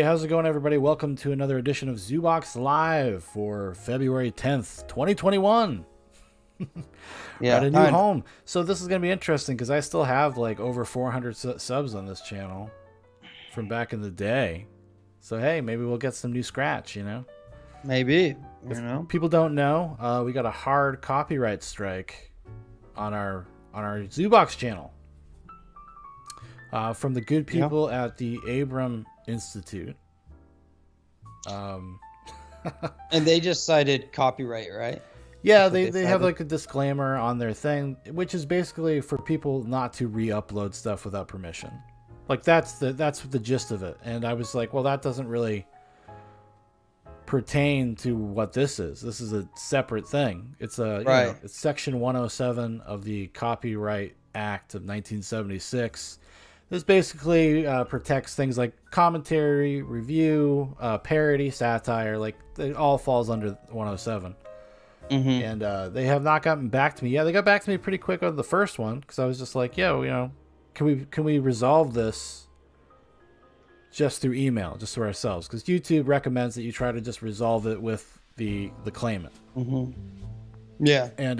how's it going, everybody? Welcome to another edition of Zoobox Live for February 10th, 2021. We're at a new home. So this is going to be interesting because I still have like over 400 subs on this channel from back in the day. So, hey, maybe we'll get some new scratch, you know? Maybe. If people don't know, we got a hard copyright strike on our Zoobox channel from the good people at the Abram Institute. And they just cited copyright, right? Yeah, they have like a disclaimer on their thing, which is basically for people not to re-upload stuff without permission. Like that's the gist of it. And I was like, well, that doesn't really pertain to what this is. This is a separate thing. It's it's Section 107 of the Copyright Act of 1976. This basically protects things like commentary, review, parody, satire. Like it all falls under 107. Mm-hmm. And they have not gotten back to me. Yeah, they got back to me pretty quick on the first one because I was just like, yo, you know, can we resolve this just through email, just to ourselves? Because YouTube recommends that you try to just resolve it with the claimant. Mm-hmm. Yeah. And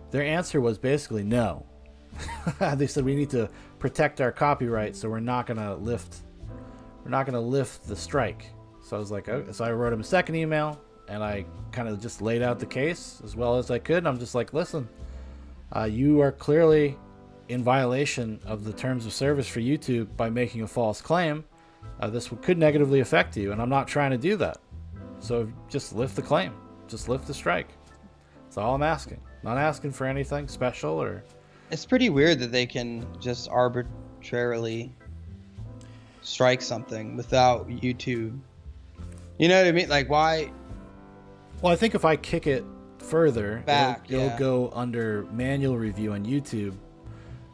their answer was basically no. They said we need to protect our copyright, so we're not gonna lift the strike. So I was like, oh. So I wrote him a second email, and I kind of just laid out the case as well as I could. And I'm just like, listen, you are clearly in violation of the terms of service for YouTube by making a false claim. This could negatively affect you, and I'm not trying to do that. So just lift the claim, just lift the strike. That's all I'm asking. Not asking for anything special or. It's pretty weird that they can just arbitrarily strike something without YouTube. You know what I mean? Like, why? Well, I think if I kick it further, back, it'll go under manual review on YouTube.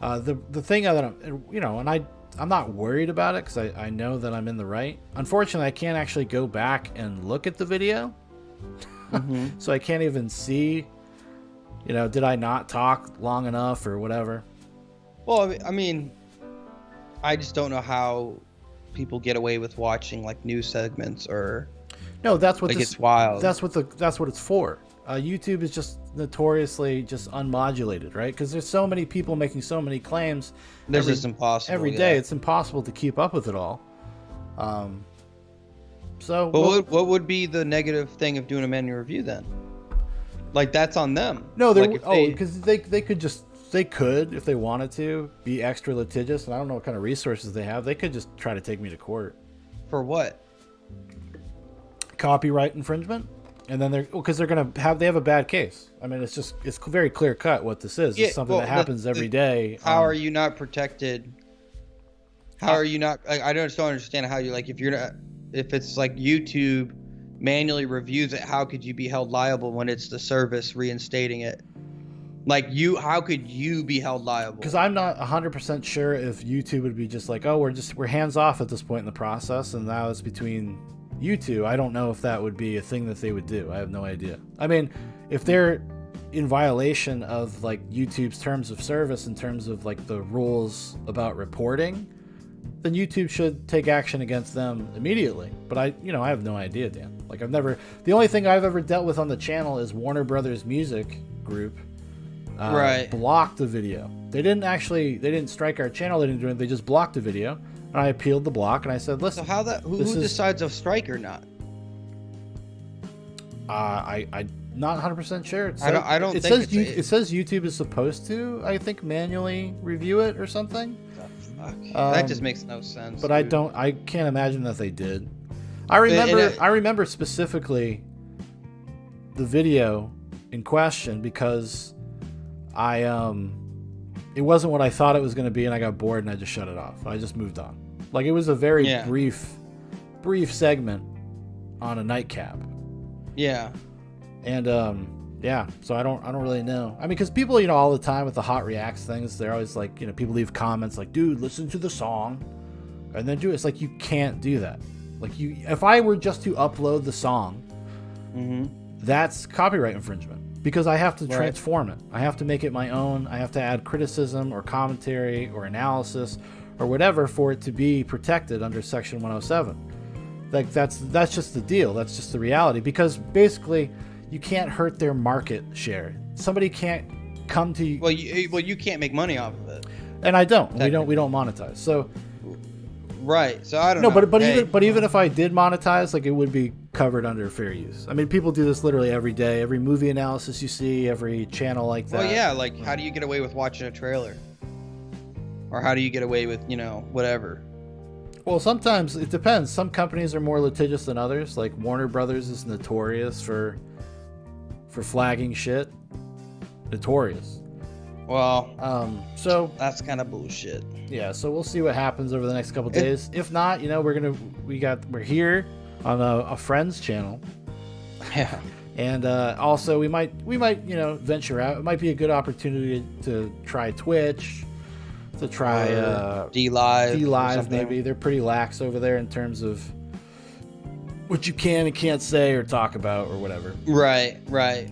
The thing that I'm, you know, and I'm not worried about it because I know that I'm in the right. Unfortunately, I can't actually go back and look at the video. Mm-hmm. So I can't even see, you know, did I not talk long enough or whatever? Well, I mean, I just don't know how people get away with watching like news segments or. No, that's what like it's wild. That's what it's for. YouTube is just notoriously just unmodulated, right? Because there's so many people making so many claims. There's just impossible every day. It's impossible to keep up with it all. So, but what would be the negative thing of doing a manual review then? Like that's on them. No, because they could, if they wanted to, be extra litigious, and I don't know what kind of resources they have. They could just try to take me to court. For what? Copyright infringement. And then they have a bad case. I mean, it's very clear cut what this is. It's something that happens every day. How are you not protected? How are you not? I just don't understand how you like if it's like YouTube manually reviews it. How could you be held liable when it's the service reinstating it? Like how could you be held liable? Because I'm not 100% sure if YouTube would be just like, oh, we're hands off at this point in the process, and now it's between you two. I don't know if that would be a thing that they would do. I have no idea. I mean, if they're in violation of like YouTube's terms of service in terms of like the rules about reporting, then YouTube should take action against them immediately. But I have no idea, Dan. Like the only thing I've ever dealt with on the channel is Warner Brothers Music Group blocked the video. They didn't strike our channel. They didn't do anything. They just blocked the video. And I appealed the block, and I said, "Listen." So who decides of strike or not? I'm not 100% sure. It says YouTube is supposed to, I think, manually review it or something. That just makes no sense. But dude. I can't imagine that they did. I remember specifically the video in question because it wasn't what I thought it was going to be, and I got bored and I just shut it off. I just moved on. Like it was a very brief segment on a nightcap. Yeah. And so I don't really know. I mean, because people, all the time with the hot reacts things, they're always like, people leave comments like, "Dude, listen to the song," and then do it. It's like you can't do that. Like if I were just to upload the song, that's copyright infringement. Because I have to transform it. I have to make it my own. I have to add criticism or commentary or analysis or whatever for it to be protected under Section 107. Like that's just the deal. That's just the reality. Because basically, you can't hurt their market share. Somebody can't come to you. Well, you can't make money off of it. And I don't. We don't monetize. So. Right. So I don't know. No, but even if I did monetize, like it would be covered under fair use. I mean, people do this literally every day. Every movie analysis you see, every channel like that. Well, yeah. Like, how do you get away with watching a trailer? Or how do you get away with, whatever? Well, sometimes it depends. Some companies are more litigious than others. Like Warner Brothers is notorious for flagging shit. Notorious. Well, so that's kind of bullshit. Yeah, so we'll see what happens over the next couple days. If not, we're here on a friend's channel. Yeah. And also we might venture out. It might be a good opportunity to try Twitch, to try D-Live maybe. They're pretty lax over there in terms of what you can and can't say or talk about or whatever. Right.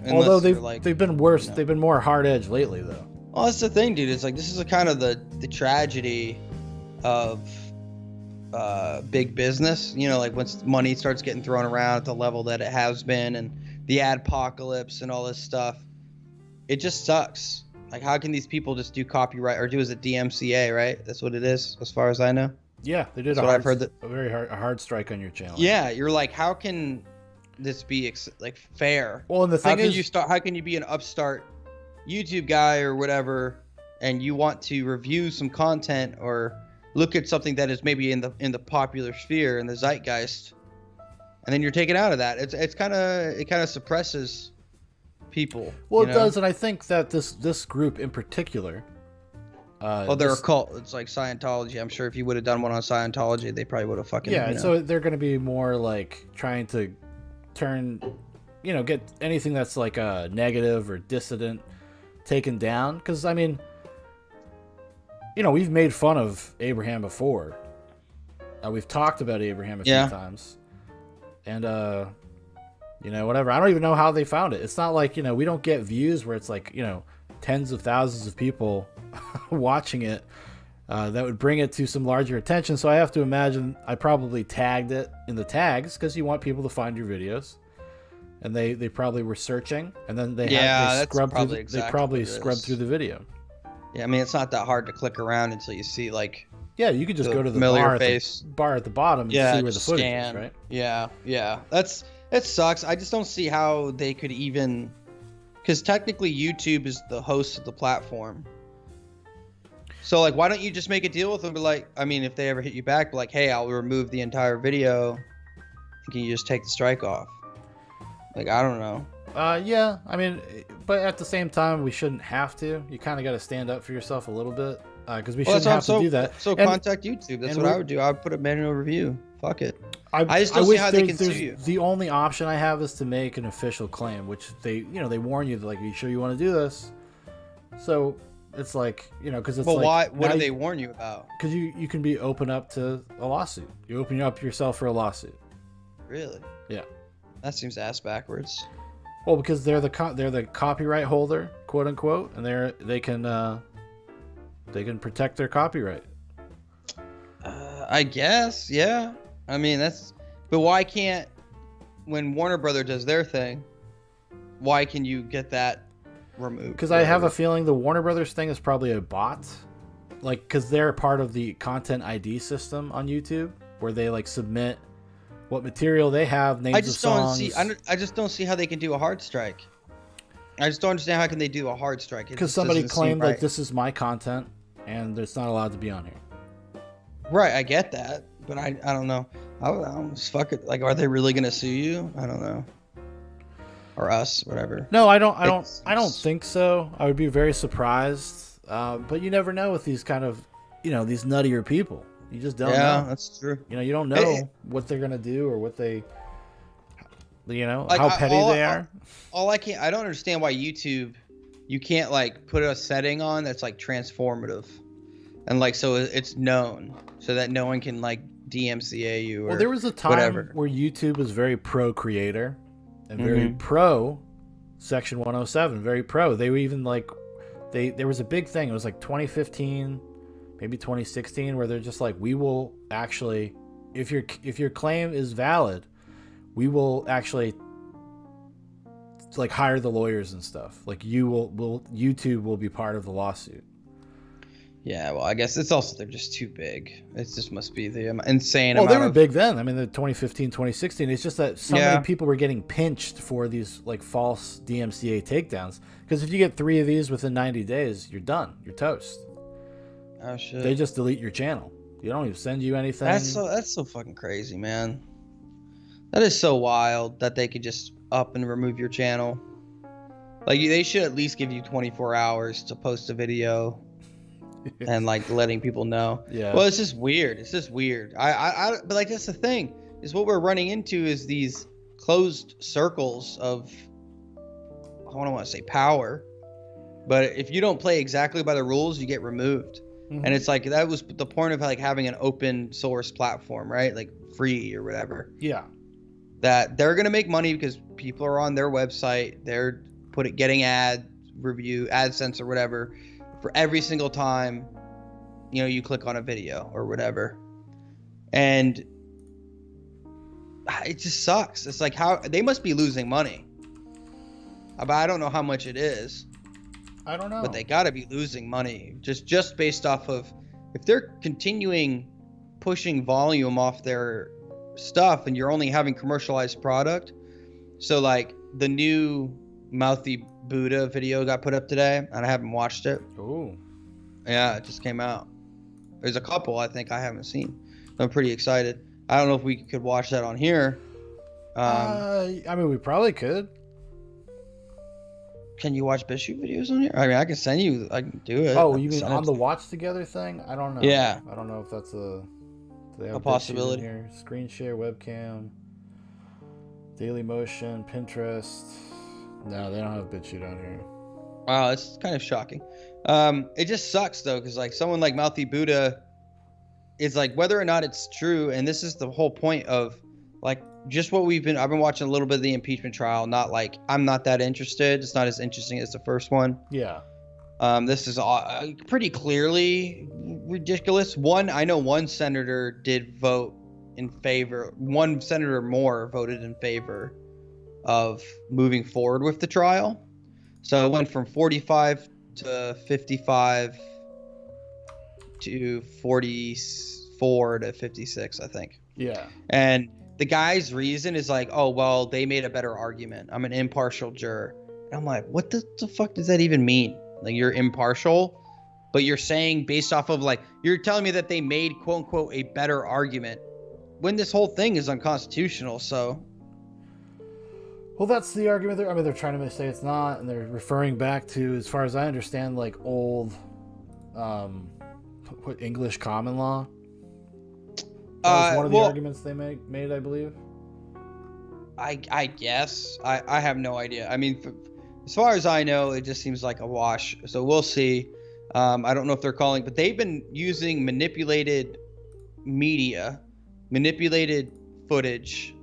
Although they've been worse. They've been more hard edged lately though. Well, that's the thing, dude. It's like this is kind of the tragedy of big business. Like once money starts getting thrown around at the level that it has been, and the adpocalypse and all this stuff, it just sucks. Like, how can these people just do copyright or is it DMCA? Right? That's what it is, as far as I know. Yeah, they did. I've heard a hard strike on your channel. Yeah, you're like, how can this be fair? Well, and the thing is, how can you be an upstart YouTube guy or whatever, and you want to review some content or look at something that is maybe in the popular sphere, in the zeitgeist, and then you're taken out of that? It kind of suppresses people. Well, it does, and I think that this group in particular. They're a cult. It's like Scientology. I'm sure if you would have done one on Scientology, they probably would have fucking. Yeah, so they're going to be more like trying to turn, get anything that's like negative or dissident taken down. Because I mean, we've made fun of Abraham before. We've talked about Abraham a few times, and whatever. I don't even know how they found it. It's not like we don't get views where it's like tens of thousands of people watching it that would bring it to some larger attention. So I have to imagine I probably tagged it in the tags because you want people to find your videos, and they probably were searching, and then they scrubbed through the video. Yeah, I mean, it's not that hard to click around until you see you could just go to the bar at the bottom and see where the footage is, right? Yeah. It sucks. I just don't see how they could even, because technically YouTube is the host of the platform. So why don't you just make a deal with them? Be if they ever hit you back, be like, hey, I'll remove the entire video. Can you just take the strike off? I don't know. Yeah. I mean, but at the same time, we shouldn't have to. You kind of got to stand up for yourself a little bit because we shouldn't have to do that. So contact YouTube. That's what I would do. I would put a manual review. Fuck it. I just don't see how they can sue you. The only option I have is to make an official claim, which they warn you, are you sure you want to do this? So it's because it's why? What do they warn you about? Because you can be open up to a lawsuit. You open up yourself for a lawsuit. Really? Yeah. That seems ass backwards. Well, because they're the copyright holder, quote unquote, and they can protect their copyright. I guess, yeah. I mean, but why can't, when Warner Brother does their thing, why can you get that removed? Because I have a feeling the Warner Brothers thing is probably a bot, because they're part of the content ID system on YouTube, where they submit what material they have, names of songs. I just don't see how they can do a hard strike. I just don't understand how can they do a hard strike. Because somebody claimed this is my content, and it's not allowed to be on here. Right, I get that, but I don't know. I don't just fuck it. Are they really gonna sue you? I don't know. Or us, whatever. No, I don't think so. I would be very surprised. But you never know with these kind of, these nuttier people. You just don't know. Yeah, that's true. You don't know what they're gonna do or what they, how petty they are. I don't understand why YouTube, you can't put a setting on that's transformative, and so it's known so that no one can DMCA you or. Well, there was a time where YouTube was very pro creator, and very pro Section 107, very pro. They were even there was a big thing. It was 2015. Maybe 2016, where they're just we will actually if your claim is valid, we will actually like hire the lawyers and stuff. Like YouTube will be part of the lawsuit. Yeah, well, I guess it's also they're just too big. It just must be the insane Well, amount they were of... big then. I mean, the 2015, 2016. It's just that so Yeah. many people were getting pinched for these like false DMCA takedowns. Because if you get 3 of these within 90 days, you're done. You're toast. Oh shit. They just delete your channel. You don't even send you anything. That's so fucking crazy, man. That is so wild that they could just up and remove your channel. Like they should at least give you 24 hours to post a video. And like letting people know. Yeah. Well, it's just weird. It's just weird. But like that's the thing is what we're running into is these closed circles of, I don't want to say power, but if you don't play exactly by the rules, you get removed. Mm-hmm. And it's like that was the point of like having an open source platform, right? Like free or whatever. Yeah. That they're gonna make money because people are on their website. They're getting AdSense or whatever. For every single time, you know, you click on a video or whatever. And it just sucks. It's like how they must be losing money. But I don't know how much it is. I don't know. But they got to be losing money just based off of if they're continuing pushing volume off their stuff and you're only having commercialized product. So like the new Mouthy Buddha video got put up today and I haven't watched it. Ooh. Yeah, it just came out. There's a couple I think I haven't seen. I'm pretty excited. I don't know if we could watch that on here. I mean, we probably could. Can you watch BitChute videos on here? I mean, I can send you. I can do it. Oh, you mean on the watch together thing? I don't know. Yeah. I don't know if that's do they have A BitChute possibility. in here? Screen share, webcam, Daily Motion, Pinterest. No, they don't have BitChute on here. Wow, it's kind of shocking. It just sucks though, because like someone like Mouthy Buddha is like whether or not it's true, and this is the whole point of like just what I've been watching a little bit of the impeachment trial. Not like I'm not that interested. It's not as interesting as the first one. Yeah. This is pretty clearly ridiculous. I know one senator did vote in favor. One senator more voted in favor of moving forward with the trial. So it went from 45 to 55 to 44 to 56, I think. Yeah. And the guy's reason is like, oh, well, they made a better argument. I'm an impartial juror. And I'm like, what the fuck does that even mean? Like, you're impartial, but you're saying based off of like, you're telling me that they made quote unquote a better argument when this whole thing is unconstitutional. So. Well, that's the argument. I mean, they're trying to say it's not, and they're referring back to, as far as I understand, like old, English common law. That was one of the arguments they made, I believe. I guess. I have no idea. I mean, as far as I know, it just seems like a wash. So we'll see. I don't know if they're calling, but they've been using manipulated media, manipulated footage,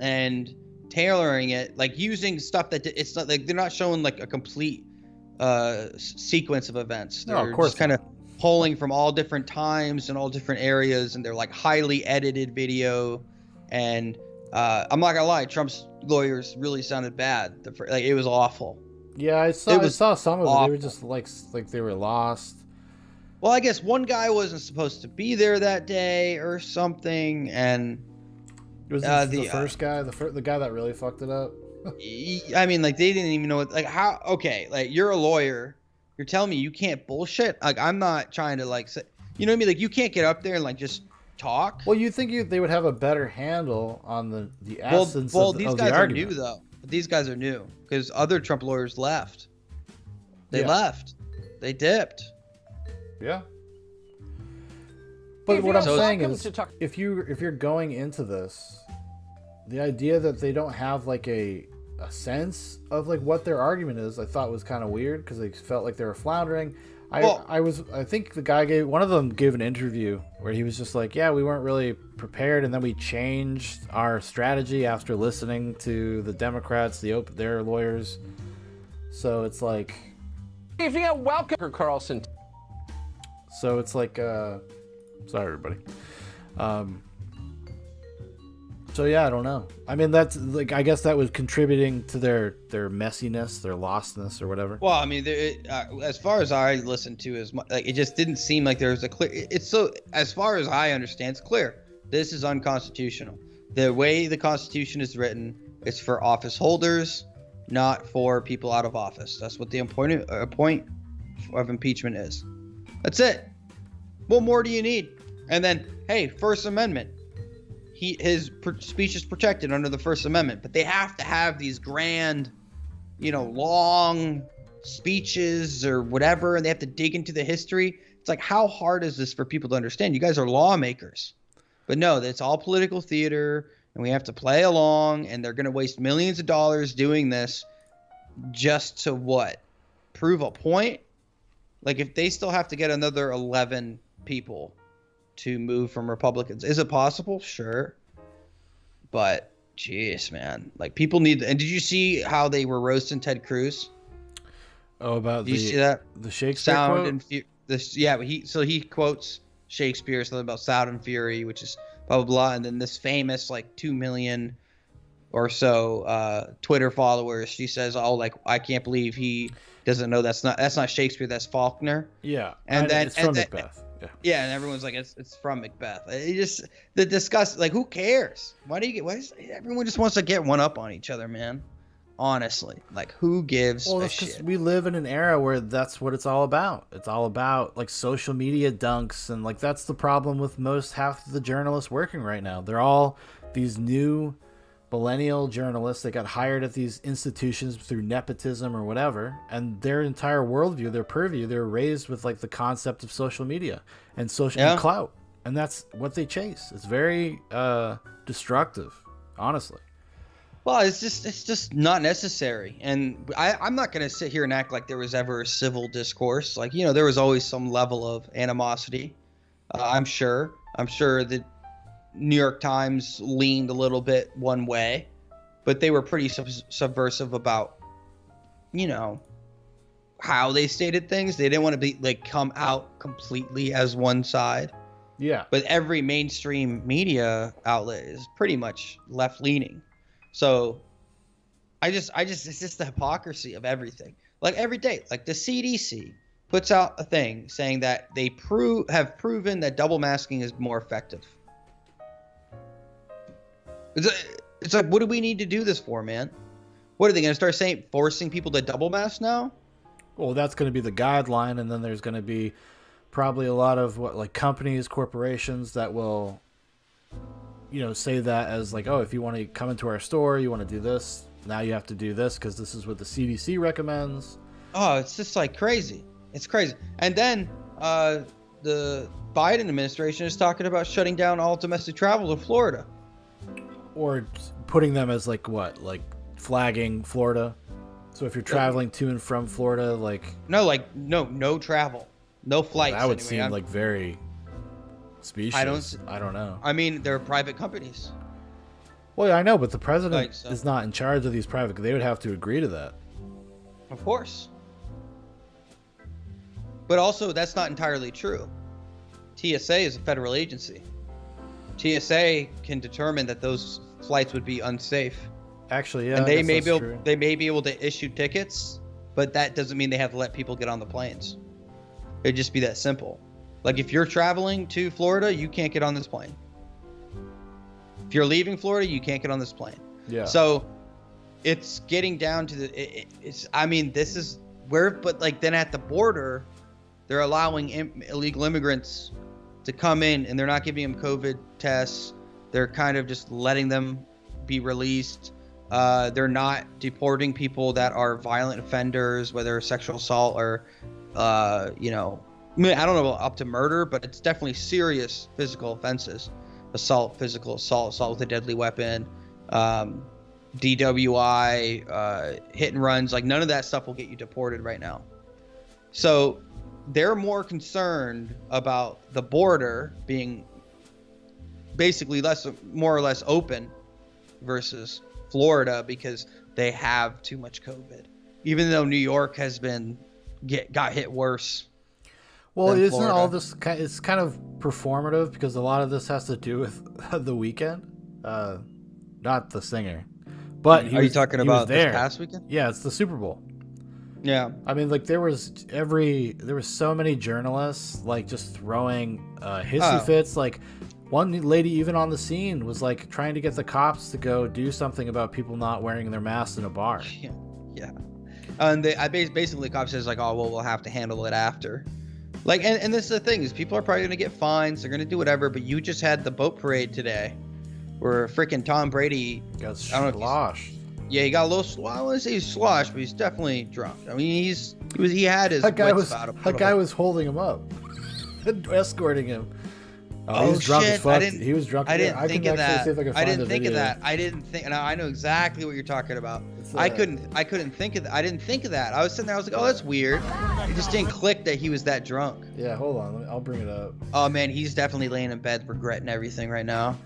and tailoring it, like using stuff that it's not like they're not showing like a complete sequence of events. They're of course just kind of pulling from all different times and all different areas, and they're like highly edited video. And I'm not gonna lie, Trump's lawyers really sounded bad. Like it was awful. Yeah, I saw some of it. They were just like they were lost. Well, I guess one guy wasn't supposed to be there that day or something, and it was the first guy, the guy that really fucked it up. I mean, like they didn't even know what, like how. Okay, like you're a lawyer, you're telling me you can't bullshit. Like I'm not trying to like say, you know what I mean? Like you can't get up there and like just talk. Well, you think they would have a better handle on the essence well, of these the guys are argument. new though. These guys are new because other Trump lawyers left. They Yeah. left. They dipped. Yeah. But what I'm So saying is, if you're going into this, the idea that they don't have like a sense of like what their argument is, I thought was kind of weird because they felt like they were floundering. I think the guy one of them gave an interview where he was just like, yeah, we weren't really prepared, and then we changed our strategy after listening to the Democrats, their lawyers. So it's like, welcome, Carlson. So it's like, sorry everybody. So yeah, I don't know. I mean, that's like, I guess that was contributing to their messiness, their lostness, or whatever. Well, I mean, as far as I listened to, like it just didn't seem like there was a clear. It's so, as far as I understand, it's clear. This is unconstitutional. The way the Constitution is written, it's for office holders, not for people out of office. That's what the point of impeachment is. That's it. What more do you need? And then, hey, First Amendment. His speech is protected under the First Amendment, but they have to have these grand, long speeches or whatever, and they have to dig into the history. It's like, how hard is this for people to understand? You guys are lawmakers. But no, it's all political theater, and we have to play along, and they're going to waste millions of dollars doing this just to what? Prove a point? Like, if they still have to get another 11 people to move from Republicans. Is it possible? Sure. But, jeez, man. Like, people need... And did you see how they were roasting Ted Cruz? Oh, about Did you see that? The Shakespeare Sound quote? And he quotes Shakespeare, something about Sound and Fury, which is blah, blah, blah. And then this famous, 2 million or so Twitter followers, she says, oh, I can't believe he doesn't know that's not Shakespeare, that's Faulkner. Yeah. And then it's from Macbeth. Yeah, and everyone's like, it's from Macbeth. It just, the disgust, who cares? Why everyone just wants to get one up on each other, man? Honestly, who gives a shit? We live in an era where that's what it's all about. It's all about social media dunks, and that's the problem with half of the journalists working right now. They're all these new millennial journalists that got hired at these institutions through nepotism or whatever, and their entire worldview, their purview, they're raised with the concept of social media and and clout, and that's what they chase. It's very destructive, honestly. Well, it's just not necessary, and I'm not going to sit here and act like there was ever a civil discourse. There was always some level of animosity. I'm sure that New York Times leaned a little bit one way, but they were pretty subversive about, how they stated things. They didn't want to be come out completely as one side. Yeah. But every mainstream media outlet is pretty much left leaning. So it's just the hypocrisy of everything. Every day, the CDC puts out a thing saying that they have proven that double masking is more effective. It's what do we need to do this for, man? What are they going to start forcing people to double mask now? Well, that's going to be the guideline, and then there's going to be probably a lot of companies, corporations that will, say that as oh, if you want to come into our store, you want to do this, now you have to do this because this is what the CDC recommends. Oh, it's just crazy. It's crazy. And then the Biden administration is talking about shutting down all domestic travel to Florida. Or putting them as flagging Florida. So if you're traveling to and from Florida, no travel, no flights. That would seem very specious. I don't know. I mean, they're private companies. Well, I know, but the president is not in charge of these private. They would have to agree to that. Of course. But also, that's not entirely true. TSA is a federal agency. TSA can determine that those flights would be unsafe. Actually, yeah. And they may be able to issue tickets, but that doesn't mean they have to let people get on the planes. It'd just be that simple. If you're traveling to Florida, you can't get on this plane. If you're leaving Florida, you can't get on this plane. Yeah. So it's getting down to this is where, but then at the border, they're allowing illegal immigrants to come in, and they're not giving them COVID tests. They're kind of just letting them be released. They're not deporting people that are violent offenders, whether sexual assault or, I don't know about up to murder, but it's definitely serious physical offenses. Assault, physical assault with a deadly weapon, DWI, hit and runs. None of that stuff will get you deported right now. So they're more concerned about the border being basically more or less open versus Florida because they have too much COVID, even though New York has got hit worse. Well, isn't Florida. All this it's kind of performative because a lot of this has to do with the weekend. not the singer. But Are you talking he was about this there. past weekend? Yeah, it's the Super Bowl. Yeah. I mean, like there was so many journalists like just throwing hissy fits. Like one lady even on the scene was like trying to get the cops to go do something about people not wearing their masks in a bar. Yeah. And basically the cop says like, oh well, we'll have to handle it after. Like, and this is the thing is people are probably gonna get fines. They're gonna do whatever. But you just had the boat parade today, where freaking Tom Brady got sloshed. Yeah, he got a little. Well, I wouldn't say he's sloshed, but he's definitely drunk. I mean, he had his. That guy wits was holding him up, escorting him. Oh, he was drunk as fuck. He was drunk. I didn't think of that. I didn't think of video. that. I didn't think. And I know exactly what you're talking about. I couldn't think of that. I didn't think of that. I was sitting there. I was like, oh, that's weird. It just didn't click that he was that drunk. Yeah, hold on. I'll bring it up. Oh man, he's definitely laying in bed regretting everything right now.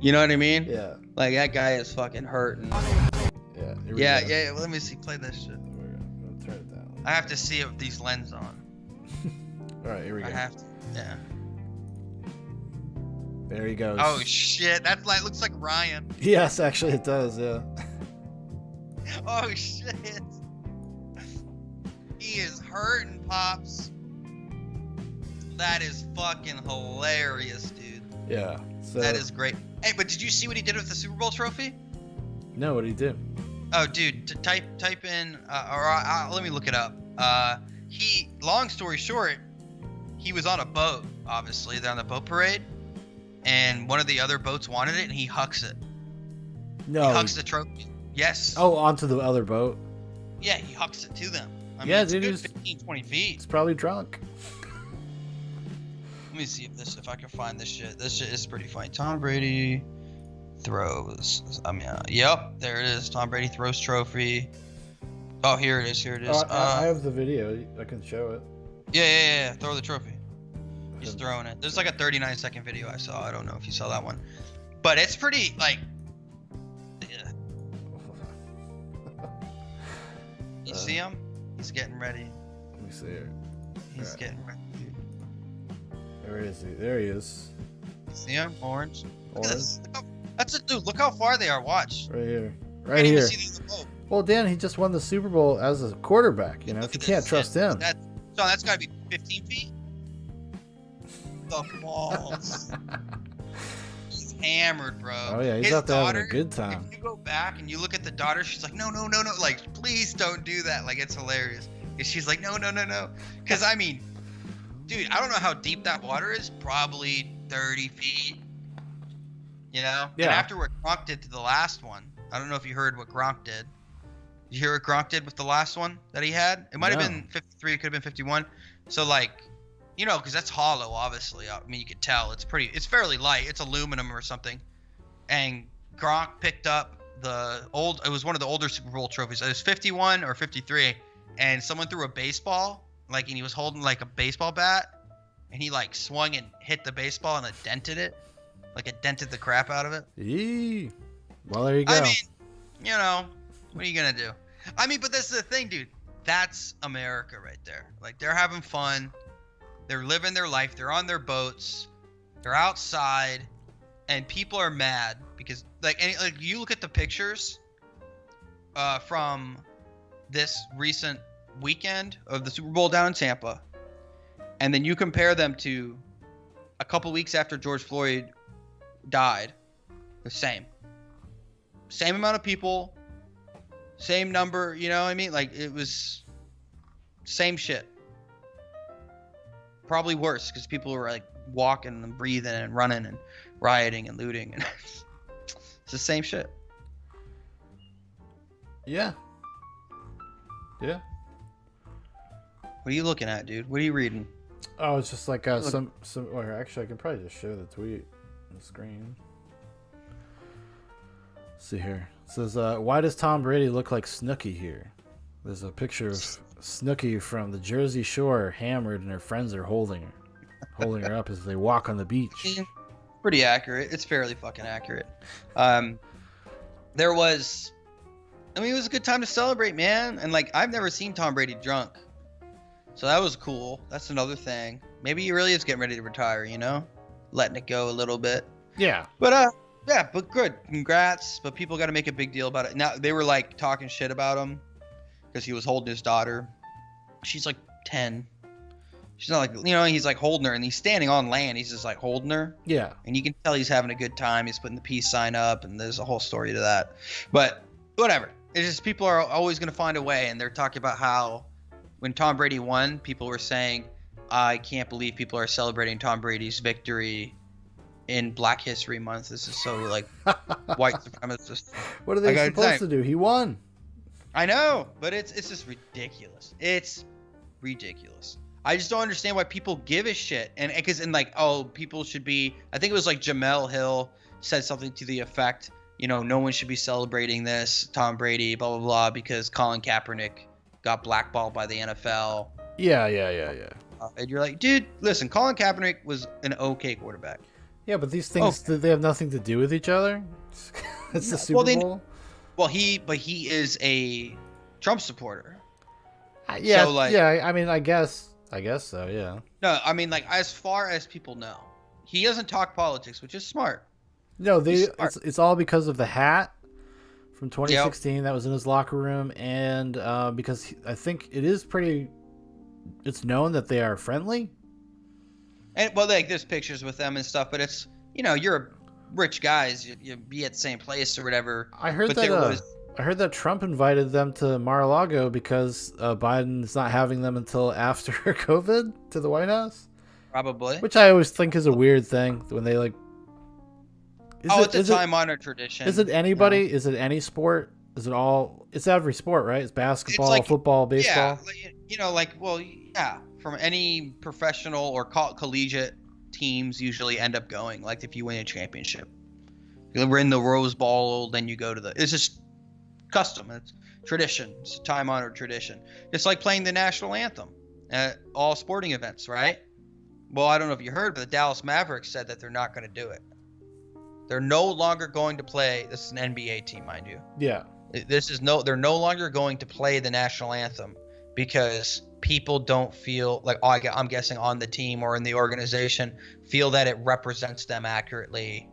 You know what I mean? Yeah. Like that guy is fucking hurting. Yeah. Yeah. Let me see. Play this shit. We'll turn it down. I have to see if these lenses on. All right, here we go. I have to. Yeah. There he goes. Oh shit! That like looks like Ryan. Yes, actually it does. Yeah. Oh shit! He is hurting, pops. That is fucking hilarious, dude. Yeah. So, that is great. Hey, but did you see what he did with the Super Bowl trophy? No, what did he do? Oh, dude, to type in, let me look it up. Long story short, he was on a boat. Obviously, they're on the boat parade, and one of the other boats wanted it, and he hucks it. No. He hucks the trophy. Yes. Oh, onto the other boat. Yeah, he hucks it to them. I mean, yeah, it's dude, a good 15, 20 feet. He's probably drunk. Let me see if I can find this shit. This shit is pretty funny. Tom Brady throws. Yep, there it is. Tom Brady throws trophy. Oh, here it is. Oh, I have the video. I can show it. Yeah. Throw the trophy. He's throwing it. There's like a 39-second video I saw. I don't know if you saw that one, but it's pretty like. Yeah. You see him? He's getting ready. Let me see here. He's getting ready. Where is he? There he is. You see him? Orange. Look Orange. at this. That's it, dude. Look how far they are. Watch. Right here. Can't Right even here. see the boat. Well, Dan, he just won the Super Bowl as a quarterback. You know, if you can't trust him. That's got to be 15 feet. The balls. He's hammered, bro. Oh yeah, he's His out there daughter, having a good time. If you go back and you look at the daughter, she's like, no, like, please don't do that. Like, it's hilarious. And she's like, no. Because, I mean, dude, I don't know how deep that water is. Probably 30 feet. You know? Yeah. And after what Gronk did to the last one, I don't know if you heard what Gronk did. Did you hear what Gronk did with the last one that he had? It might have been 53. It could have been 51. So, like, you know, because that's hollow, obviously. I mean, you could tell. It's fairly light. It's aluminum or something. And Gronk picked up it was one of the older Super Bowl trophies. It was 51 or 53. And someone threw a baseball, like, and he was holding, like, a baseball bat. And he, like, swung and hit the baseball and it dented it. Like, it dented the crap out of it. Yee. Well, there you go. I mean, you know, what are you going to do? I mean, but this is the thing, dude. That's America right there. Like, they're having fun. They're living their life. They're on their boats. They're outside. And people are mad because, like you look at the pictures from this recent weekend of the Super Bowl down in Tampa, and then you compare them to a couple weeks after George Floyd died. The same amount of people, same number, you know what I mean? Like, it was same shit. Probably worse because people were like walking and breathing and running and rioting and looting, and it's the same shit. Yeah. What are you looking at, dude? What are you reading? Oh, it's just like some. Or actually, I can probably just show the tweet on the screen. Let's see here. It says, "Why does Tom Brady look like Snooki here?" There's a picture of Snooki from the Jersey Shore, hammered, and her friends are holding her up as they walk on the beach. Pretty accurate. It's fairly fucking accurate. It was a good time to celebrate, man. And like, I've never seen Tom Brady drunk, so that was cool. That's another thing. Maybe he really is getting ready to retire, you know, letting it go a little bit. Yeah. But Yeah, but good. Congrats. But people got to make a big deal about it. Now they were like talking shit about him because he was holding his daughter. She's like 10. She's not like, he's like holding her and he's standing on land. He's just like holding her. Yeah. And you can tell he's having a good time. He's putting the peace sign up and there's a whole story to that. But whatever. It's just people are always going to find a way. And they're talking about how when Tom Brady won, people were saying, I can't believe people are celebrating Tom Brady's victory in Black History Month. This is so like white supremacist. What are they supposed to do? He won. I know, but it's just ridiculous. It's ridiculous. I just don't understand why people give a shit. And people should be. I think it was like Jamel Hill said something to the effect, no one should be celebrating this, Tom Brady, blah blah blah, because Colin Kaepernick got blackballed by the NFL. Yeah. And you're like, dude, listen, Colin Kaepernick was an okay quarterback. Yeah, but these things they have nothing to do with each other. It's the Super Bowl. Well, he is a Trump supporter. Yeah, so, I mean, I guess so. Yeah. No, I mean, like as far as people know, he doesn't talk politics, which is smart. No, it's all because of the hat from 2016 that was in his locker room, and because I think it's known that they are friendly. And there's pictures with them and stuff, but it's you're rich guys, you be at the same place or whatever. I heard that Trump invited them to Mar-a-Lago because Biden's not having them until after COVID to the White House. Probably. Which I always think is a weird thing when they like. It's a time-honored tradition. Is it anybody? Is it any sport? Is it all? It's every sport, right? It's basketball, football, baseball. Yeah, from any professional or collegiate teams usually end up going. Like if you win a championship, we're in the Rose Bowl, then you go to it's just custom. It's tradition. It's a time-honored tradition. It's like playing the national anthem at all sporting events, right? Well, I don't know if you heard, but the Dallas Mavericks said that they're not going to do it. They're no longer going to play. This is an NBA team, mind you. Yeah. They're no longer going to play the national anthem because people don't feel like, I'm guessing on the team or in the organization, feel that it represents them accurately.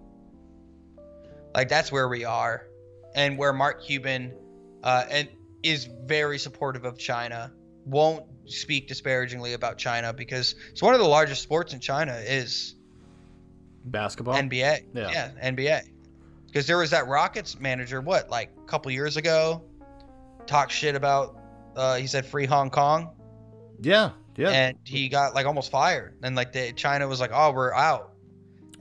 Like that's where we are, and where Mark Cuban is very supportive of China, won't speak disparagingly about China because it's one of the largest sports in China is basketball, NBA. Yeah, NBA. Because there was that Rockets manager, a couple years ago, talked shit about, he said free Hong Kong. Yeah. And he got almost fired. And China was like, oh, we're out.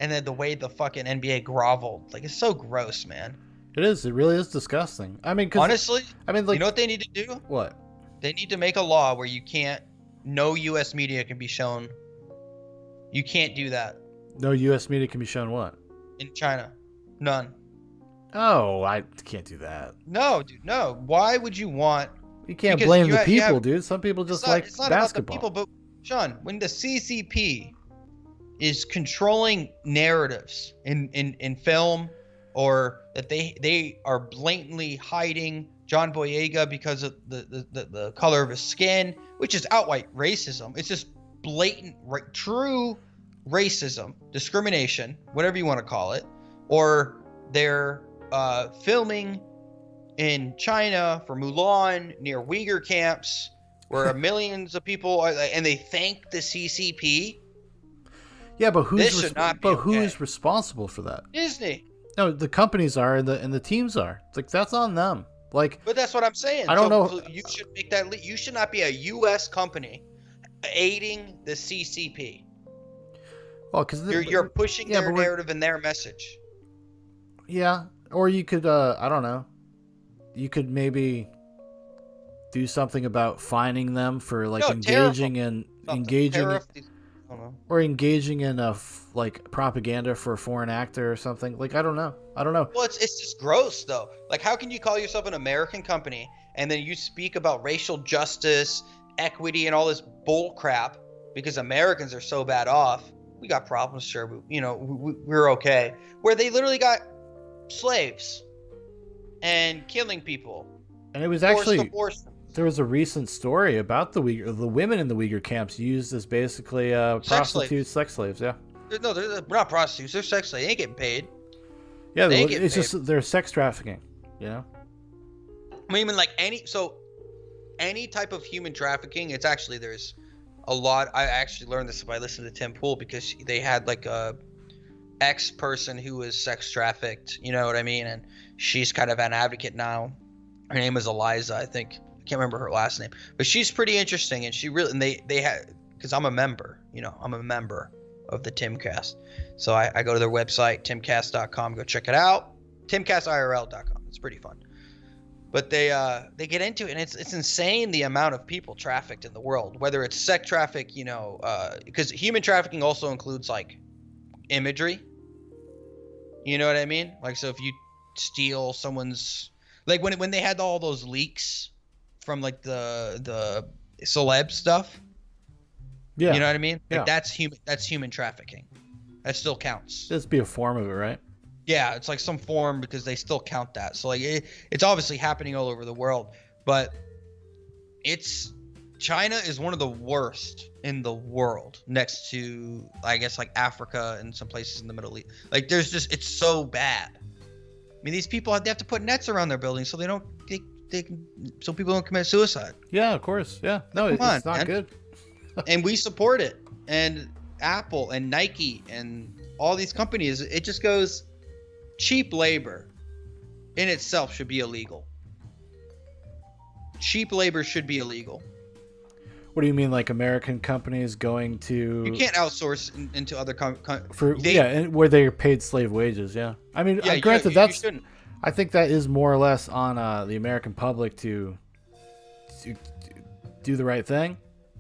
And then the way the fucking NBA groveled, it's so gross, man. It is. It really is disgusting. I mean, honestly, you know what they need to do? What? They need to make a law where no U.S. media can be shown. You can't do that. No U.S. media can be shown what? In China. None. Oh, I can't do that. No, dude, no. Why would you want... You can't blame the people, dude. Some people just like it's not basketball. About the people, but Sean, when the CCP is controlling narratives in film, or that they are blatantly hiding John Boyega because of the color of his skin, which is outright racism. It's just blatant, true racism, discrimination, whatever you want to call it. Or they're filming in China for Mulan near Uyghur camps where millions of people are, and they thank the CCP. Yeah, but who's responsible for that? Disney. No, the companies are and the teams are. It's that's on them. But that's what I'm saying. I don't know. You should make that. You should not be a U.S. company aiding the CCP. Well, because you're pushing their narrative and their message. Yeah, or you could. I don't know. You could maybe do something about fining them for engaging in propaganda for a foreign actor or something. I don't know. Well, it's just gross though. How can you call yourself an American company and then you speak about racial justice, equity, and all this bull crap because Americans are so bad off? We got problems, sure, but we're okay. Where they literally got slaves and killing people. And it was actually there was a recent story about the women in the Uyghur camps used as basically prostitutes, sex slaves. Yeah. No, they're not prostitutes. They're sex slaves. They ain't getting paid. Yeah, They well, get it's paid. just they're sex trafficking. I mean, like any type of human trafficking. It's actually there's a lot. I actually learned this by listening to Tim Pool because they had like a ex person who was sex trafficked. You know what I mean? And she's kind of an advocate now. Her name is Eliza, I think. I can't remember her last name, but she's pretty interesting. And she really, and they had, because I'm a member. I'm a member of the Timcast. So I go to their website, timcast.com. Go check it out. timcastirl.com. It's pretty fun. But they get into it, and it's insane the amount of people trafficked in the world. Whether it's sex traffic, because human trafficking also includes like imagery. You know what I mean? Like, so if you steal someone's, like when they had all those leaks from like the celeb stuff. Yeah. You know what I mean? Like Yeah. that's human trafficking. That still counts. Just be a form of it, right? Yeah, it's like some form because they still count that. So like it's obviously happening all over the world, but China is one of the worst in the world next to, I guess, like Africa and some places in the Middle East. Like it's so bad. I mean, these people they have to put nets around their buildings so so people don't commit suicide. Yeah, of course. Yeah. No, it's on, not man. good. And we support it. And Apple and Nike and all these companies, it just goes, cheap labor in itself should be illegal. Cheap labor should be illegal. What do you mean, like American companies going to? You can't outsource into other and where they're paid slave wages. Yeah, I mean, granted, you shouldn't. I think that is more or less on the American public to do the right thing.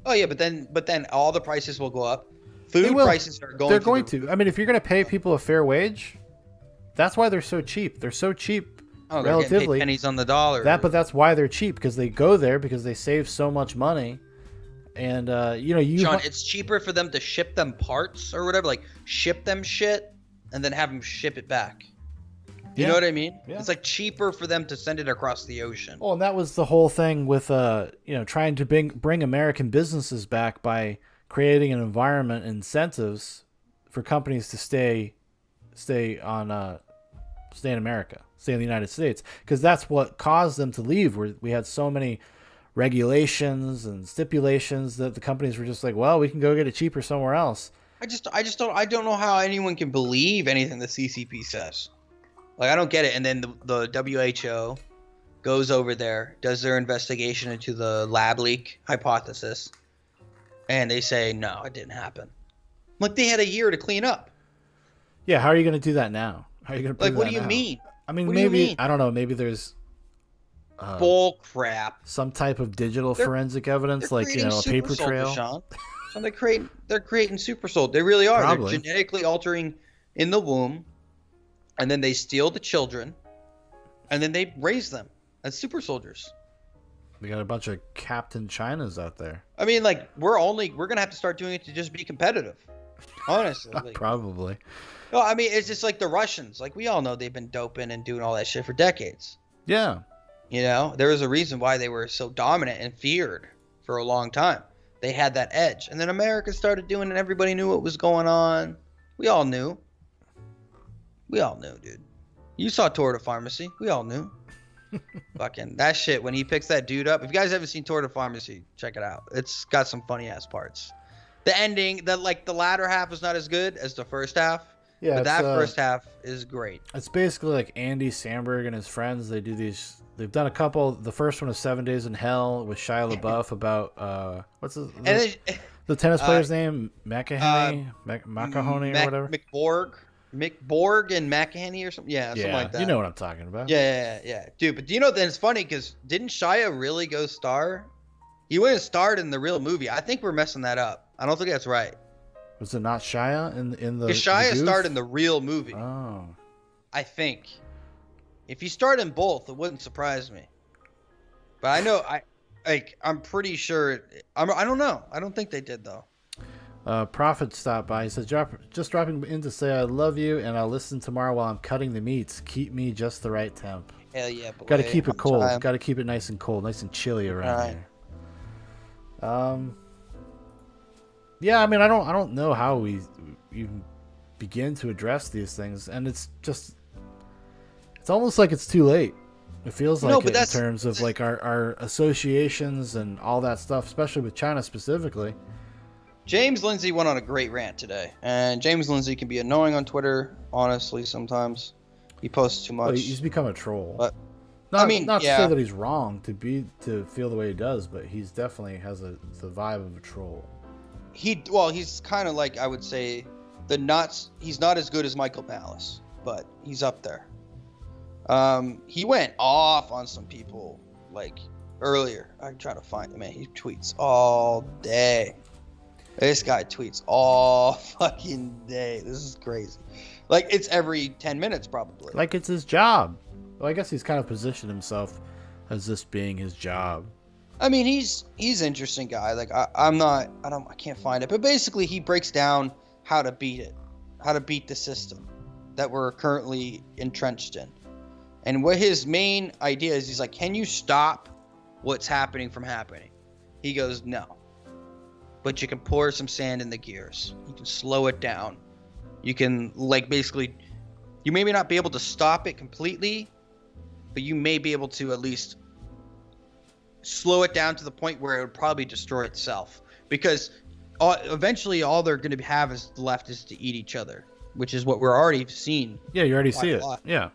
Oh yeah, but then all the prices will go up. Food prices are going. They're going to. I mean, if you're going to pay people a fair wage, that's why they're so cheap. They're so cheap. Oh, relatively. They're getting paid pennies on the dollar. But that's why they're cheap, because they go there because they save so much money. And John, it's cheaper for them to ship them parts or whatever, like ship them shit and then have them ship it back. You know what I mean? Yeah. It's like cheaper for them to send it across the ocean. Oh, and that was the whole thing with trying to bring American businesses back by creating an environment and incentives for companies to stay in America, stay in the United States, because that's what caused them to leave. Where we had so many regulations and stipulations that the companies were just like, well, we can go get it cheaper somewhere else. I don't know how anyone can believe anything the CCP says. Like, I don't get it. And then the WHO goes over there, does their investigation into the lab leak hypothesis, and they say, no, it didn't happen. Like, they had a year to clean up. Yeah, how are you going to do that now? How are you going to prove what that do you now? mean? I mean, What do you maybe, mean? I don't know, maybe there's Bull crap. some type of digital forensic evidence, like, a paper trail. Sean. So they're creating super soldiers. They really are. Probably. They're genetically altering in the womb, and then they steal the children, and then they raise them as super soldiers. We got a bunch of Captain Chinas out there. I mean, like, we're gonna have to start doing it to just be competitive. Honestly. Like, Probably. no, I mean, it's just like the Russians. Like, we all know they've been doping and doing all that shit for decades. Yeah. There was a reason why they were so dominant and feared for a long time. They had that edge. And then America started doing it, and everybody knew what was going on. We all knew. Dude. You saw Tour de Pharmacy. We all knew. Fucking that shit, when he picks that dude up. If you guys haven't seen Tour de Pharmacy, check it out. It's got some funny ass parts. The ending, the latter half is not as good as the first half. Yeah, but that it's, first half is great. It's basically like Andy Samberg and his friends. They've done a couple. The first one was 7 Days in Hell with Shia LaBeouf about the tennis player's name? McEnany? McEnany or whatever? McBorg and McEnany or something. Yeah, something like that. You know what I'm talking about. Yeah. Dude, but do you know that it's funny because didn't Shia really go star? He went and starred in the real movie. I think we're messing that up. I don't think that's right. Was it not Shia in the? Because Shia the Goof? starred in the real movie. Oh. I think. If he starred in both, it wouldn't surprise me. But I know I'm pretty sure. I don't know. I don't think they did though. Prophet stopped by. He says, just dropping in to say I love you, and I'll listen tomorrow while I'm cutting the meats. Keep me just the right temp. Hell yeah, boy. Got to keep it cold. Time. Got to keep it nice and cold, nice and chilly around here. Yeah, I mean, I don't know how we even begin to address these things, and it's just It's almost like it's too late. It feels like No, it but in terms of like our associations and all that stuff, especially with China specifically. James Lindsay went on a great rant today, and James Lindsay can be annoying on Twitter. Honestly, sometimes he posts too much. Well, he's become a troll. But not, I mean, not yeah. to say that he's wrong to feel the way he does, but he's definitely has the vibe of a troll. He's kind of like, I would say, he's not as good as Michael Malice, but he's up there. He went off on some people like earlier. I try to find him, man. He tweets all day. This guy tweets all fucking day. This is crazy. Like, it's every 10 minutes probably. Like it's his job. Well, I guess he's kind of positioned himself as this being his job. I mean, he's an interesting guy. Like, I can't find it, but basically he breaks down how to beat it, how to beat the system that we're currently entrenched in. And what his main idea is, he's like, can you stop what's happening from happening? He goes, no. But you can pour some sand in the gears. You can slow it down. You can, like, basically, you may not be able to stop it completely, but you may be able to at least slow it down to the point where it would probably destroy itself. Because eventually all they're going to have left is to eat each other, which is what we're already seeing. Yeah, you already see it. Yeah.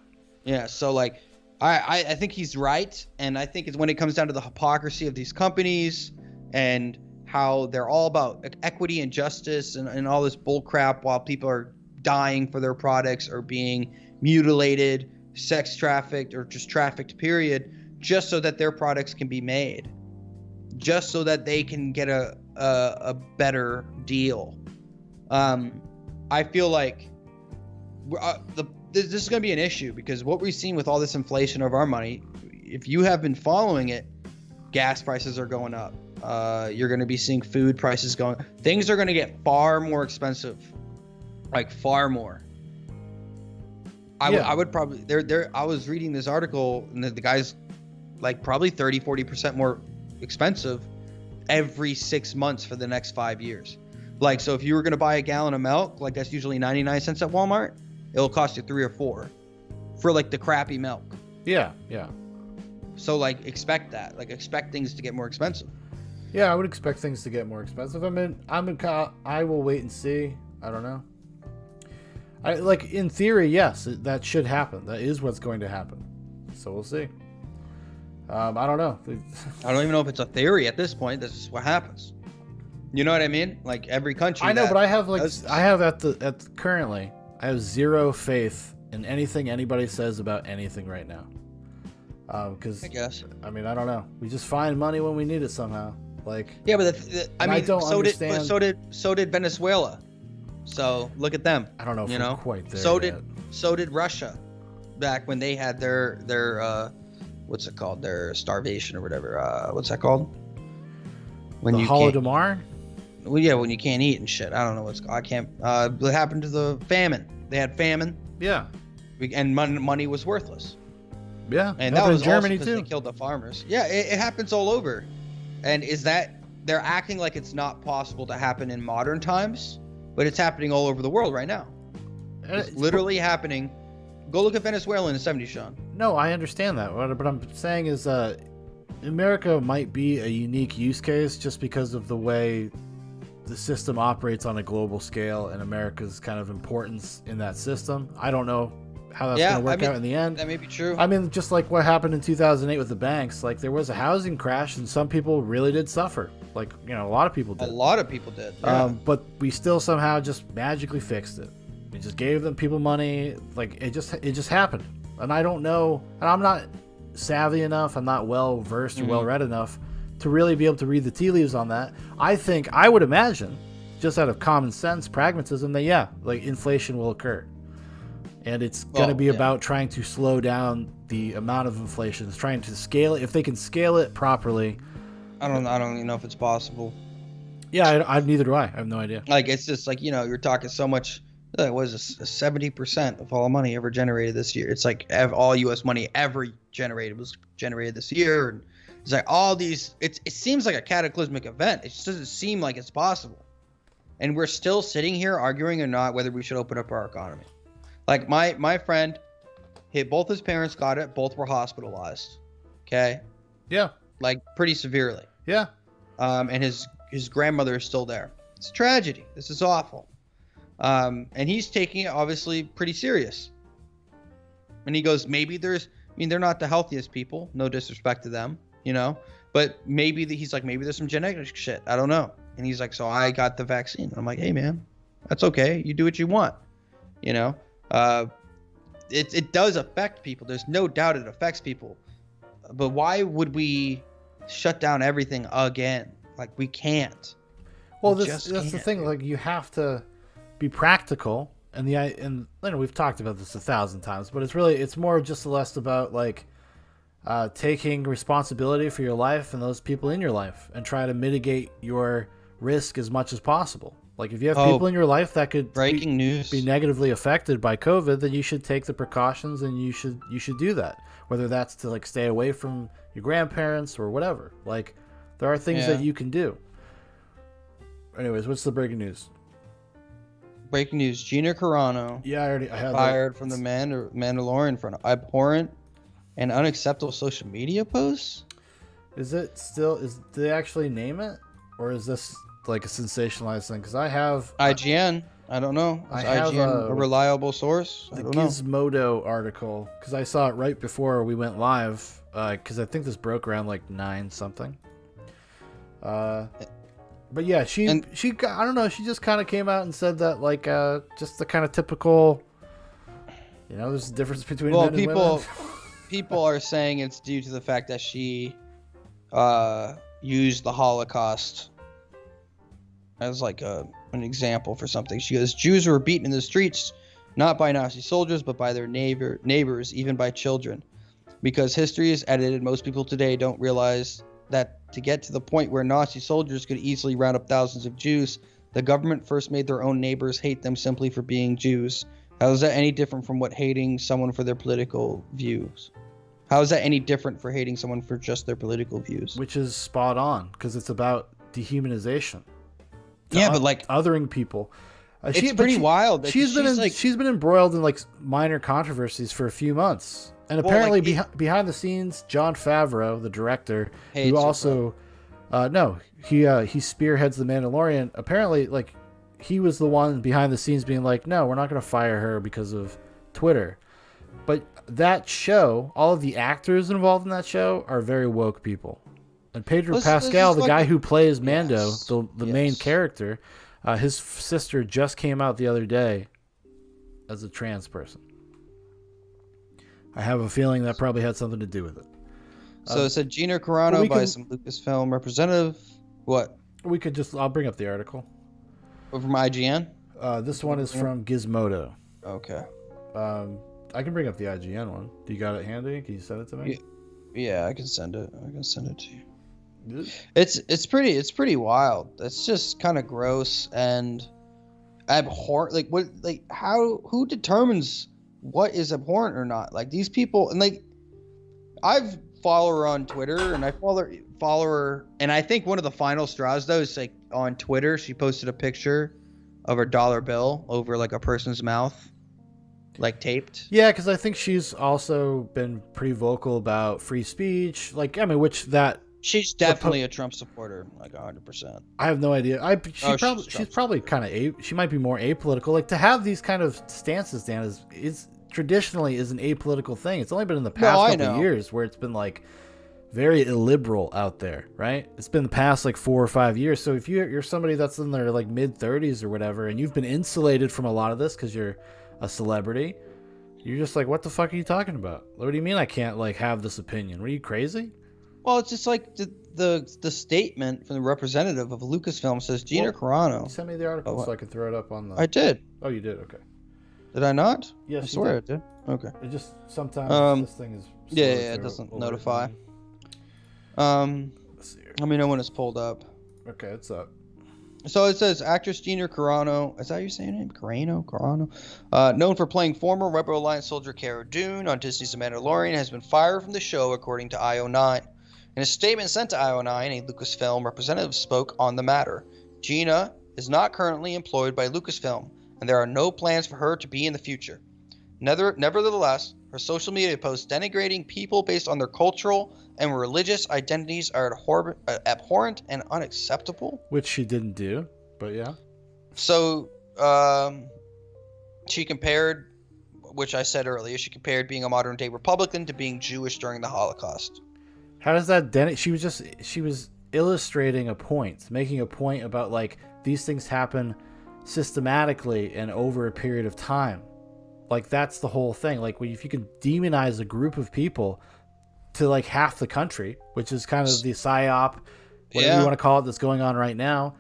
Yeah, so, like, I think he's right, and I think it's when it comes down to the hypocrisy of these companies and how they're all about equity and justice and all this bull crap while people are dying for their products or being mutilated, sex trafficked, or just trafficked, period, just so that their products can be made, just so that they can get a better deal. I feel like this is going to be an issue, because what we've seen with all this inflation of our money, if you have been following it, gas prices are going up. You're going to be seeing food prices going. Things are going to get far more expensive, like far more. I would probably I was reading this article, and the guy's like probably 30-40% more expensive every 6 months for the next 5 years. Like, so if you were going to buy a gallon of milk, like that's usually 99 cents at Walmart, it'll cost you 3 or 4 for like the crappy milk. Yeah. So like expect that. Like expect things to get more expensive. Yeah, I would expect things to get more expensive. I mean, I will wait and see. I don't know. Like in theory, yes, that should happen. That is what's going to happen. So we'll see. I don't know. I don't even know if it's a theory at this point. That's just what happens. You know what I mean? Like every country. I know, but I have currently, I have zero faith in anything anybody says about anything right now. Because I guess. I mean, I don't know. We just find money when we need it somehow. Like, yeah, but I mean, don't understand. So did Venezuela. So look at them. I don't know if we're quite there yet. So did Russia, back when they had their what's it called? Their starvation or whatever. What's that called? When you Holodomor? Well, yeah, when you can't eat and shit. I don't know I can't. What happened to the famine? They had famine. Yeah. And money was worthless. Yeah. And that was in Germany also because too. they killed the farmers. Yeah, it happens all over. And is that they're acting like it's not possible to happen in modern times, but it's happening all over the world right now. It's literally happening. Go look at Venezuela in the 70s, Sean. No, I understand that. What I'm saying is America might be a unique use case just because of the way the system operates on a global scale and America's kind of importance in that system. I don't know how that's going to work out in the end. That may be true. I mean, just like what happened in 2008 with the banks, like there was a housing crash and some people really did suffer. Like, you know, a lot of people did. A lot of people did. Yeah. But we still somehow just magically fixed it. We just gave them people money. Like it just happened. And I don't know, and I'm not savvy enough, I'm not well versed or well read enough to really be able to read the tea leaves on that. I would imagine, just out of common sense, pragmatism, that like inflation will occur. And it's going to be about trying to slow down the amount of inflation. It's trying to scale it. If they can scale it properly. I don't even know if it's possible. Yeah, neither do I. I have no idea. Like, it's just like, you know, you're talking so much. It was 70% of all money ever generated this year. It's like all U.S. money ever generated was generated this year. And it's like all these. It seems like a cataclysmic event. It just doesn't seem like it's possible. And we're still sitting here arguing or not whether we should open up our economy. Like my friend, Both his parents got it. Both were hospitalized. Okay, Yeah. like pretty severely. Yeah. And his grandmother is still there. It's a tragedy. This is awful. And he's taking it obviously pretty serious. And he goes, maybe they're not the healthiest people. No disrespect to them, but maybe maybe there's some genetic shit. I don't know. And he's like, so I got the vaccine. And I'm like, hey man, that's okay. You do what you want. It does affect people. There's no doubt it affects people. But why would we shut down everything again? Like, we can't. Well, that's the thing. Like, you have to be practical, and we've talked about this 1,000 times, but it's more just less about like taking responsibility for your life and those people in your life, and try to mitigate your risk as much as possible. Like, if you have people in your life that could be negatively affected by COVID, then you should take the precautions, and you should do that. Whether that's to like stay away from your grandparents or whatever. Like, there are things that you can do. Anyways, what's the breaking news? Breaking news: Gina Carano. Yeah, I had fired from the Mandalorian for an abhorrent and unacceptable social media posts. Did they actually name it, or is this like a sensationalized thing? Because I have IGN. I don't know. Is IGN a reliable source? The Gizmodo article, because I saw it right before we went live. Because I think this broke around like 9 something. But yeah, she I don't know. She just kind of came out and said that like just the kind of typical, there's a difference between men and women. People are saying it's due to the fact that she used the Holocaust as like an example for something. She goes, Jews were beaten in the streets, not by Nazi soldiers, but by their neighbors, even by children. Because history is edited, most people today don't realize that to get to the point where Nazi soldiers could easily round up thousands of Jews, the government first made their own neighbors hate them simply for being Jews. How is that any different from hating someone for their political views? How is that any different for hating someone for just their political views? Which is spot on, because it's about dehumanization. Yeah, but like othering people. It's pretty wild. She's been embroiled in like minor controversies for a few months. And apparently, behind the scenes, Jon Favreau, the director, who also, he spearheads the Mandalorian. Apparently, like, he was the one behind the scenes being like, no, we're not going to fire her because of Twitter. But that show, all of the actors involved in that show are very woke people. And Pedro Pascal, the guy who plays Mando, the main character, his sister just came out the other day as a trans person. I have a feeling that probably had something to do with it. So it said Gina Carano by some Lucasfilm representative. What? I'll bring up the article. From IGN? This one is from Gizmodo. Okay. I can bring up the IGN one. Do you got it handy? Can you send it to me? Yeah, I can send it. to you. It's pretty wild. It's just kind of gross and abhorrent. Like what? Like who determines what is abhorrent or not? Like these people, and like I've follow her on Twitter, and I follow her, and I think one of the final straws though is like on Twitter she posted a picture of her dollar bill over like a person's mouth, like taped. Yeah, because I think she's also been pretty vocal about free speech. Like she's definitely a Trump supporter, like 100%. I have no idea. She's probably kind of she might be more apolitical. Like to have these kind of stances, Dan, is traditionally is an apolitical thing. It's only been in the past couple of years where it's been like very illiberal out there, right? It's been the past like 4 or 5 years. So if you're somebody that's in their like mid 30s or whatever, and you've been insulated from a lot of this because you're a celebrity, you're just like, what the fuck are you talking about? What do you mean I can't like have this opinion? Were you crazy? Well, it's just like the statement from the representative of Lucasfilm says Gina Carano. You sent me the article so I could throw it up on the. I did. Oh, you did? Okay. Did I not? Yes, I swear I did. Okay. It just sometimes this thing is. Yeah, it doesn't notify. Let's see here. Let me know when it's pulled up. Okay, it's up. So it says actress Gina Carano. Is that how you say her name? Carano. Known for playing former Rebel Alliance soldier Cara Dune on Disney's The Mandalorian, has been fired from the show, according to IO9. In a statement sent to IO9, a Lucasfilm representative spoke on the matter. Gina is not currently employed by Lucasfilm, and there are no plans for her to be in the future. Nevertheless, Her social media posts denigrating people based on their cultural and religious identities are abhorrent and unacceptable. Which she didn't do, but yeah. So, she compared, which I said earlier, she compared being a modern day Republican to being Jewish during the Holocaust. How does that she was illustrating a point, making a point about like these things happen systematically and over a period of time. Like that's the whole thing. Like if you can demonize a group of people to like half the country, which is kind of the psyop, whatever you want to call it, that's going on right now,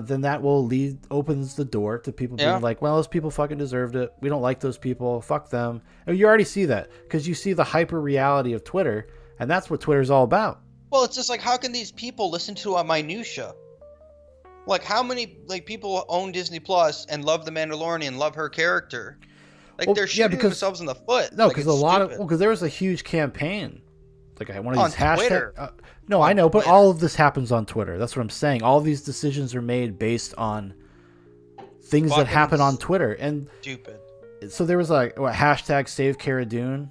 then that will opens the door to people being like, well, those people fucking deserved it. We don't like those people. Fuck them. And you already see that because you see the hyper reality of Twitter, and that's what Twitter's all about. Well, it's just like, how can these people listen to a minutia? Like, how many like people own Disney Plus and love The Mandalorian and love her character? Like, they're shooting themselves in the foot. No, because because there was a huge campaign, like one of these hashtags. No, I know, but all of this happens on Twitter. That's what I'm saying. All of these decisions are made based on things that happen on Twitter, and stupid. So there was like hashtag Save Cara Dune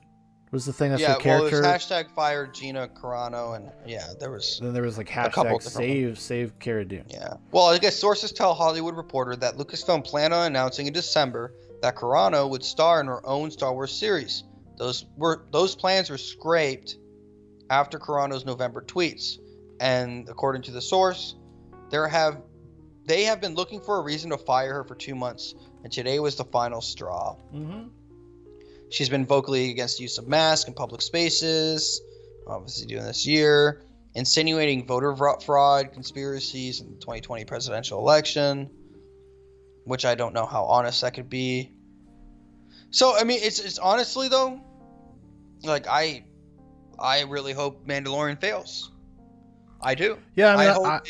was the thing. That's the character. Well, there's hashtag Fire Gina Carano, and there was. Then there was like hashtag Save Cara Dune. Yeah. Well, I guess sources tell Hollywood Reporter that Lucasfilm planned on announcing in December that Carano would star in her own Star Wars series. Those plans were scraped after Carano's November tweets, and according to the source, they have been looking for a reason to fire her for 2 months, and today was the final straw. Mm-hmm. She's been vocally against the use of masks in public spaces, obviously doing this year, insinuating voter fraud conspiracies in the 2020 presidential election, which I don't know how honest that could be. So, I mean, it's honestly, though, like, I really hope Mandalorian fails. I do. Yeah,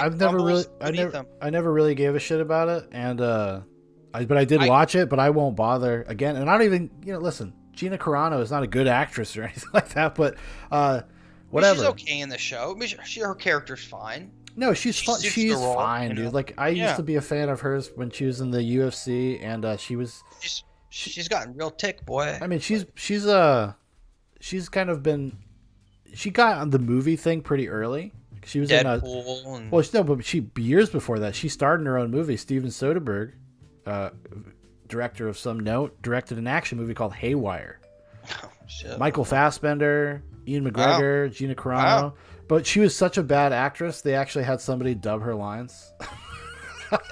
I never really gave a shit about it, and but I did watch it, but I won't bother again. And I don't even, listen, Gina Carano is not a good actress or anything like that, but whatever. She's okay in the show. Her character's fine. No, she's fine. She's fine, dude. Like I used to be a fan of hers when she was in the UFC, and she's gotten real tick, boy. I mean, she's kind of been. She got on the movie thing pretty early. She was Deadpool but years before that, she starred in her own movie. Steven Soderbergh, director of some note, directed an action movie called Haywire. Oh, shit. Michael Fassbender, Ian McGregor, Gina Carano. Wow. But she was such a bad actress, they actually had somebody dub her lines.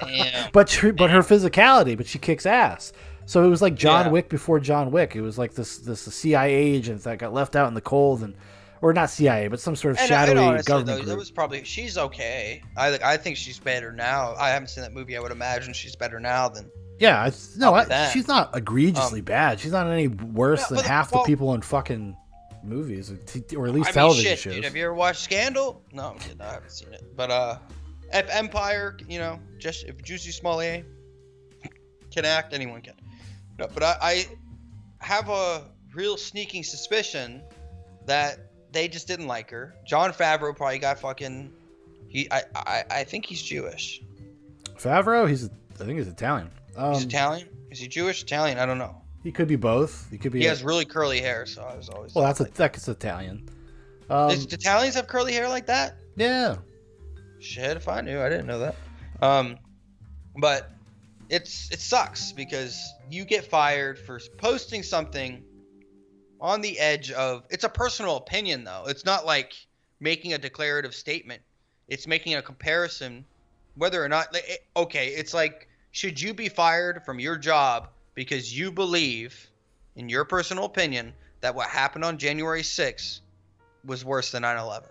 Damn. But her physicality, but she kicks ass. So it was like John Wick before John Wick. It was like this CIA agent that got left out in the cold, or not CIA, but some sort of shadowy government group. It was probably, she's okay. I think she's better now. I haven't seen that movie. I would imagine she's better now than. Yeah, she's not egregiously bad. She's not any worse than half the people in fucking movies, or at least television shows. Dude, have you ever watched Scandal? No, I'm kidding. I haven't seen it. But Empire, just if Juicy Smollett can act, anyone can. No, but I have a real sneaking suspicion that they just didn't like her. Jon Favreau probably got fucking. I think he's Jewish. Favreau, I think he's Italian. He's Italian. Is he Jewish? Italian? I don't know. He could be both. He has really curly hair, so I was always. Well, that's Italian. Does Italians have curly hair like that? Yeah. Shit, if I knew, I didn't know that. But it sucks because you get fired for posting something on the edge of. It's a personal opinion, though. It's not like making a declarative statement. It's making a comparison, whether or not. It's like, should you be fired from your job because you believe, in your personal opinion, that what happened on January 6th was worse than 9/11?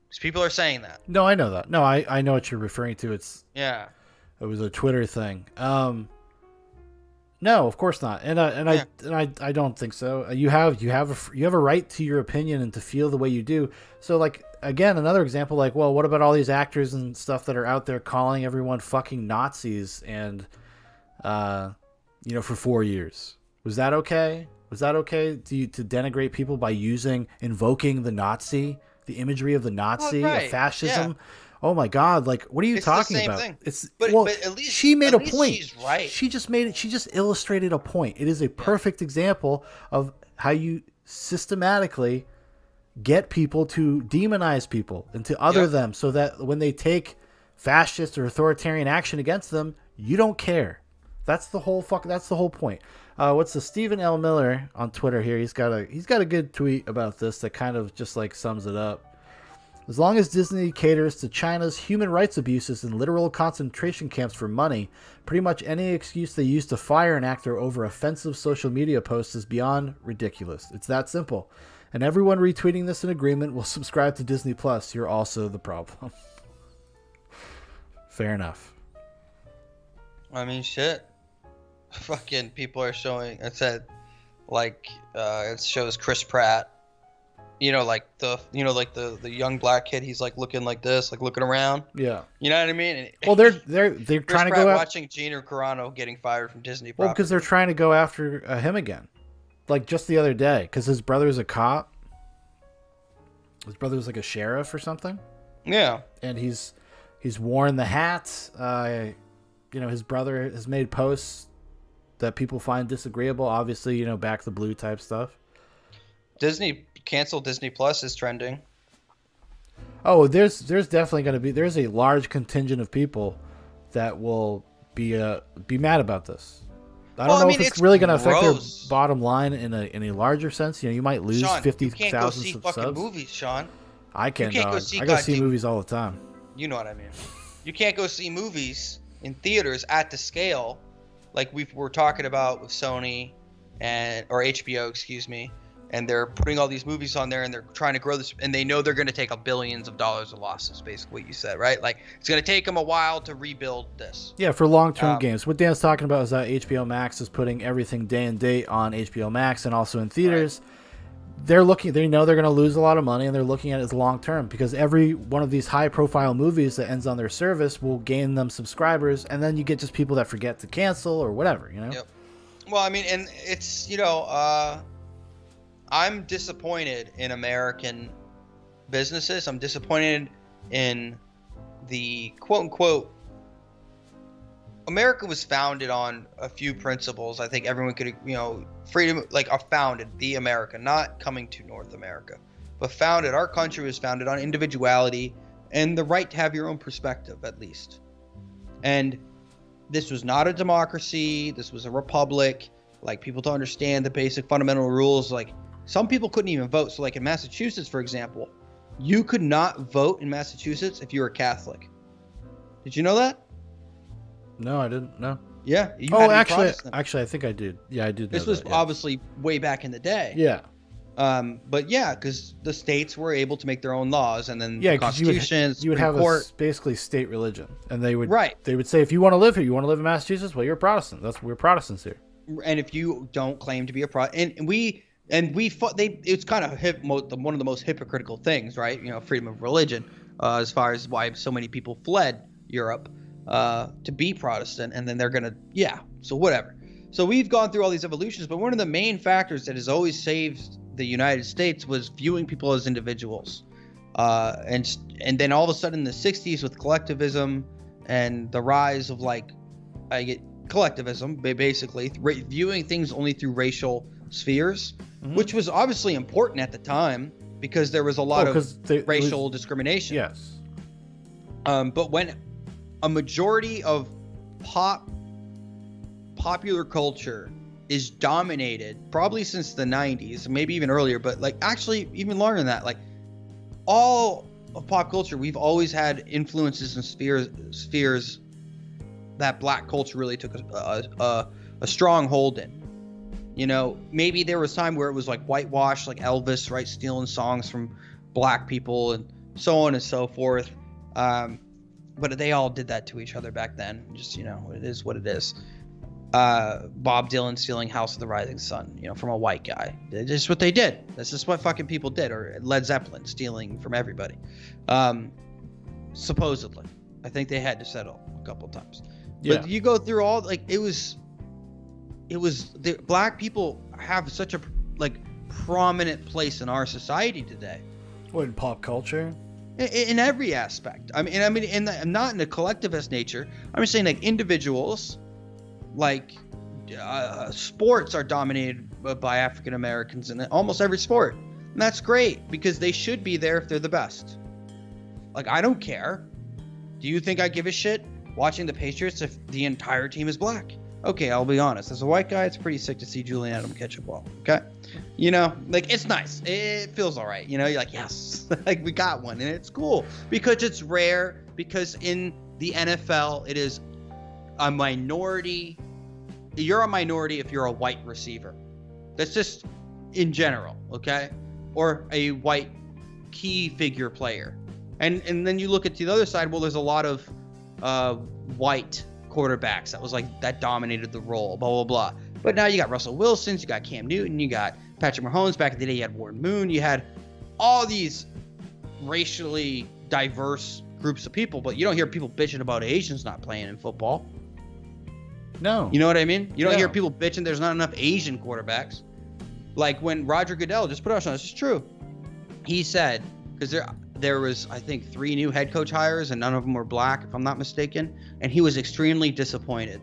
Because people are saying that. No, I know that. No, I know what you're referring to. It was a Twitter thing. No, of course not. I don't think so. You have a right to your opinion and to feel the way you do. So like, again, another example, like, well, what about all these actors and stuff that are out there calling everyone fucking Nazis and for 4 years? Was that okay? Was that okay to denigrate people by invoking the Nazi, the imagery of the Nazi, of fascism? Yeah. Oh my God! Like, what are you talking about? Thing. But at least she made a point. She's right. She just illustrated a point. It is a perfect example of how you systematically get people to demonize people and to other them, so that when they take fascist or authoritarian action against them, you don't care. That's the whole point. What's the Stephen L. Miller on Twitter here? He's got a good tweet about this that kind of just like sums it up. As long as Disney caters to China's human rights abuses and literal concentration camps for money, pretty much any excuse they use to fire an actor over offensive social media posts is beyond ridiculous. It's that simple. And everyone retweeting this in agreement will subscribe to Disney Plus. You're also the problem. Fair enough. I mean, shit. Fucking people are showing. It said, like, it shows Chris Pratt. Like the young black kid. He's like looking like this, like looking around. Yeah. You know what I mean? Well, they're Chris trying to Pratt go watching Gina Carano getting fired from Disney. Well, because they're trying to go after him again. Like just the other day, because his brother's a cop. His brother was like a sheriff or something. Yeah. And he's worn the hat. His brother has made posts that people find disagreeable. Obviously, back the blue type stuff. Disney cancel Disney Plus is trending. Oh, there's definitely going to be a large contingent of people that will be mad about this. I don't know if it's really going to affect their bottom line in a larger sense. You might lose 50,000 subs. You can't go see fucking movies, Sean. I can, dog. I go see movies all the time. You know what I mean. You can't go see movies in theaters at the scale like we're talking about with Sony or HBO, excuse me. And they're putting all these movies on there, and they're trying to grow this, and they know they're going to take billions of dollars of losses, basically what you said, right? Like, it's going to take them a while to rebuild this. Yeah, for long-term games. What Dan's talking about is that HBO Max is putting everything day and date on HBO Max and also in theaters. Right. They know they're going to lose a lot of money, and they're looking at it as long-term, because every one of these high-profile movies that ends on their service will gain them subscribers, and then you get just people that forget to cancel or whatever, Yep. Well, I mean, and it's, I'm disappointed in American businesses. I'm disappointed in the quote-unquote America was founded on a few principles. I think everyone could, freedom, like founded the America, not coming to North America, but founded. Our country was founded on individuality and the right to have your own perspective, at least. And this was not a democracy. This was a republic. Like, people don't understand the basic fundamental rules. Like, some people couldn't even vote. So like in Massachusetts, for example, you could not vote in Massachusetts if you were Catholic. Did you know that? No, I didn't. No. Yeah. Actually, I think I did. Yeah, I did. This was obviously way back in the day. Yeah. But yeah, because the states were able to make their own laws, and then the constitutions, you would have basically state religion, and they would right. They would say, if you want to live here, you want to live in Massachusetts, well, you're a Protestant. We're Protestants here. And if you don't claim to be a Protestant, and we fought. It's kind of one of the most hypocritical things, right? Freedom of religion, as far as why so many people fled Europe to be Protestant, and then they're gonna so whatever. So we've gone through all these evolutions, but one of the main factors that has always saved the United States was viewing people as individuals, and then all of a sudden in the 60s with collectivism and the rise of collectivism, basically viewing things only through racial spheres, which was obviously important at the time because there was a lot of racial discrimination. Yes. But when a majority of popular culture is dominated, probably since the 90s, maybe even earlier, but actually even longer than that, all of pop culture, we've always had influences and spheres that black culture really took a strong hold in. Maybe there was time where it was whitewashed, like Elvis, right, stealing songs from black people and so on and so forth. But they all did that to each other back then. Just, it is what it is. Bob Dylan stealing House of the Rising Sun, from a white guy. That's just what they did. That's just what fucking people did. Or Led Zeppelin stealing from everybody. Supposedly. I think they had to settle a couple times. Yeah. But you go through all, the black people have such a prominent place in our society today. What, in pop culture? In every aspect. I mean, not in a collectivist nature. I'm just saying individuals, sports are dominated by African Americans in almost every sport. And that's great because they should be there if they're the best. Like, I don't care. Do you think I give a shit watching the Patriots if the entire team is black? Okay, I'll be honest. As a white guy, it's pretty sick to see Julian Adam catch a ball. Okay? You know, like, it's nice. It feels all right. You know, you're like, yes, like, we got one. And it's cool because it's rare, because in the NFL, it is a minority. You're a minority if you're a white receiver. That's just in general, okay? Or a white key figure player. And then you look at the other side, well, there's a lot of white quarterbacks that dominated the role, blah, blah, blah. But now you got Russell Wilson, you got Cam Newton, you got Patrick Mahomes. Back in the day, you had Warren Moon. You had all these racially diverse groups of people, but you don't hear people bitching about Asians not playing in football. No. You know what I mean? You don't hear people bitching there's not enough Asian quarterbacks. Like when Roger Goodell, just put it on, this is true. He said, because there was, I think, 3 new head coach hires and none of them were black, if I'm not mistaken. And he was extremely disappointed.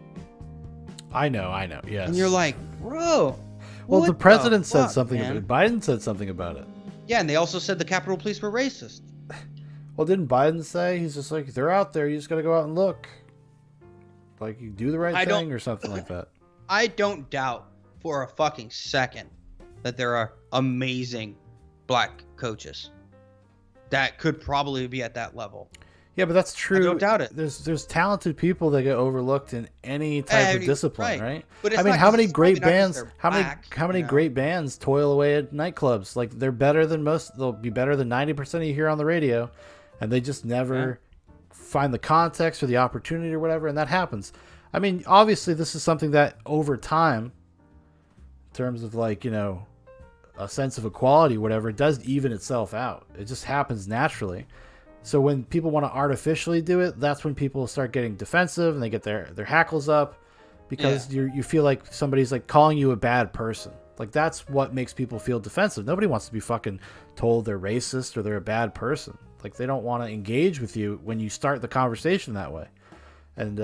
I know, yes. And you're like, bro. Well, the president said something man? about it. Biden said something about it. Yeah, and they also said the Capitol Police were racist. Well, didn't Biden say, he's just like, they're out there, you just got to go out and look. Like, you do the right thing or something like that. I don't doubt for a fucking second that there are amazing black coaches that could probably be at that level. Yeah, but that's true. I don't doubt it. There's talented people that get overlooked in any type of discipline, right? But it's I mean, not how many just- great probably not bands? just they're How many black, great bands toil away at nightclubs? Like, they're better than most. They'll be better than 90% you hear on the radio, and they just never find the context or the opportunity or whatever, and that happens. I mean, obviously, this is something that over time, in terms of, like, you know, a sense of equality, whatever, it does even itself out. It just happens naturally. So when people want to artificially do it, that's when people start getting defensive and they get their hackles up because you feel like somebody's like calling you a bad person. Like, that's what makes people feel defensive. Nobody wants to be fucking told they're racist or they're a bad person. Like, they don't want to engage with you when you start the conversation that way. And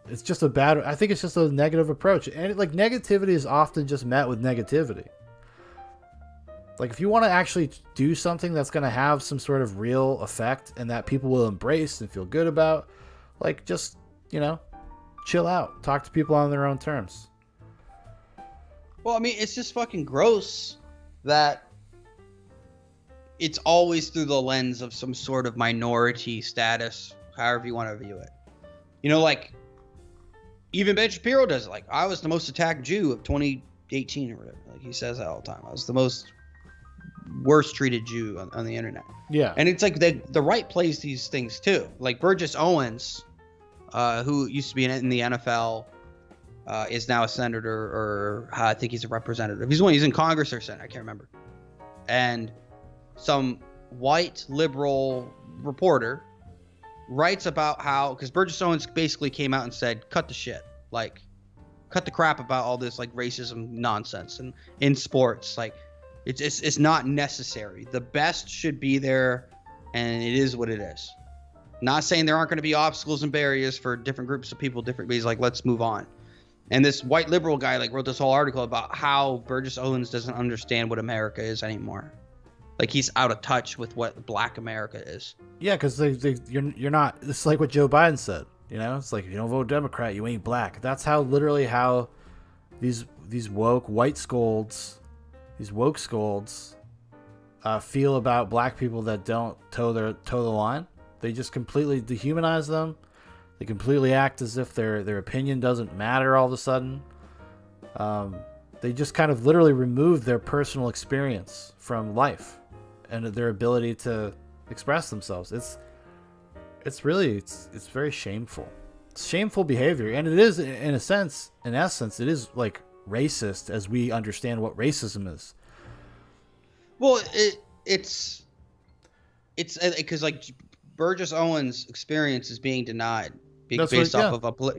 it's just I think it's just a negative approach. And like, negativity is often just met with negativity. Like, if you want to actually do something that's going to have some sort of real effect and that people will embrace and feel good about, like, just, you know, chill out. Talk to people on their own terms. Well, I mean, it's just fucking gross that it's always through the lens of some sort of minority status, however you want to view it. You know, like, even Ben Shapiro does it. Like, I was the most attacked Jew of 2018 or whatever. Like, he says that all the time. I was the most worst treated Jew on the internet. Yeah. And it's like the right plays these things too. Like Burgess Owens, who used to be in the NFL, is now a senator, or I think he's a representative. He's in Congress or Senate, I can't remember. And some white liberal reporter writes about how, because Burgess Owens basically came out and said, cut the shit, like, cut the crap about all this like racism nonsense and in sports, like, it's not necessary. The best should be there, and it is what it is. Not saying there aren't going to be obstacles and barriers for different groups of people, different ways. Like, let's move on. And this white liberal guy like wrote this whole article about how Burgess Owens doesn't understand what America is anymore. Like, he's out of touch with what Black America is. Yeah, because you're not. It's like what Joe Biden said. You know, it's like, if you don't vote Democrat, you ain't black. That's how these woke white scolds. These woke scolds feel about black people that don't toe the line. They just completely dehumanize them. They completely act as if their opinion doesn't matter all of a sudden. They just kind of literally remove their personal experience from life and their ability to express themselves. It's very shameful. It's shameful behavior, and it is, in essence, it is like racist as we understand what racism is. Well, it's because like Burgess Owens' experience is being denied based off of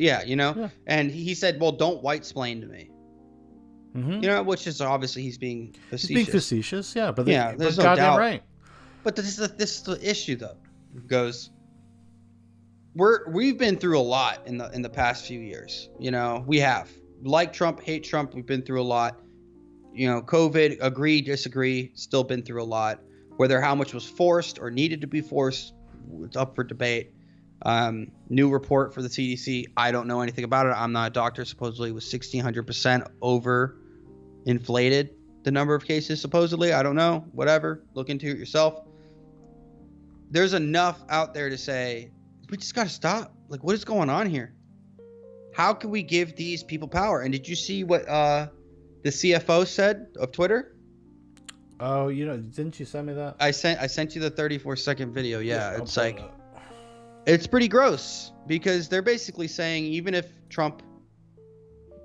and he said, well, don't white splain to me. Mm-hmm. You know, which is obviously he's being facetious. He's being facetious, yeah, but there's no goddamn doubt. Right. But this is the issue though. We've been through a lot in the past few years. You know, we have. like Trump, hate Trump. We've been through a lot. You know, COVID, agree, disagree, still been through a lot. Whether how much was forced or needed to be forced, it's up for debate. New report for the CDC. I don't know anything about it. I'm not a doctor. Supposedly it was 1,600% over inflated the number of cases, supposedly. I don't know. Whatever. Look into it yourself. There's enough out there to say, we just got to stop. Like, what is going on here? How can we give these people power? And did you see what the CFO said of Twitter? Oh, didn't you send me that? I sent you the 34-second video. Yeah, it's like, it it's pretty gross because they're basically saying even if Trump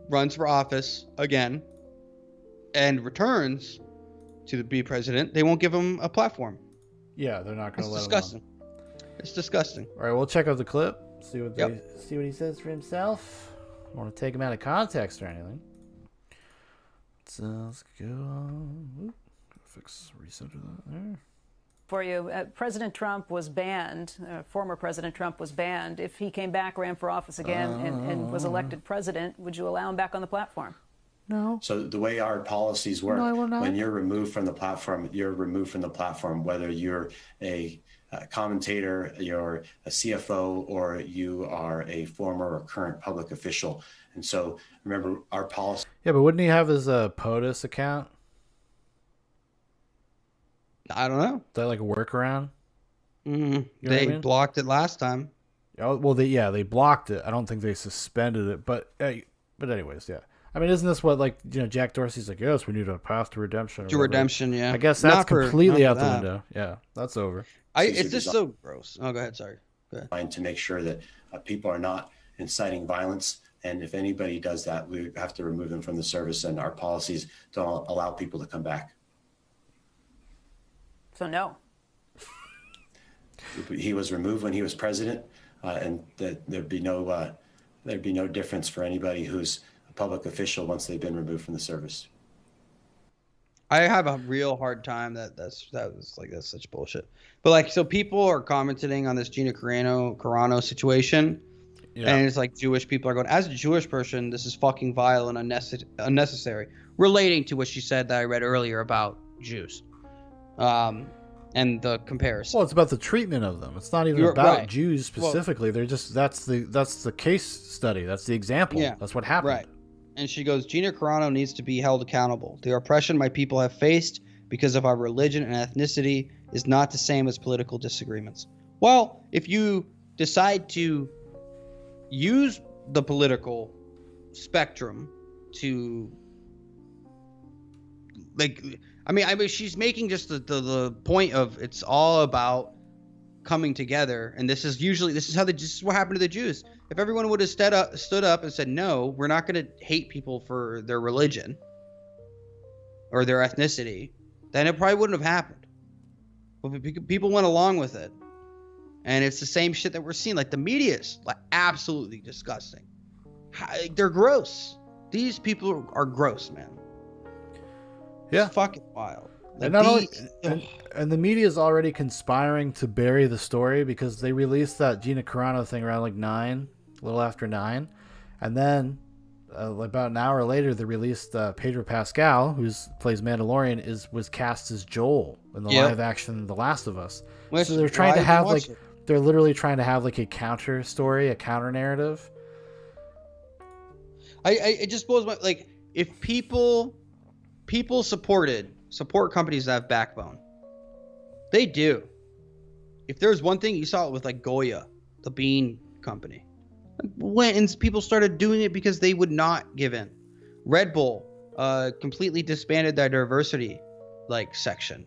runs for office again and returns to be president, they won't give him a platform. Yeah, they're not going to let disgusting. him It's disgusting. on. All right, we'll check out the clip. See what he says for himself. I don't want to take him out of context or anything. So let's go on. Recenter that there. For you, President Trump was banned. Former President Trump was banned. If he came back, ran for office again, and was elected president, would you allow him back on the platform? No. So the way our policies work, No, I will not. when you're removed from the platform, you're removed from the platform, whether you're a commentator, you're a CFO, or you are a former or current public official. And so remember our policy. Yeah, but wouldn't he have his POTUS account? I don't know. Is that like a workaround? Mm-hmm. You know what They I mean? blocked it last time. Oh, well, they blocked it. I don't think they suspended it, but anyways, yeah. I mean, isn't this what Jack Dorsey's like? Yes, we need a path to redemption. To redemption, yeah. I guess that's completely out the that. window. Yeah, that's over. It's just so gross. Oh, go ahead. Sorry. Go ahead. To make sure that people are not inciting violence. And if anybody does that, we have to remove them from the service, and our policies don't allow people to come back. So no. He was removed when he was president, and there'd be no difference for anybody who's a public official once they've been removed from the service. I have a real hard time that's such bullshit. But so people are commenting on this Gina Carano situation. Yeah. And it's like Jewish people are going, as a Jewish person, this is fucking vile and unnecessary. Relating to what she said that I read earlier about Jews. And the comparison. Well, it's about the treatment of them. It's not even about Jews specifically. They're just that's the case study. That's the example. Yeah. That's what happened. Right. And she goes, Gina Carano needs to be held accountable. The oppression my people have faced because of our religion and ethnicity is not the same as political disagreements. Well, if you decide to use the political spectrum to I mean, she's making just the point of it's all about coming together, and this is what happened to the Jews. If everyone would have stood up and said, no, we're not going to hate people for their religion or their ethnicity, then it probably wouldn't have happened. But people went along with it, and it's the same shit that we're seeing. Like, the media is absolutely disgusting. They're gross. These people are gross, man. Yeah, it's fucking wild. And not only, and the media is already conspiring to bury the story because they released that Gina Carano thing around 9, a little after 9, and then about an hour later they released Pedro Pascal, who plays Mandalorian, was cast as Joel in the live action The Last of Us. So they're trying to have they're literally trying to have a counter story, a counter narrative. It just blows my if people support companies that have backbone. They do. If there's one thing, you saw it with Goya, the bean company. And people started doing it because they would not give in. Red Bull completely disbanded their diversity section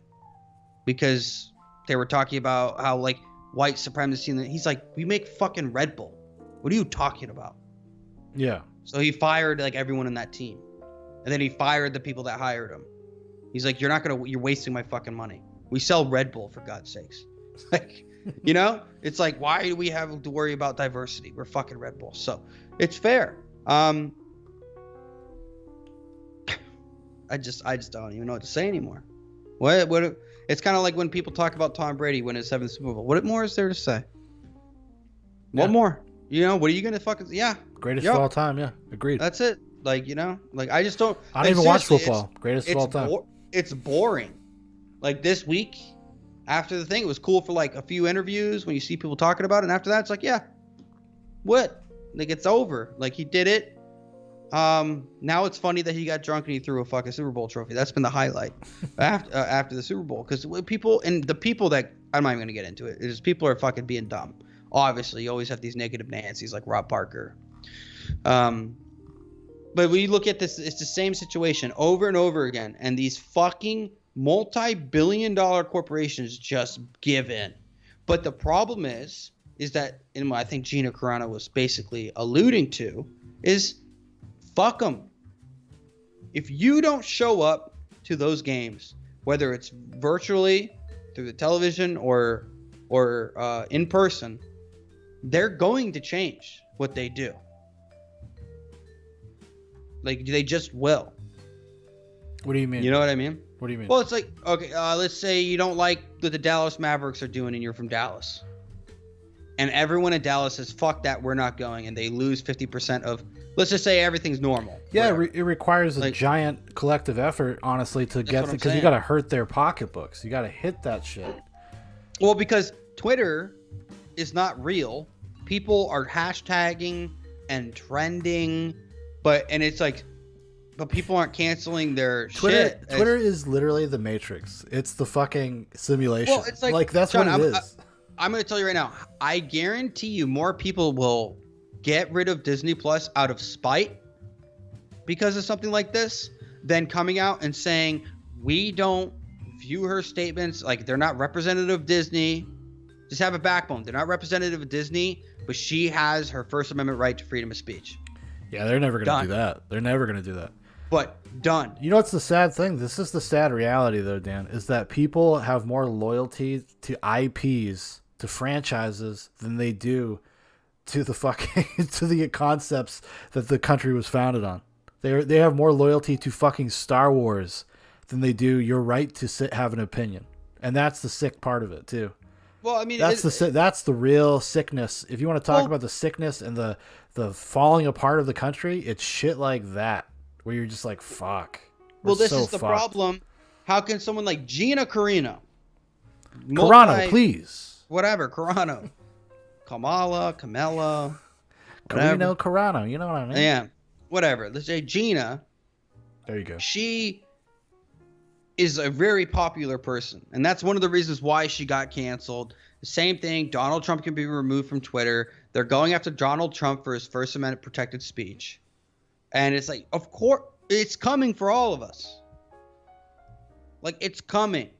because they were talking about how white supremacy. And he's like, we make fucking Red Bull. What are you talking about? Yeah. So he fired everyone in that team. And then he fired the people that hired him. He's like, you're wasting my fucking money. We sell Red Bull, for God's sakes. It's why do we have to worry about diversity? We're fucking Red Bull. So it's fair. I just don't even know what to say anymore. What it's kind of like when people talk about Tom Brady winning his 7th Super Bowl. What more is there to say? What more? What are you going to fucking... Yeah. Greatest of all time, yeah. Agreed. That's it. Like, you know, like I just don't. I don't like, even watch seriously, football. Greatest of all time. It's boring. Like this week, after the thing, it was cool for like a few interviews when you see people talking about it, and after that, it's like, yeah, what? Like it's over. Like he did it. Now it's funny that he got drunk and he threw a fucking Super Bowl trophy. That's been the highlight after the Super Bowl, because people that I'm not even gonna get into it. It's just people are fucking being dumb. Obviously, you always have these negative Nancy's like Rob Parker. But when you look at this, it's the same situation over and over again, and these fucking multi-billion-dollar corporations just give in. But the problem is that, and what I think Gina Carano was basically alluding to, is fuck them. If you don't show up to those games, whether it's virtually through the television or in person, they're going to change what they do. Like they just will. What do you mean? You know what I mean? What do you mean? Well, it's like, okay, let's say you don't like what the Dallas Mavericks are doing and you're from Dallas. And everyone in Dallas says, fuck that, we're not going. And they lose 50% of, let's just say everything's normal. Yeah, it requires a giant collective effort, honestly, to get, because you got to hurt their pocketbooks. You got to hit that shit. Well, because Twitter is not real. People are hashtagging and trending, but people aren't canceling their shit. Twitter is literally the Matrix. It's the fucking simulation. Well, it's like that's John, what it is. I'm going to tell you right now. I guarantee you more people will get rid of Disney Plus out of spite because of something like this than coming out and saying, we don't view her statements like they're not representative of Disney. Just have a backbone. They're not representative of Disney, but she has her First Amendment right to freedom of speech. Yeah, they're never going to do that. They're never going to do that. But done. You know what's the sad thing? This is the sad reality, though, Dan, is that people have more loyalty to IPs, to franchises, than they do to the fucking to the concepts that the country was founded on. They have more loyalty to fucking Star Wars than they do your right to have an opinion, and that's the sick part of it too. Well, I mean, that's the real sickness. If you want to talk about the sickness and the falling apart of the country, it's shit like that where you're just like, fuck. Well, this is the problem. How can someone like Gina Carano, please, whatever, Carano, Kamala, Carano, you know what I mean? Yeah, whatever. Let's say Gina. There you go. She is a very popular person, and that's one of the reasons why she got canceled. The same thing, Donald Trump can be removed from Twitter. They're going after Donald Trump for his First Amendment protected speech. And it's like, of course, it's coming for all of us. Like, it's coming.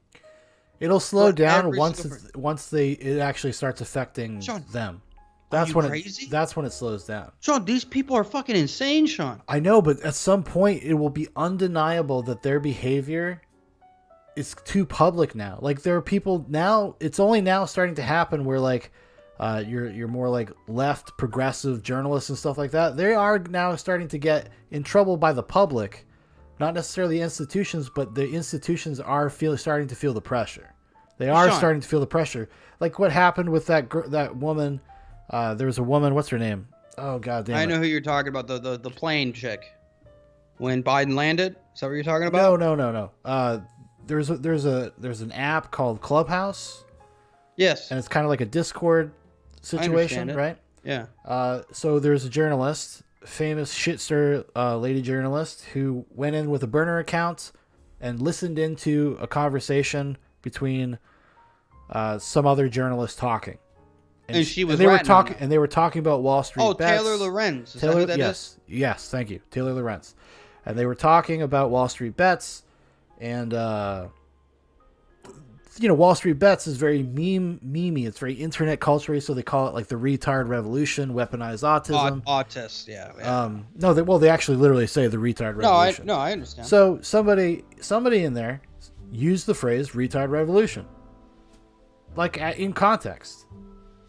It'll slow down once it actually starts affecting them. That's when it slows down. Sean, these people are fucking insane, Sean. I know, but at some point it will be undeniable that their behavior is too public now. Like, there are people now, it's only now starting to happen where like you're more like left progressive journalists and stuff like that. They are now starting to get in trouble by the public, not necessarily institutions, but the institutions are starting to feel the pressure. They are starting to feel the pressure. Like what happened with that woman. There was a woman. What's her name? Oh god damn it. I know who you're talking about. The plane chick. When Biden landed. Is that what you're talking about? No. There's an app called Clubhouse. Yes. And it's kind of like a Discord situation, right? Yeah. So there's a journalist, famous shitster lady journalist, who went in with a burner account and listened into a conversation between some other journalist talking. And she was they were talking about Wall Street bets. Taylor Lorenz. Is that who that is? Yes, thank you. Taylor Lorenz. And they were talking about Wall Street bets, and Wall Street bets is very memey. It's very internet culture, so they call it like the retard revolution, weaponized autism. Autist, yeah. They actually literally say the retard revolution. I understand. So somebody in there used the phrase retard revolution, like in context.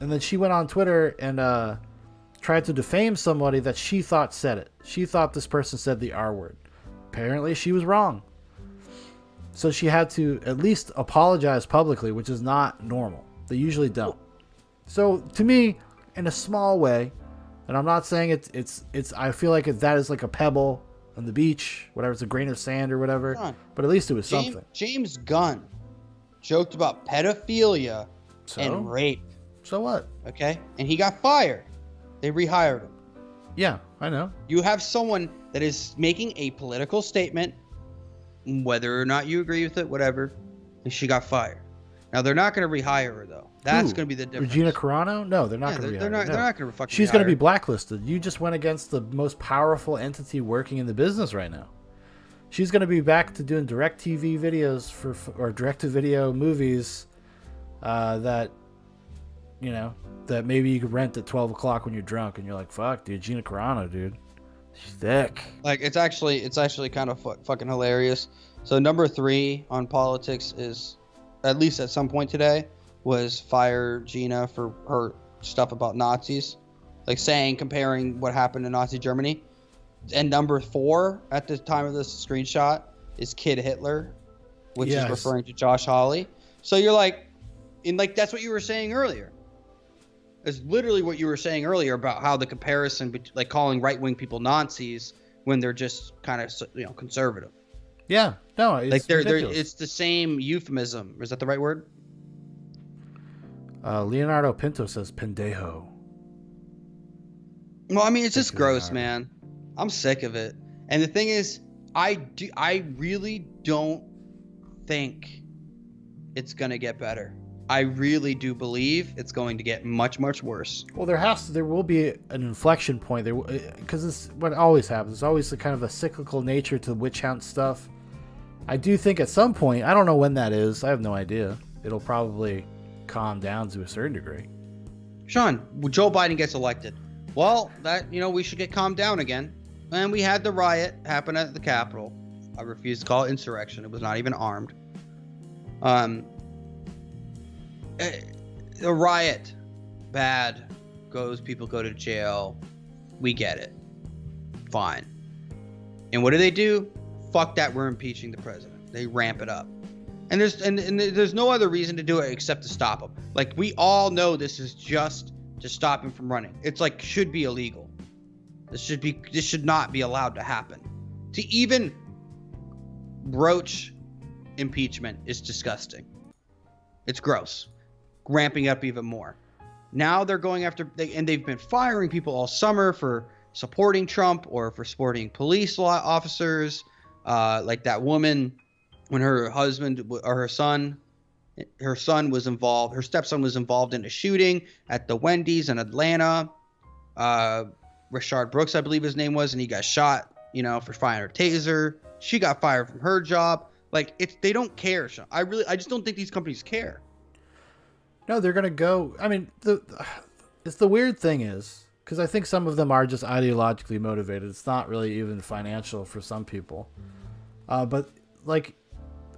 And then she went on Twitter and tried to defame somebody that she thought said it. She thought this person said the R word. Apparently, she was wrong. So she had to at least apologize publicly, which is not normal. They usually don't. So to me, in a small way, And I'm not saying it's I feel like that is like a pebble on the beach, whatever, it's a grain of sand or whatever. Son, but at least it was something. James Gunn joked about pedophilia and rape. So what? Okay? And he got fired. They rehired him. Yeah, I know. You have someone that is making a political statement, whether or not you agree with it, whatever, and she got fired. Now, they're not going to rehire her, though. That's going to be the difference. Regina Carano? No, they're not going to rehire her. They're not going to fucking She's rehire going to be her. blacklisted. You just went against the most powerful entity working in the business right now. She's going to be back to doing direct TV videos or direct-to-video movies that, you know, that maybe you could rent at 12 o'clock when you're drunk and you're like, fuck, dude, Gina Carano, dude. She's thick. Like, it's actually kind of fucking hilarious. So number 3 on politics is, at least at some point today, was fire Gina for her stuff about Nazis. Like comparing what happened in Nazi Germany. And number 4 at the time of this screenshot is Kid Hitler, which is referring to Josh Hawley. So you're like, that's what you were saying earlier. It's literally what you were saying earlier about how the comparison, like calling right-wing people Nazis when they're just kind of, you know, conservative. Yeah, no, it's like they're ridiculous. it's the same euphemism. Is that the right word? Leonardo Pinto says pendejo. Well, I mean, it's just gross, man. I'm sick of it. And the thing is, I really don't think it's gonna get better. I really do believe it's going to get much, much worse. Well, there will be an inflection point there, because it's what always happens. There's always the kind of a cyclical nature to witch hunt stuff. I do think at some point, I don't know when that is. I have no idea. It'll probably calm down to a certain degree. Sean, Joe Biden gets elected. Well, we should get calmed down again. And we had the riot happen at the Capitol. I refuse to call it insurrection. It was not even armed. The riot, bad, people go to jail. We get it. Fine. And what do? Fuck that, we're impeaching the president. They ramp it up. And there's no other reason to do it except to stop him. Like, we all know this is just to stop him from running. It's like, should be illegal. This should not be allowed to happen. To even broach impeachment is disgusting. It's gross. Ramping up even more. Now they're going after, and they've been firing people all summer for supporting Trump or for supporting police officers. Like that woman, when her husband or her son was involved, her stepson was involved in a shooting at the Wendy's in Atlanta. Rashard Brooks, I believe his name was, and he got shot, for firing a taser. She got fired from her job. Like, they don't care, Sean. I just don't think these companies care. No, they're gonna go. I mean, the weird thing is, because I think some of them are just ideologically motivated. It's not really even financial for some people. But like,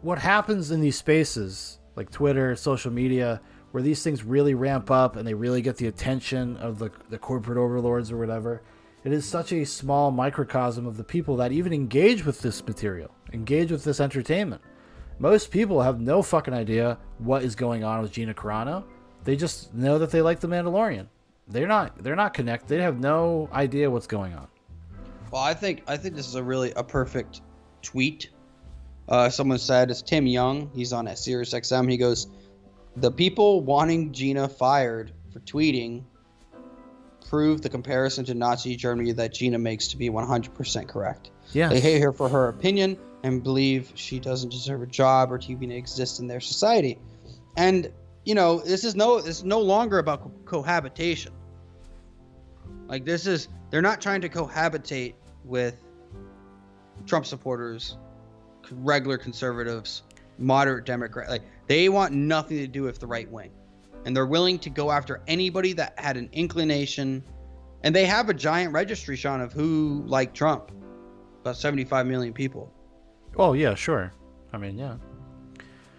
what happens in these spaces, like Twitter, social media, where these things really ramp up and they really get the attention of the corporate overlords or whatever, it is such a small microcosm of the people that even engage with this material, engage with this entertainment. Most people have no fucking idea what is going on with Gina Carano. They just know that they like The Mandalorian. They're not connected. They have no idea what's going on. Well, I think this is a perfect tweet. Someone said, it's Tim Young. He's on at Sirius XM. He goes, the people wanting Gina fired for tweeting prove the comparison to Nazi Germany that Gina makes to be 100% correct. Yeah. They hate her for her opinion and believe she doesn't deserve a job or to even exist in their society. And, this is no longer about cohabitation. Like, they're not trying to cohabitate with Trump supporters, regular conservatives, moderate Democrats. Like, they want nothing to do with the right wing. And they're willing to go after anybody that had an inclination. And they have a giant registry, Sean, of who liked Trump. About 75 million people. Oh, yeah, sure. I mean, yeah.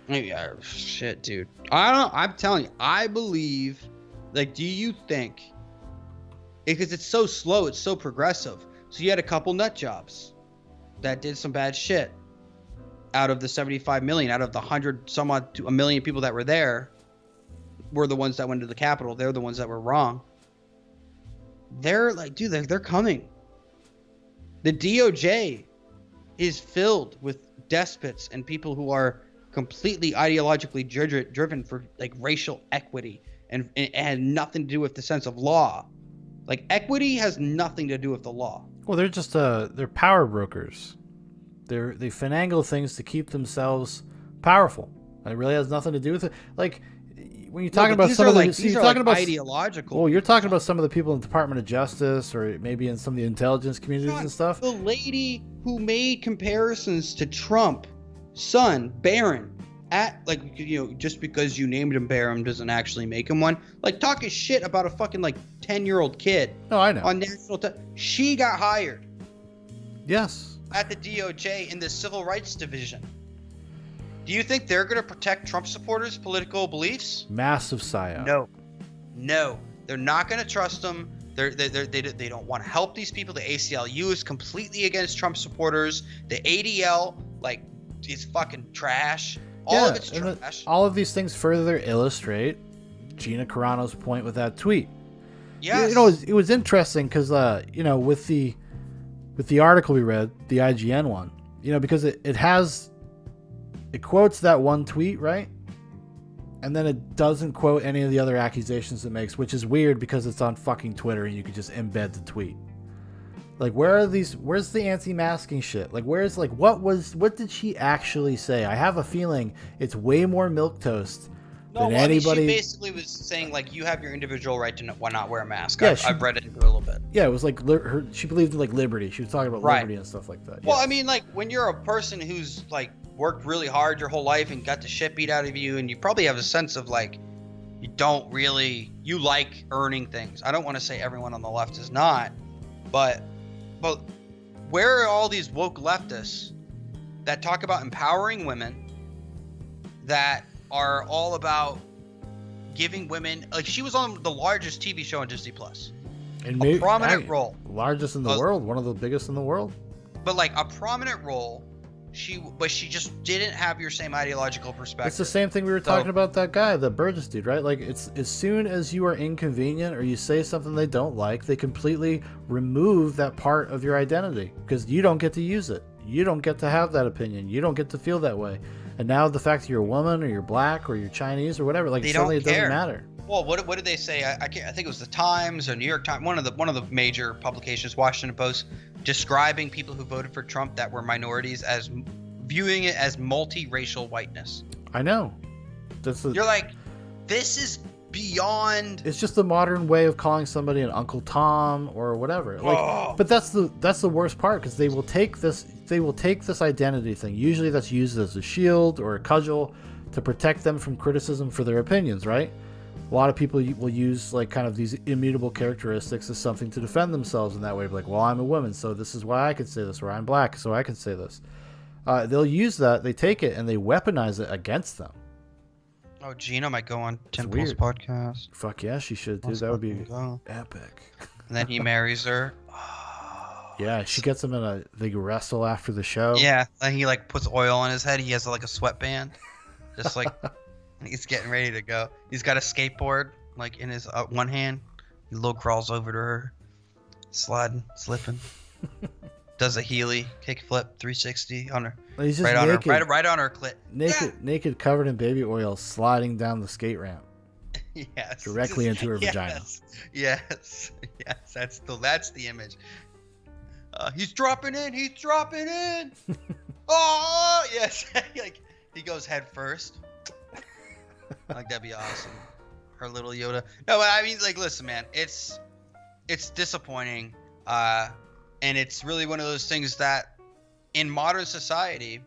Yeah, shit, dude. I'm telling you, I believe, do you think, because it's so slow, it's so progressive. So you had a couple nut jobs that did some bad shit. Out of the 75 million, out of the 100 some odd to a million people that were there, were the ones that went to the Capitol. They're the ones that were wrong. they're like, dude, they're coming. The DOJ is filled with despots and people who are completely ideologically driven for like racial equity, and it had nothing to do with the sense of law. Like, equity has nothing to do with the law. Well, they're just they're power brokers. They finagle things to keep themselves powerful. It really has nothing to do with it. Like, when you're talking about some of the, these you're are talking like about ideological. well, you're talking about some of the people in the Department of Justice, or maybe in some of the intelligence communities and stuff. The lady who made comparisons to Trump, son, Barron, at, like, you know, just because you named him Barron doesn't actually make him one. Like, talking shit about a fucking like 10-year-old kid. No, I know. On national she got hired. Yes. At the DOJ in the Civil Rights Division. Do you think they're going to protect Trump supporters' political beliefs? Massive psyop. No, they're not going to trust them. They don't want to help these people. The ACLU is completely against Trump supporters. The ADL, like, is fucking trash. All of it's trash. All of these things further illustrate Gina Carano's point with that tweet. Yes. You know, it was interesting because, you know, with the article we read, the IGN one, you know, because it quotes that one tweet, right? And then it doesn't quote any of the other accusations it makes, which is weird because it's on fucking Twitter and you could just embed the tweet. Like, where's the anti-masking shit? Like, what did she actually say? I have a feeling it's way more milquetoast than anybody. She basically was saying, like, you have your individual right to not wear a mask. Yeah, I've read it into it a little bit. Yeah, it was like she believed in, like, liberty. She was talking about liberty and stuff like that. Well, yeah. I mean, like, when you're a person who's, like, worked really hard your whole life and got the shit beat out of you, and you probably have a sense of, like, you like earning things. I don't want to say everyone on the left is not, but where are all these woke leftists that talk about empowering women, that are all about giving women, like, she was on the largest TV show on Disney Plus, a prominent role, largest in the world, one of the biggest in the world, but like a prominent role. But she just didn't have your same ideological perspective. It's the same thing we were talking about that guy, the Burgess dude, right? Like, it's as soon as you are inconvenient or you say something they don't like, they completely remove that part of your identity because you don't get to use it. You don't get to have that opinion. You don't get to feel that way. And now the fact that you're a woman or you're black or you're Chinese or whatever, like, suddenly it doesn't matter. Well, what did they say? I think it was the Times or New York Times, one of the major publications, Washington Post, describing people who voted for Trump that were minorities as viewing it as multiracial whiteness. I know. You're like, this is beyond. It's just the modern way of calling somebody an Uncle Tom or whatever. Like, but that's the worst part, because they will take this identity thing. Usually that's used as a shield or a cudgel to protect them from criticism for their opinions, right? A lot of people will use, like, kind of these immutable characteristics as something to defend themselves in that way. Like, well, I'm a woman, so this is why I can say this, or I'm black, so I can say this. They'll use that, they take it, and they weaponize it against them. Oh, Gina might go on Tim Pool's podcast. Fuck yeah, she should, dude. That would be epic. And then he marries her. Yeah, she gets him they wrestle after the show. Yeah, and he, like, puts oil on his head. He has, like, a sweatband. Just, like... He's getting ready to go. He's got a skateboard, like, in his one hand. He low crawls over to her, sliding, slipping. Does a Healy kickflip 360 on her. He's just right naked, on her, right on her clit. Naked, covered in baby oil, sliding down the skate ramp. Yes. Directly into her vagina. Yes. That's the image. He's dropping in. Oh yes. Like, he goes head first. Like, that'd be awesome. Her little Yoda. No, I mean, like, listen, man, it's disappointing, and it's really one of those things that in modern society,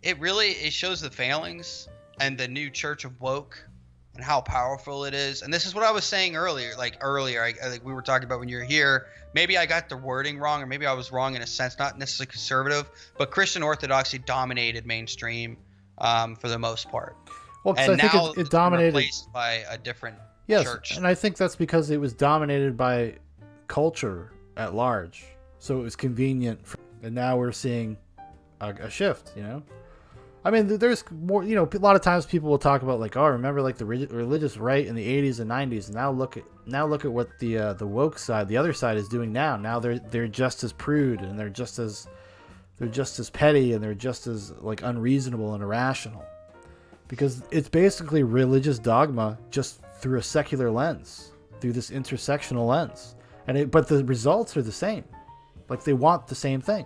it shows the failings and the new church of woke and how powerful it is. And this is what I was saying earlier. I think we were talking about when you were here. Maybe I got the wording wrong, or maybe I was wrong in a sense, not necessarily conservative, but Christian orthodoxy dominated mainstream for the most part. Well, and I think it dominated, replaced by a different church. And I think that's because it was dominated by culture at large, so it was convenient. And now we're seeing a shift. You know, I mean, there's more. A lot of times people will talk about like, oh, remember like the religious right in the 80s and 90s. And now look at what the woke side, the other side, is doing now. Now they're just as prude, and they're just as petty, and they're just as like unreasonable and irrational, because it's basically religious dogma just through a secular lens, through this intersectional lens, but the results are the same. Like, they want the same thing.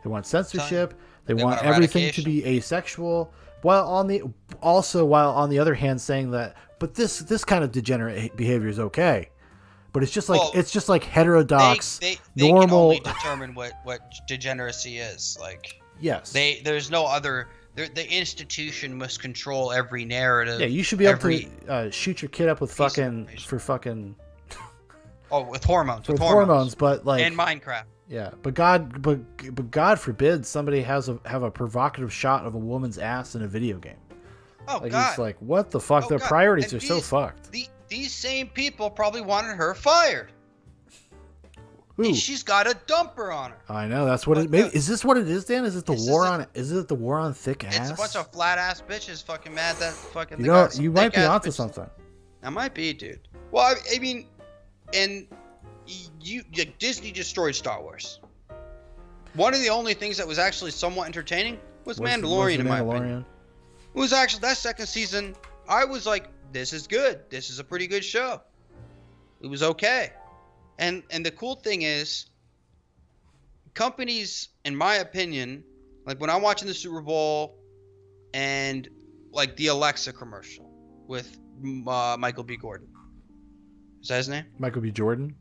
They want censorship. They want everything to be asexual, while on the other hand saying that, but this kind of degenerate behavior is okay. But it's just like heterodox, they normal. can only determine what degeneracy is. Like, yes, there's no other. The institution must control every narrative. Yeah, you should be able to shoot your kid up with fucking. Oh, with hormones. With hormones, but like in Minecraft. Yeah, but God forbid somebody have a provocative shot of a woman's ass in a video game. Oh, like, God. It's like, what the fuck? Their priorities are so fucked. These same people probably wanted her fired. Who? And she's got a dumper on her. I know, that's what is this what it is, Dan? Is it the war on thick ass? It's a bunch of flat ass bitches fucking mad that fucking. You might be onto something. I might be, dude. Well, I mean, and Disney destroyed Star Wars. One of the only things that was actually somewhat entertaining was Mandalorian, in my opinion. It was actually that second season. I was like, this is good. This is a pretty good show. It was okay. And the cool thing is, companies, in my opinion, like when I'm watching the Super Bowl and like the Alexa commercial with Michael B. Gordon. Is that his name? Michael B. Jordan?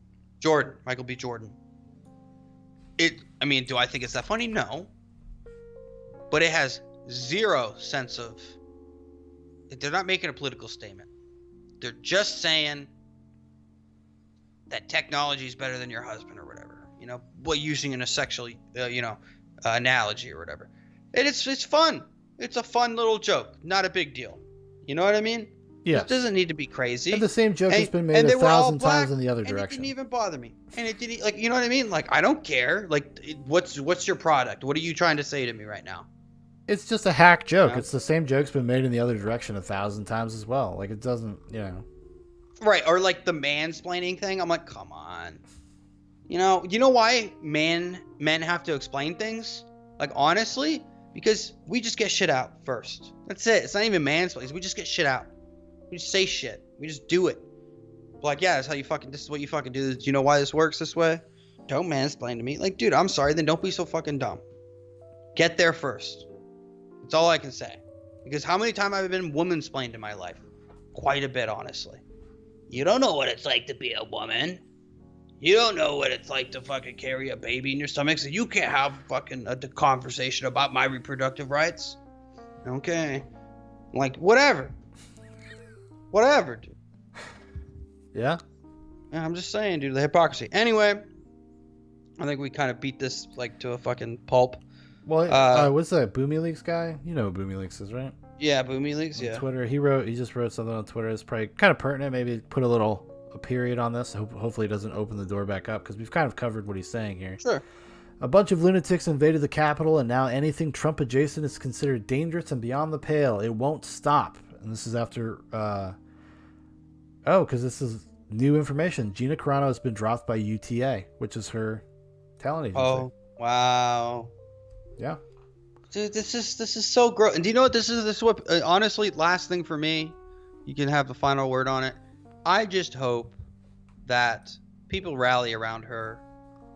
Michael B. Jordan. I mean, do I think it's that funny? No. But it has zero sense of... They're not making a political statement. They're just saying that technology is better than your husband or whatever. Using in a sexual, analogy or whatever. And it's fun. It's a fun little joke. Not a big deal. You know what I mean? Yeah. It doesn't need to be crazy. And the same joke has been made 1,000 times in the other direction. And it didn't even bother me. And it didn't, like, you know what I mean? Like, I don't care. Like, what's your product? What are you trying to say to me right now? It's just a hack joke. Yeah. It's the same joke's been made in the other direction 1,000 times as well. Like, it doesn't, Right, or like the mansplaining thing. I'm like, come on. You know why men have to explain things? Like, honestly, because we just get shit out first. That's it. It's not even mansplaining. We just get shit out. We just say shit. We just do it. Like, yeah, this is what you fucking do. Do you know why this works this way? Don't mansplain to me. Like, dude, I'm sorry. Then don't be so fucking dumb. Get there first. That's all I can say. Because how many times have I been woman-splained in my life? Quite a bit, honestly. You don't know what it's like to be a woman. You don't know what it's like to fucking carry a baby in your stomach, so you can't have fucking a conversation about my reproductive rights. Okay. Like, whatever. Whatever, dude. Yeah? Yeah, I'm just saying, dude, the hypocrisy. Anyway, I think we kind of beat this, like, to a fucking pulp. Well, what's that, Boomy Leaks guy? You know who Boomy Leaks is, right? Yeah, Boomy Leaks, yeah. On Twitter, he just wrote something on Twitter. It's probably kind of pertinent. Maybe put a period on this. Hopefully it doesn't open the door back up, because we've kind of covered what he's saying here. Sure. A bunch of lunatics invaded the Capitol, and now anything Trump adjacent is considered dangerous and beyond the pale. It won't stop. And this is after... because this is new information. Gina Carano has been dropped by UTA, which is her talent agency. Oh, wow. Yeah. Dude, this is so gross. And do you know what this is? This is what, honestly, last thing for me, you can have the final word on it. I just hope that people rally around her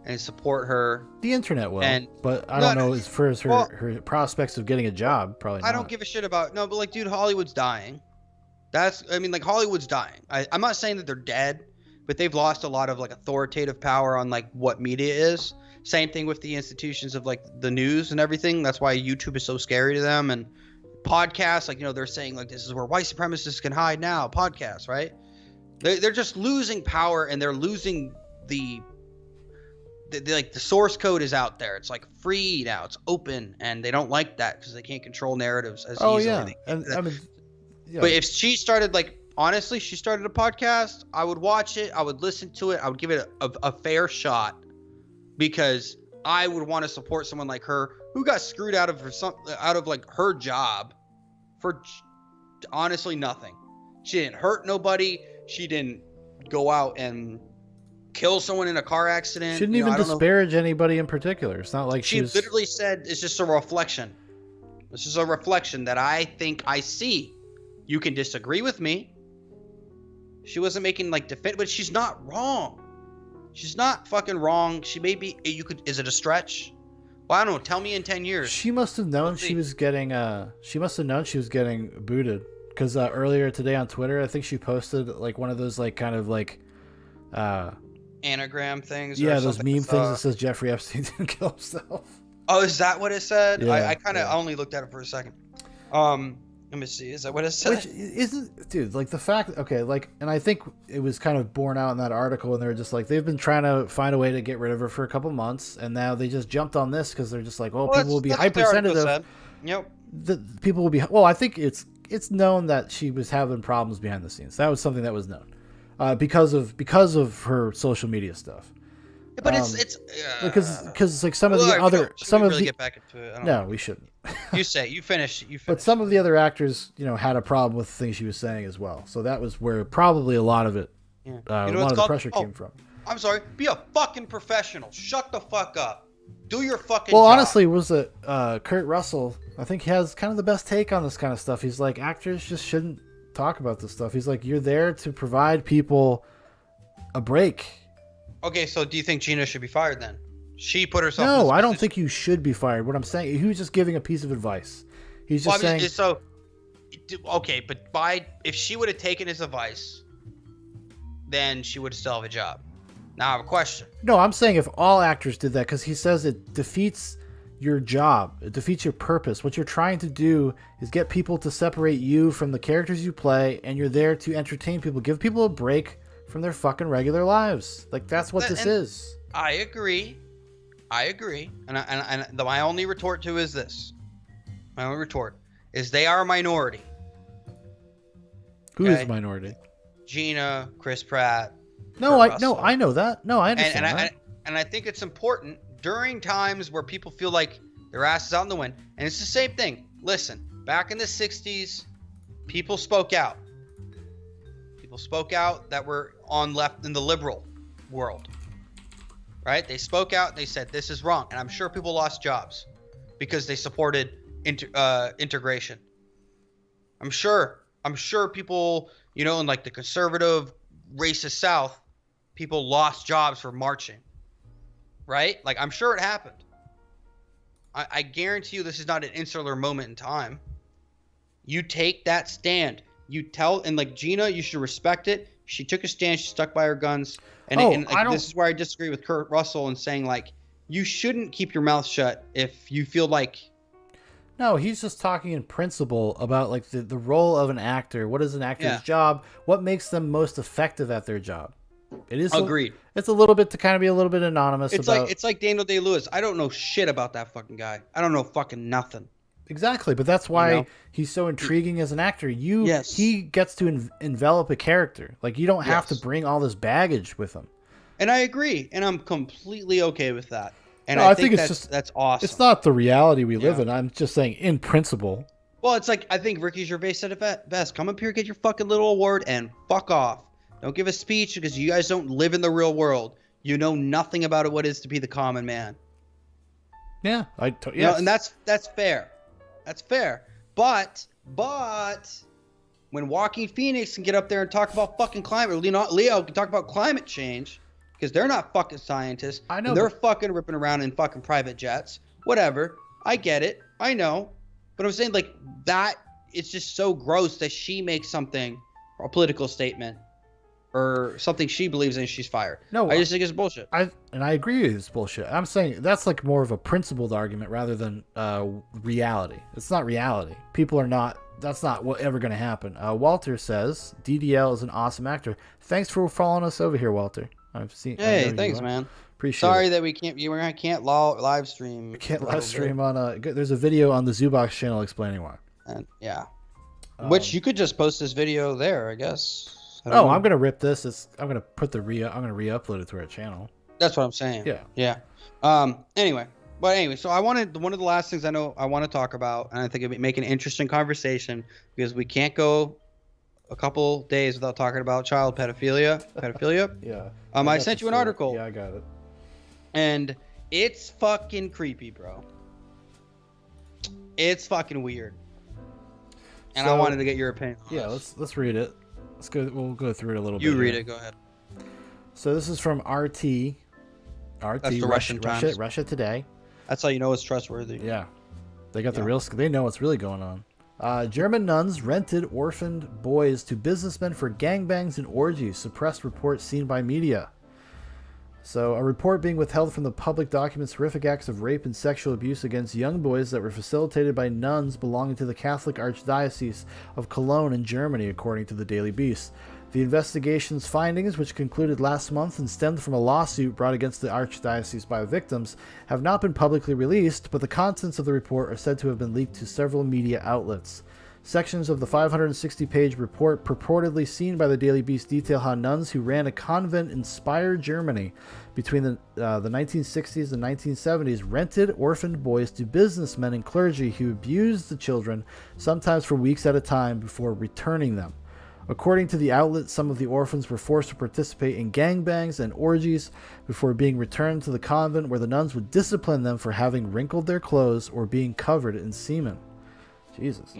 and support her. The internet will, but I don't know as far as her prospects of getting a job, probably not. I don't give a shit about, no, but like, dude, Hollywood's dying. Hollywood's dying. I'm not saying that they're dead, but they've lost a lot of like authoritative power on like what media is. Same thing with the institutions of like the news and everything. That's why YouTube is so scary to them. And podcasts, like, they're saying like, this is where white supremacists can hide now. Podcasts, right? They're just losing power, and they're losing the source code is out there. It's like free now. It's open, and they don't like that because they can't control narratives as easily. Yeah. And I mean, yeah. But if she started, like, honestly, she started a podcast, I would watch it. I would listen to it. I would give it a fair shot, because I would want to support someone like her who got screwed out of like her job for honestly nothing. She didn't hurt nobody. She didn't go out and kill someone in a car accident. Shouldn't even disparage anybody in particular. It's not like she literally said it's just a reflection. This is a reflection that I think I see. You can disagree with me. She wasn't making like defense, but she's not wrong. She's not fucking wrong. She may be. Is it a stretch? Well, I don't know. Tell me in 10 years. She must have known she was getting. She must have known she was getting booted because earlier today on Twitter, I think she posted like one of those like kind of like. Anagram things. Yeah, those meme things that says Jeffrey Epstein didn't kill himself. Oh, is that what it said? Yeah, I kind of only looked at it for a second. Let me see. Is that what it said? Which isn't, dude, like the fact, okay, like, and I think it was kind of borne out in that article, and they're just like, they've been trying to find a way to get rid of her for a couple months, and now they just jumped on this because they're just like, well, people will be hypersensitive. Yep. People will be, well, I think it's known that she was having problems behind the scenes. That was something that was known because of her social media stuff. But it's because like some of the other get back into it? No, we shouldn't. You finish. But some of the other actors, had a problem with things she was saying as well. So that was where probably a lot of it, a lot of the pressure came from. I'm sorry. Be a fucking professional. Shut the fuck up. Do your fucking job. Honestly, was it Kurt Russell? I think he has kind of the best take on this kind of stuff. He's like, actors just shouldn't talk about this stuff. He's like, you're there to provide people a break. Okay, so do you think Gina should be fired then? She put herself. No, I don't think you should be fired. What I'm saying, he was just giving a piece of advice. He's just saying. So, okay, but if she would have taken his advice, then she would still have a job. Now I have a question. No, I'm saying if all actors did that, because he says it defeats your job. It defeats your purpose. What you're trying to do is get people to separate you from the characters you play, and you're there to entertain people. Give people a break from their fucking regular lives. Like, that's what this is. I agree. And my only retort to is this. My only retort is they are a minority. Who is a minority? Gina, Chris Pratt. No, I know that. No, I understand that. And I think it's important during times where people feel like their ass is out in the wind. And it's the same thing. Listen, back in the 60s, people spoke out. People spoke out that were on left in the liberal world. Right? They spoke out. They said, this is wrong. And I'm sure people lost jobs because they supported integration. I'm sure people, in like the conservative, racist South, people lost jobs for marching. Right? Like, I'm sure it happened. I guarantee you this is not an insular moment in time. You take that stand. You tell, and like Gina, you should respect it. She took a stand. She stuck by her guns. And this is where I disagree with Kurt Russell in saying, like, you shouldn't keep your mouth shut if you feel like. No, he's just talking in principle about like the role of an actor. What is an actor's job? What makes them most effective at their job? It is agreed. It's a little bit to kind of be a little bit anonymous. It's like Daniel Day-Lewis. I don't know shit about that fucking guy. I don't know fucking nothing. Exactly, but that's why he's so intriguing as an actor. He gets to envelop a character. Like, you don't have to bring all this baggage with him. And I agree, and I'm completely okay with that. And no, I think that's awesome. It's not the reality we live in. I'm just saying, in principle. Well, it's like, I think Ricky Gervais said it best. Come up here, get your fucking little award, and fuck off. Don't give a speech because you guys don't live in the real world. You know nothing about what it is to be the common man. Yeah, and that's fair. That's fair. But when Joaquin Phoenix can get up there and talk about fucking climate, or Leo can talk about climate change, because they're not fucking scientists. I know. They're fucking ripping around in fucking private jets. Whatever. I get it. I know. But I'm saying, like, that, it's just so gross that she makes something, or a political statement, or something she believes in, she's fired. No, I just think it's bullshit. I agree with you, it's bullshit. I'm saying that's like more of a principled argument rather than reality. It's not reality. People are not. That's not ever going to happen. Walter says DDL is an awesome actor. Thanks for following us over here, Walter. I've seen. Hey, thanks, man. Appreciate. Sorry it. that we can't live stream. We can't live stream on There's a video on the Zoobox channel explaining why. And which you could just post this video there, I guess. I'm gonna rip this. I'm gonna put I'm gonna re-upload it to our channel. That's what I'm saying. Yeah. Anyway, But anyway, so one of the last things I want to talk about, and I think it would make an interesting conversation because we can't go a couple days without talking about child pedophilia. Yeah. I sent you an article. Yeah, I got it. And it's fucking creepy, bro. It's fucking weird. And I wanted to get your opinion. Yeah, let's read it. We'll go through it a little bit. You read it. Go ahead. So this is from RT. That's the Russian Times. Russia Today. That's how you know it's trustworthy. Yeah. They got the real. They know what's really going on. German nuns rented orphaned boys to businessmen for gangbangs and orgies. Suppressed reports seen by media. So, a report being withheld from the public documents horrific acts of rape and sexual abuse against young boys that were facilitated by nuns belonging to the Catholic Archdiocese of Cologne in Germany, according to the Daily Beast. The investigation's findings, which concluded last month and stemmed from a lawsuit brought against the Archdiocese by victims, have not been publicly released, but the contents of the report are said to have been leaked to several media outlets. Sections of the 560-page report purportedly seen by the Daily Beast detail how nuns who ran a convent in Speyer, Germany, between the 1960s and 1970s rented orphaned boys to businessmen and clergy who abused the children, sometimes for weeks at a time, before returning them. According to the outlet, some of the orphans were forced to participate in gangbangs and orgies before being returned to the convent, where the nuns would discipline them for having wrinkled their clothes or being covered in semen. Jesus.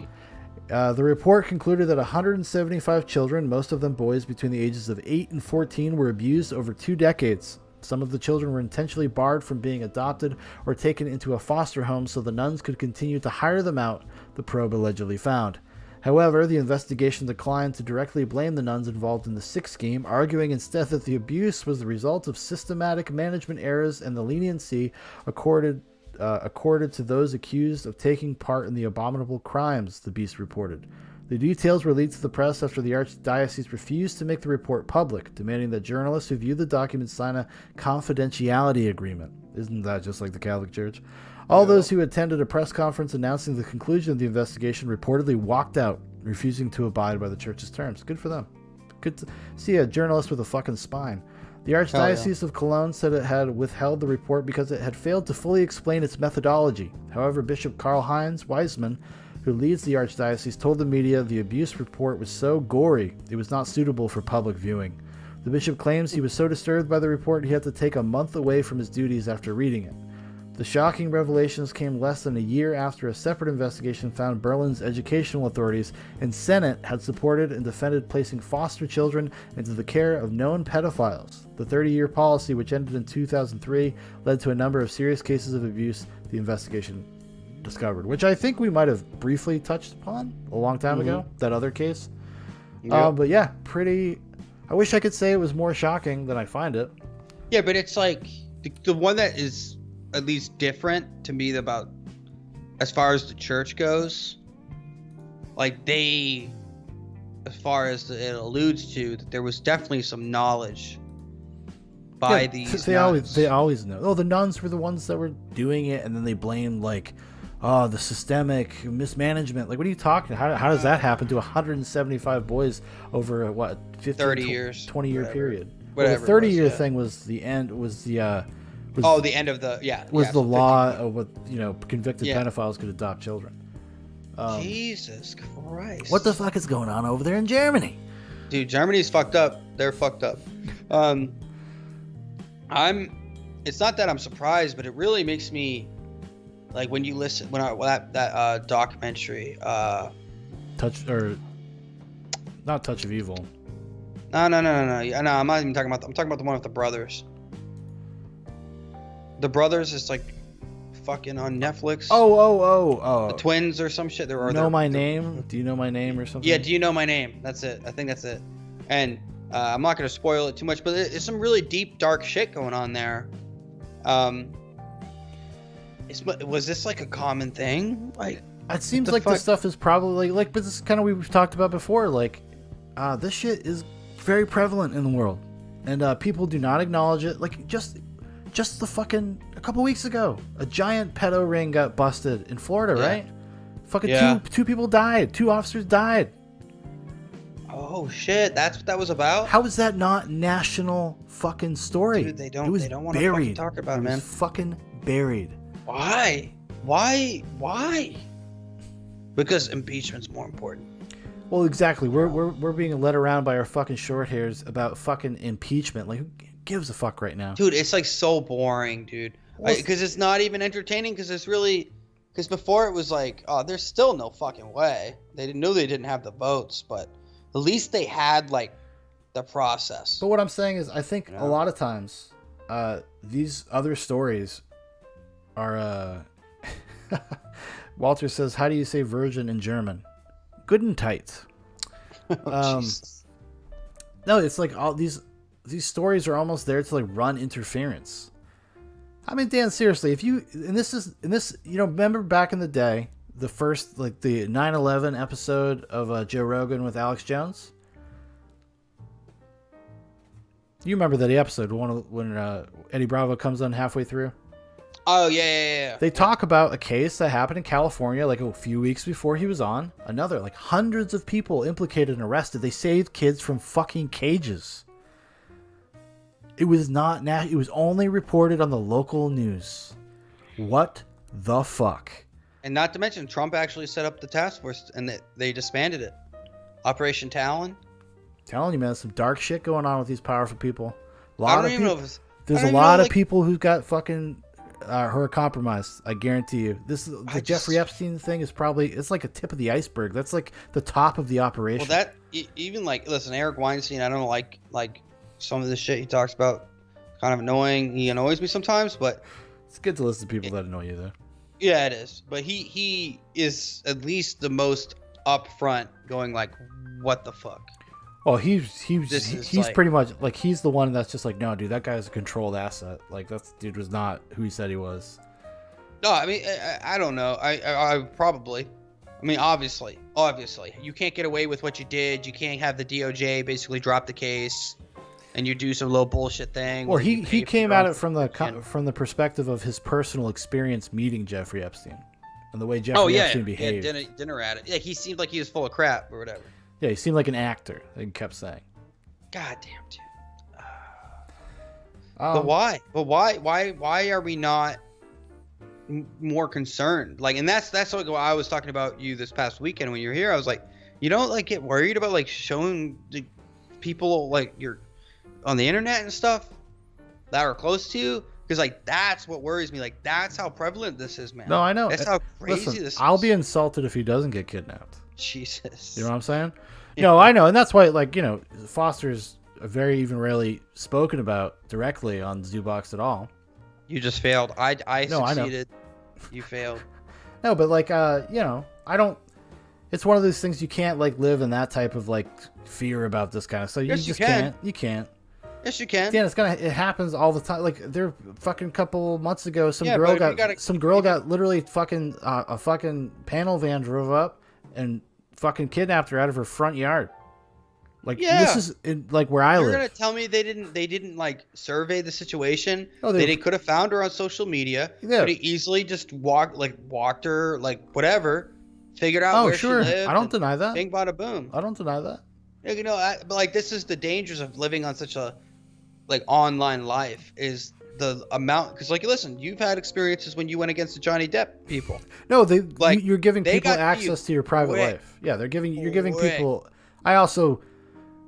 The report concluded that 175 children, most of them boys between the ages of 8 and 14, were abused over 2 decades. Some of the children were intentionally barred from being adopted or taken into a foster home so the nuns could continue to hire them out, the probe allegedly found. However, the investigation declined to directly blame the nuns involved in the sick scheme, arguing instead that the abuse was the result of systematic management errors and the leniency accorded to those accused of taking part in the abominable crimes, the Beast reported. The details were leaked to the press after the Archdiocese refused to make the report public, demanding that journalists who viewed the documents sign a confidentiality agreement. Isn't that just like the Catholic Church? All those who attended a press conference announcing the conclusion of the investigation reportedly walked out, refusing to abide by the church's terms. Good for them. Good to see a journalist with a fucking spine. The Archdiocese of Cologne said it had withheld the report because it had failed to fully explain its methodology. However, Bishop Karl-Heinz Wiseman, who leads the Archdiocese, told the media the abuse report was so gory it was not suitable for public viewing. The bishop claims he was so disturbed by the report he had to take a month away from his duties after reading it. The shocking revelations came less than a year after a separate investigation found Berlin's educational authorities and Senate had supported and defended placing foster children into the care of known pedophiles. The 30-year policy, which ended in 2003, led to a number of serious cases of abuse the investigation discovered, which I think we might have briefly touched upon a long time ago, that other case. Yep. But yeah, pretty... I wish I could say it was more shocking than I find it. Yeah, but it's like the one that is at least different to me about as far as the church goes, like they, as far as it alludes to, that there was definitely some knowledge by these they nuns. always know. Oh, the nuns were the ones that were doing it, and then they blamed like, oh, the systemic mismanagement. Like, what are you talking? How does that happen to 175 boys over a, what, 15, 30 years, 20-year period? Whatever. Well, the 30-year thing was the end. Was the the end of the was the law of what convicted pedophiles could adopt children. Jesus Christ! What the fuck is going on over there in Germany? Dude, Germany's fucked up. They're fucked up. It's not that I'm surprised, but it really makes me like when you listen that documentary. Not Touch of Evil. No. I'm not even talking about. I'm talking about the one with the brothers. The brothers is like fucking on Netflix. Oh. The twins or some shit. Know My Name? Do you know my name or something? Yeah, Do You Know My Name? That's it. I think that's it. And I'm not gonna spoil it too much, but it's some really deep, dark shit going on there. Was this like a common thing? Like, it seems like this stuff is probably like, but this is kind of we've talked about before. Like, this shit is very prevalent in the world, and people do not acknowledge it. Like, just the fucking a couple weeks ago, a giant pedo ring got busted in Florida, right? Fucking two people died. 2 officers died. Oh shit, that's what that was about? How is that not national fucking story? Dude, they don't want to fucking talk about it, man. It was fucking buried. Why? Why? Because impeachment's more important. Well, exactly. We're being led around by our fucking short hairs about fucking impeachment. Like, who gives a fuck right now? Dude, it's like so boring, dude. Because it's not even entertaining. Because before it was like, oh, there's still no fucking way. They didn't know they didn't have the votes, but at least they had like the process. But what I'm saying is, I think a lot of times, these other stories are. Walter says, "How do you say virgin in German?" Good and tight. No, it's like all these stories are almost there to like run interference. I mean, Dan, seriously, if you remember back in the day, the first like the 9/11 episode of Joe Rogan with Alex Jones. You remember that episode when Eddie Bravo comes on halfway through? Oh, yeah. They talk about a case that happened in California like a few weeks before he was on. Another, like hundreds of people implicated and arrested. They saved kids from fucking cages. It was it was only reported on the local news. What the fuck? And not to mention, Trump actually set up the task force and they disbanded it. Operation Talon. Telling you, man, some dark shit going on with these powerful people. There's a lot of people who got fucking... who are compromised. I guarantee you. The Jeffrey Epstein thing is it's like a tip of the iceberg. That's like the top of the operation. Well, even like, listen, Eric Weinstein, I don't like some of the shit he talks about. Kind of annoying. He annoys me sometimes, but it's good to listen to people that annoy you, though. Yeah, it is. But he is at least the most upfront, going like, what the fuck. Well, he's pretty much like he's the one that's just like, no, dude, that guy's a controlled asset. Like that dude was not who he said he was. No, I mean, I don't know. I probably. I mean, obviously, you can't get away with what you did. You can't have the DOJ basically drop the case, and you do some little bullshit thing. Well, he came at it from the perspective of his personal experience meeting Jeffrey Epstein, and the way Jeffrey Epstein behaved. Yeah, dinner at it. Yeah, he seemed like he was full of crap or whatever. Yeah, he seemed like an actor. They kept saying. God damn, dude. But why? But why are we not more concerned? Like, and that's what I was talking about you this past weekend when you were here. I was like, you don't like get worried about like showing the people like you're on the internet and stuff that are close to you, because like that's what worries me. Like that's how prevalent this is, man. No, I know. That's how crazy this is. I'll be insulted if he doesn't get kidnapped. Jesus. You know what I'm saying? No, I know, and that's why, like, Foster's very even rarely spoken about directly on Zoobox at all. You just failed. I succeeded. You failed. No, but like, I don't. It's one of those things you can't like live in that type of like fear about this kind of stuff. Yes, you can. You can't. Yes, you can. Yeah, it happens all the time. Like there, fucking couple months ago, some girl got literally fucking a fucking panel van drove up and fucking kidnapped her out of her front yard. Like this is like where I live. You're gonna tell me they didn't like survey the situation? Oh, they could have found her on social media. Yeah. Could have easily just walked her like whatever, figured out where sure. she lived. I don't deny that. Bing bada boom. I don't deny that. But like this is the dangers of living on such a like online life is the amount, because like listen, you've had experiences when you went against the Johnny Depp people. No, you're giving people access to your private life. Yeah, you're giving people. I also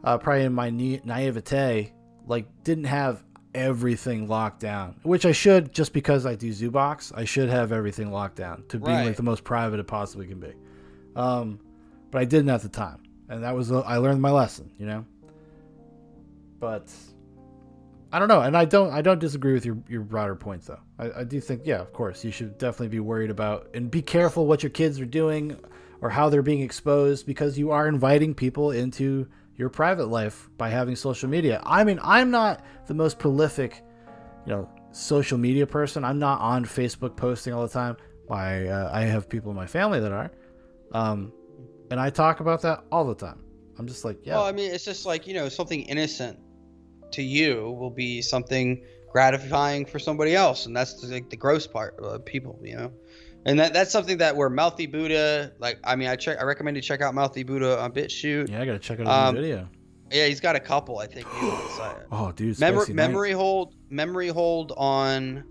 probably in my naivete like didn't have everything locked down, which I should, just because I do Zoobox. I should have everything locked down to being like the most private it possibly can be. But I didn't at the time, and that was I learned my lesson, But I don't know, and I don't disagree with your broader points though. I do think, yeah, of course, you should definitely be worried about and be careful what your kids are doing or how they're being exposed, because you are inviting people into your private life by having social media. I mean, I'm not the most prolific, social media person. I'm not on Facebook posting all the time. I have people in my family that are, and I talk about that all the time. I'm just like, yeah. Well, I mean, it's just like, something innocent to you will be something gratifying for somebody else, and that's like the gross part of people, and that's something that where Mouthy Buddha, like, I mean, I recommend you check out Mouthy Buddha on BitChute. Yeah, I gotta check out his video. Yeah, he's got a couple, I think. Oh, dude, memory hold on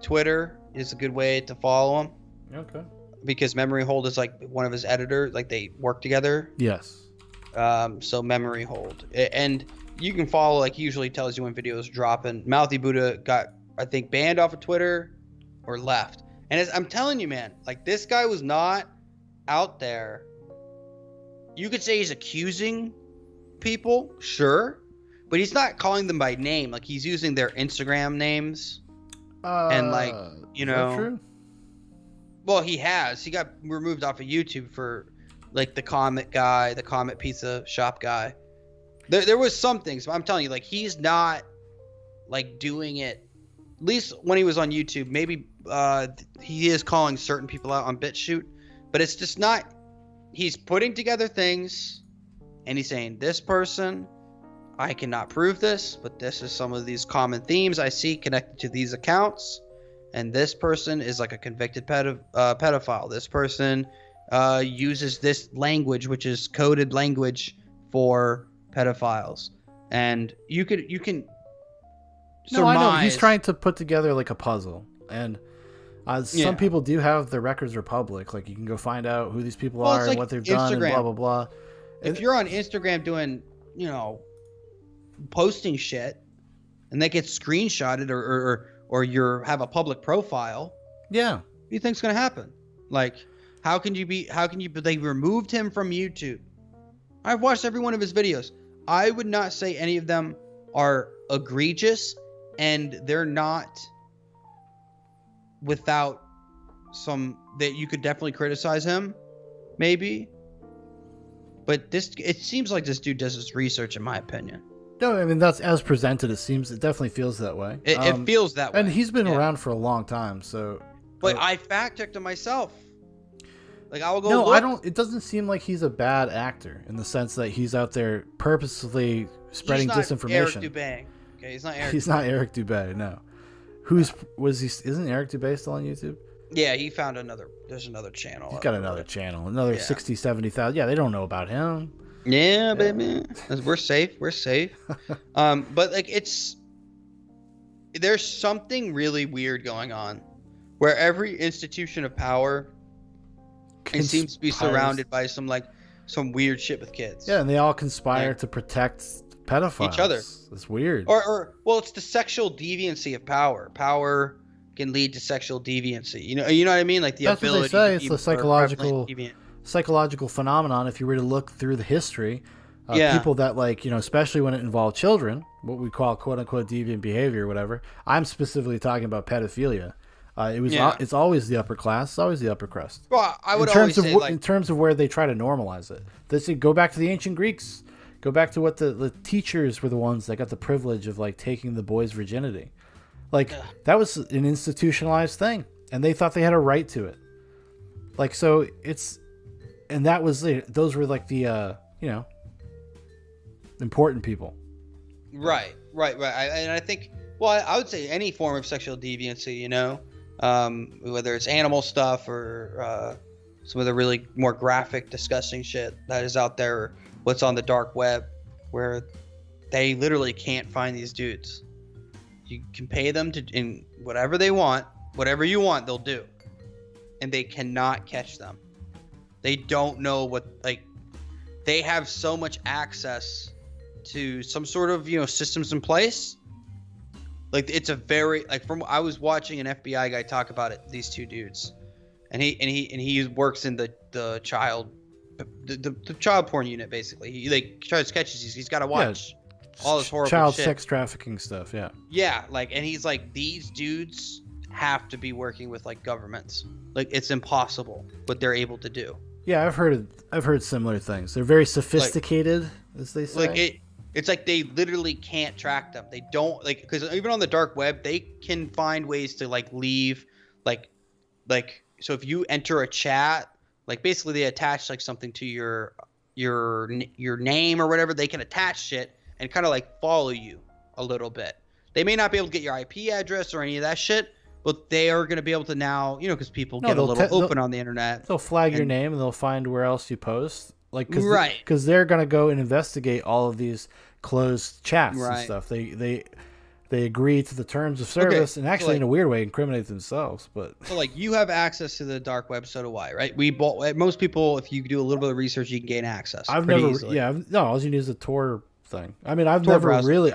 Twitter is a good way to follow him. Okay. Because Memory Hold is like one of his editors. Like they work together. Yes. So Memory Hold, and you can follow. Like he usually tells you when videos dropping. Mouthy Buddha got, I think, banned off of Twitter or left. And I'm telling you, man, like this guy was not out there. You could say he's accusing people, sure, but he's not calling them by name. Like he's using their Instagram names, and like you know. Is that true? Well, he got removed off of YouTube for like the Comet guy, the Comet Pizza Shop guy. There was some things, but I'm telling you, like he's not like doing it. At least when he was on YouTube, maybe he is calling certain people out on BitChute, but it's just not. He's putting together things, and he's saying this person, I cannot prove this, but this is some of these common themes I see connected to these accounts, and this person is like a convicted pedophile. This person uses this language, which is coded language for pedophiles, and you can No, I know. surmise. He's trying to put together like a puzzle, and Yeah. some people do have their records are public. Like you can go find out who these people Well, it's are like and what they've done, and Instagram. blah blah blah. If you're on Instagram doing, you know, posting shit, and that gets screenshotted, or you have a public profile, Yeah, what do you think's gonna happen? Like, how can you? But they removed him from YouTube. I've watched every one of his videos. I would not say any of them are egregious, and they're not without some that you could definitely criticize him, maybe. But it seems like this dude does his research, in my opinion. no, I mean that's as presented. It definitely feels that way. It feels that way. And he's been Yeah. around for a long time, so. But I fact checked him myself. Like I will go. No, look. I don't. It doesn't seem like he's a bad actor in the sense that he's out there purposely spreading He's not disinformation. Eric Dubay. Okay, he's not Eric. He's not Eric Dubay. No. Was he? Isn't Eric Dubay still on YouTube? Yeah, he found another. There's another channel. He's got another channel, another 60, 70,000. Yeah, they don't know about him. Yeah, baby. We're safe. We're safe. But like there's something really weird going on, where every institution of power it seems to be Conspires. surrounded by some weird shit with kids. Yeah, and they all conspire Like- to protect pedophiles. Each other. It's weird. Or well, it's the sexual deviancy of power. Power can lead to sexual deviancy. You know what I mean? Like the That's what they ability. say. to It's be a more psychological- prevalent deviant. Psychological phenomenon. If you were to look through the history, Yeah. people that especially when it involved children, what we call quote unquote deviant behavior, or whatever. I'm specifically talking about pedophilia. It's always the upper class. It's always the upper crust. Well, I would in terms always of say in terms of where they try to normalize it. Go back to the ancient Greeks. Go back to what the teachers were the ones that got the privilege of taking the boy's virginity. That was an institutionalized thing, and they thought they had a right to it. So it's, and that was it. Those were the important people. Right. And I think, I would say any form of sexual deviancy, whether it's animal stuff or some of the really more graphic, disgusting shit that is out there, or what's on the dark web, where they literally can't find these dudes. You can pay them in whatever they want, whatever you want, they'll do, and they cannot catch them. They don't know they have so much access to some sort of systems in place. It's a very I was watching an FBI guy talk about it, these two dudes, and he works in the child porn unit, basically. He tries to catch these. He's got to watch all this horrible child shit. sex trafficking stuff. Yeah, and he's these dudes have to be working with governments. It's impossible what they're able to do. Yeah, I've heard similar things. They're very sophisticated, as they say. It's they literally can't track them. They don't because even on the dark web, they can find ways to leave, so if you enter a chat, basically they attach something to your name or whatever, they can attach shit and kind of follow you a little bit. They may not be able to get your IP address or any of that shit, but they are going to be able to now, because people get a little open on the internet. They'll flag your name and they'll find where else you post. Right. Because they're going to go and investigate all of these closed chats Right. and stuff. They they agree to the terms of service and actually, like, in a weird way, incriminate themselves. But so, like, you have access to the dark web, so do I, right? Most people, if you do a little bit of research, you can gain access. I've pretty never, easily. no, all you need is a Tor thing. I mean, I've Tor never browser. really.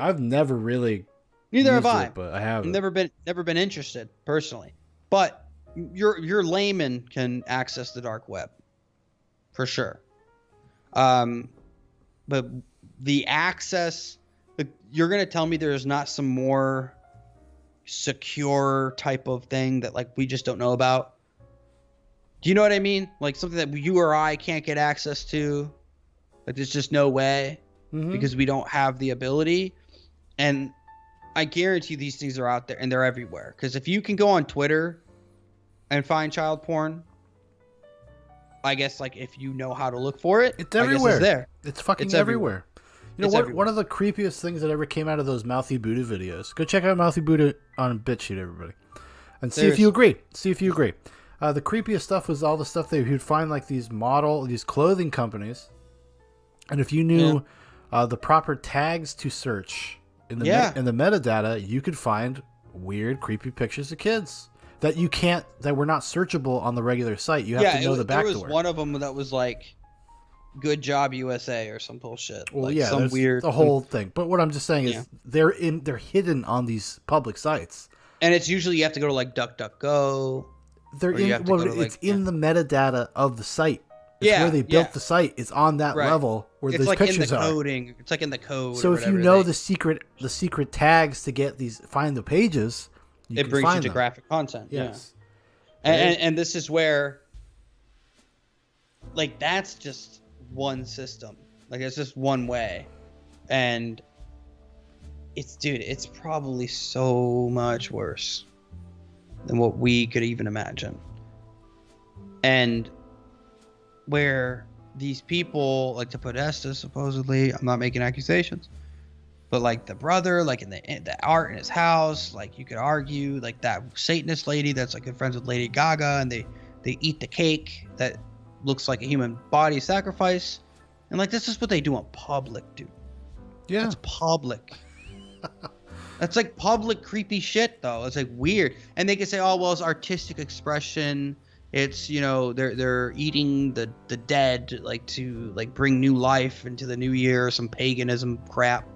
Neither have used I. it, but I have. I've never been interested personally. But your layman can access the dark web, for sure. But the access, you're gonna tell me there's not some more secure type of thing that like we just don't know about? Do you know what I mean? Like something that you or I can't get access to. Like there's just no way because we don't have the ability. And I guarantee these things are out there and they're everywhere. Because if you can go on Twitter and find child porn, I guess like if you know how to look for it, It's everywhere. it's there. It's fucking It's everywhere. You know It's what? everywhere. One of the creepiest things that ever came out of those Mouthy Buddha videos. Go check out Mouthy Buddha on BitChute, everybody, and see if you agree. See if you agree. The creepiest stuff was all the stuff that you'd find like these clothing companies, and if you knew the proper tags to search in the in the metadata, you could find weird, creepy pictures of kids that were not searchable on the regular site. You have to know the backdoor. There was one of them that was like "Good Job USA" or some bullshit. Well, like yeah, some there's weird the whole thing. But what I'm just saying is they're hidden on these public sites. And it's usually you have to go to like DuckDuckGo. They're in in the metadata of the site. It's where they built the site. It's on that level where it's those like pictures in the are. coding. It's like in the code. So or if you whatever, know the secret tags to get find the pages, it brings you to graphic content. Yes. Yeah. And this is where, like, that's just one system. Like, it's just one way, and it's probably so much worse than what we could even imagine. And where these people, like to Podesta, supposedly, I'm not making accusations, but like the brother, like in the art in his house, like you could argue, like that Satanist lady that's like good friends with Lady Gaga, and they eat the cake that looks like a human body sacrifice, and like this is what they do in public, dude. Yeah, it's public. That's like public creepy shit, though. It's like weird, and they can say, "Oh, well, it's artistic expression. It's, you know, they're eating the dead, like to like bring new life into the new year, some paganism crap."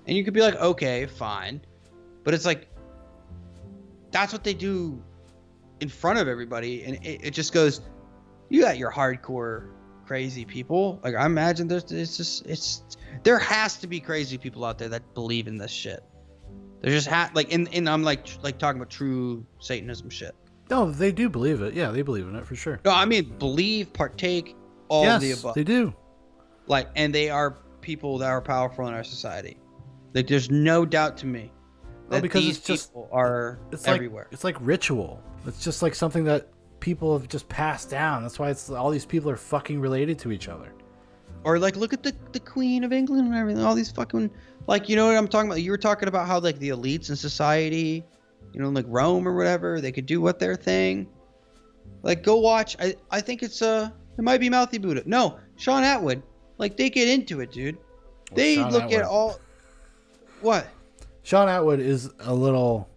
And you could be like, okay, fine, but it's like that's what they do in front of everybody, and it just goes, you got your hardcore crazy people. Like I imagine there has to be crazy people out there that believe in this shit. There just like and I'm like talking about true Satanism shit. No, they do believe it. Yeah, they believe in it for sure. No, I mean believe, partake, all of the above. They do. Like, and they are people that are powerful in our society. Like, there's no doubt to me that because these people are everywhere. It's like ritual. It's just like something that people have just passed down. That's why all these people are fucking related to each other. Or like, look at the Queen of England and everything. All these fucking, like, you know what I'm talking about? You were talking about how like the elites in society, you know, like Rome or whatever, they could do what their thing. Like, go watch. I think it might be Mouthy Buddha. No, Sean Atwood. Like, they get into it, dude. They look at all. What? Sean Atwood is a little.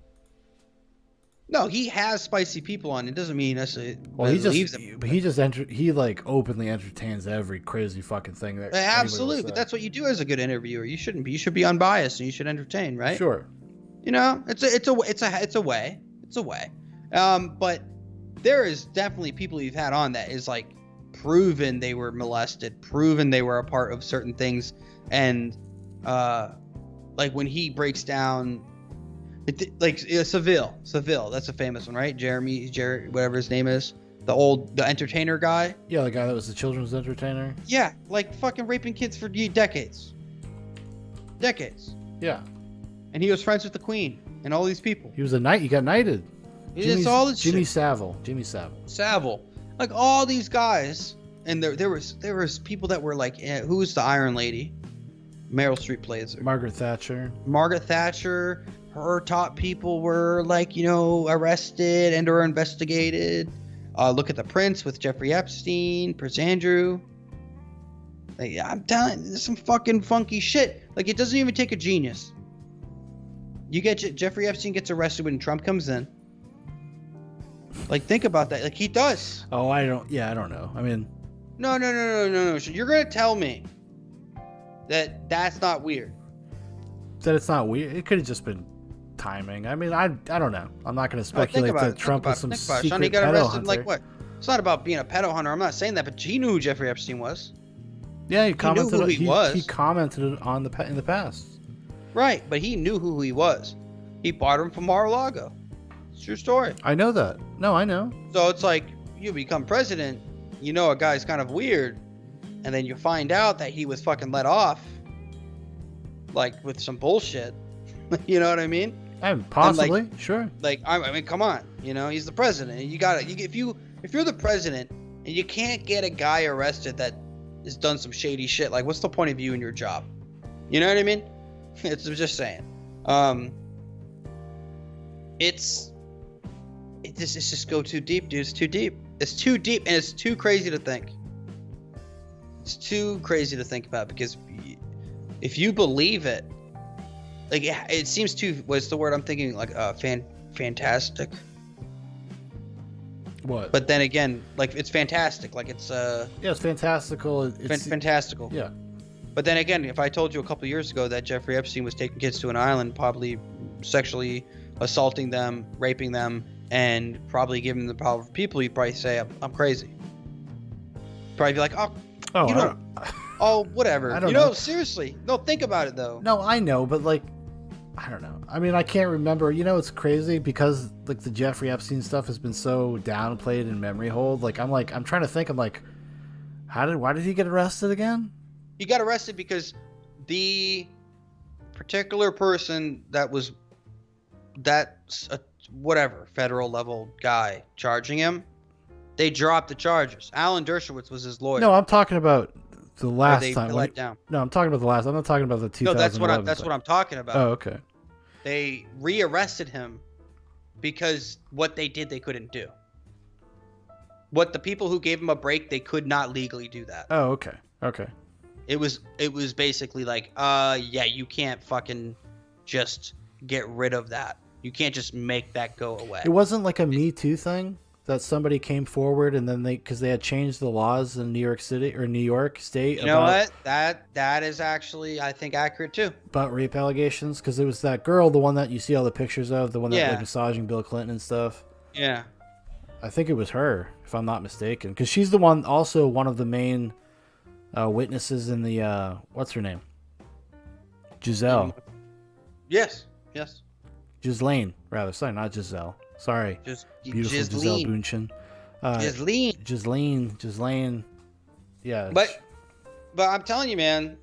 No, he has spicy people on. It doesn't mean necessarily. Well, he like openly entertains every crazy fucking thing that. Absolutely, but that's what you do as a good interviewer. You shouldn't be. You should be unbiased and you should entertain, right? Sure. You know, it's a way. But there is definitely people you've had on that is like proven they were molested, proven they were a part of certain things, and like when he breaks down. Like Seville, that's a famous one, right? Jerry, whatever his name is, the entertainer guy. Yeah, the guy that was the children's entertainer. Yeah, like fucking raping kids for decades. Yeah. And he was friends with the Queen and all these people. He was a knight. He got knighted. Jimmy Savile. Like all these guys, and there was people that were like, who's the Iron Lady? Meryl Streep plays her. Margaret Thatcher. Her top people were like, you know, arrested and or investigated. Look at the Prince with Jeffrey Epstein, Prince Andrew. Like, I'm telling you, there's some fucking funky shit. Like, it doesn't even take a genius. You get Jeffrey Epstein gets arrested when Trump comes in. Like, think about that. Like, he does. Oh, I don't know. I mean, No. So you're gonna tell me that that's not weird? that it's not weird. It could have just been timing. I mean, I don't know. I'm not going to speculate that Trump was some secret Sean, he got pedo arrested. hunter. Like what? It's not about being a pedo hunter. I'm not saying that, but he knew who Jeffrey Epstein was. Yeah, he commented. knew who he was. He commented on in the past. Right, but he knew who he was. He bought him from Mar-a-Lago. It's a true story. I know that. No, I know. So it's like you become president, you know a guy's kind of weird, and then you find out that he was fucking let off, like with some bullshit. You know what I mean? Possibly, sure. Like I mean, come on. You know, he's the president. You got to if you're the president and you can't get a guy arrested that has done some shady shit, like what's the point of you in your job? You know what I mean? It's I'm just saying. It's just go too deep, dude. It's too deep. It's too deep, and it's too crazy to think. It's too crazy to think about because if you believe it, like it seems too. What's the word I'm thinking? Like fantastic. What? But then again, like it's fantastic. Like it's yeah, it's fantastical. It's fantastical. Yeah. But then again, if I told you a couple years ago that Jeffrey Epstein was taking kids to an island, probably sexually assaulting them, raping them, and probably giving them the power of people, you'd probably say I'm crazy. Probably be like, whatever. I don't know. Seriously. No, think about it though. No, I know, but like, I don't know. I mean, I can't remember. You know, it's crazy because like the Jeffrey Epstein stuff has been so downplayed in memory hold. Like, I'm trying to think. I'm like, why did he get arrested again? He got arrested because the particular person that's a whatever federal level guy charging him, they dropped the charges. Alan Dershowitz was his lawyer. No, I'm talking about the last time. Let down. No, I'm talking about the last. I'm not talking about the 2011. No, that's what I'm talking about. Oh, okay. They rearrested him because what they did they couldn't do. What the people who gave him a break, they could not legally do that. Oh, okay. Okay. It was basically like, yeah, you can't fucking just get rid of that. You can't just make that go away. It wasn't like a Me Too thing that somebody came forward and then because they had changed the laws in New York City or New York State. You know what? That is actually, I think, accurate too. About rape allegations, because it was that girl, the one that you see all the pictures of, the one that was massaging Bill Clinton and stuff. Yeah. I think it was her, if I'm not mistaken, because she's the one, also one of the main witnesses in the what's her name? Giselle. Yes. Ghislaine, rather. Sorry, not Giselle. Sorry. Beautiful Giselle Bündchen. Ghislaine. Yeah. But I'm telling you, man,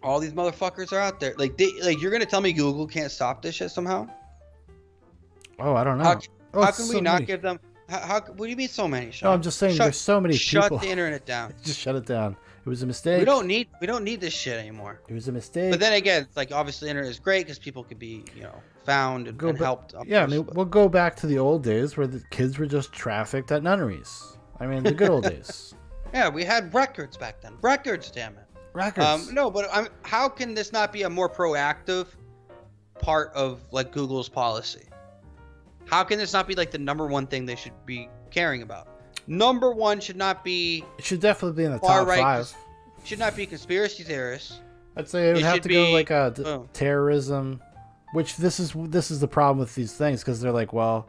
all these motherfuckers are out there. Like you're gonna tell me Google can't stop this shit somehow? Oh, I don't know. How can we not give them? What do you mean so many? Sean? No, I'm just saying there's so many people. Shut the internet down. Just shut it down. It was a mistake. We don't need this shit anymore. It was a mistake. But then again, it's like obviously the internet is great because people could be, found and helped. Yeah, I mean, we'll go back to the old days where the kids were just trafficked at nunneries. I mean, the good old days. Yeah, we had records back then. Records, damn it. Records. No, but how can this not be a more proactive part of like Google's policy? How can this not be like the number one thing they should be caring about? Number one should not be. It should definitely be in the top five. Should not be conspiracy theorists. I'd say it would have to go like terrorism, which this is the problem with these things because they're like, well,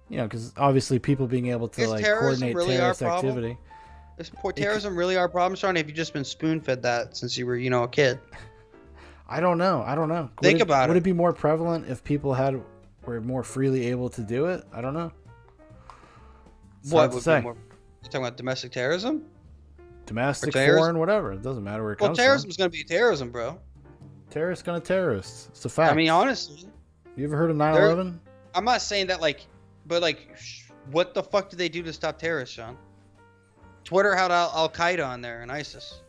because obviously people being able to like coordinate terrorist activity. Is terrorism really our problem, Sean? Have you just been spoon-fed that since you were, a kid? I don't know. Think about it. Would it be more prevalent if people were more freely able to do it? I don't know. What would be more? You talking about domestic terrorism? Domestic, foreign, whatever. It doesn't matter where it comes from. Well, terrorism is going to be terrorism, bro. Terrorists gonna terrorists. It's a fact. I mean, honestly. You ever heard of 9/11? I'm not saying that but what the fuck did they do to stop terrorists, Sean? Twitter had Al Qaeda on there and ISIS.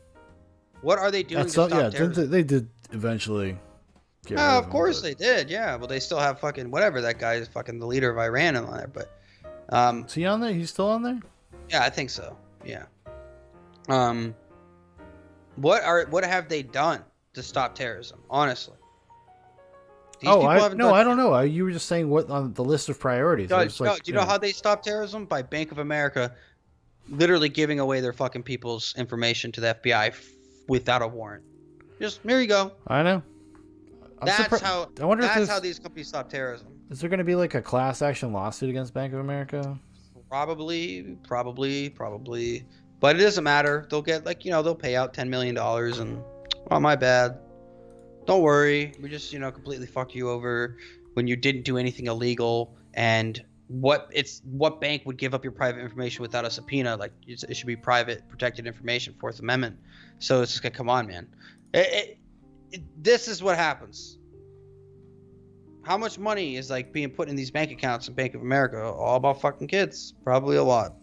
What are they doing to stop terrorism? They did eventually. Of course they did. Yeah, well, they still have fucking whatever. That guy is fucking the leader of Iran on there, but. Is he on there? He's still on there? Yeah, I think so. Yeah. What have they done to stop terrorism? Honestly, These people haven't done I don't know. You were just saying what on the list of priorities. No, I was no, do you know how they stop terrorism? By Bank of America literally giving away their fucking people's information to the FBI without a warrant. Just, here you go. I know. That's how these companies stop terrorism. Is there going to be like a class action lawsuit against Bank of America? Probably. But it doesn't matter. They'll get, like, they'll pay out $10 million and, oh, my bad. Don't worry. We just, completely fucked you over when you didn't do anything illegal. And what bank would give up your private information without a subpoena? Like, it should be private protected information, Fourth Amendment. So it's just like, come on, man. This is what happens. How much money is like being put in these bank accounts in Bank of America? All about fucking kids. Probably a lot.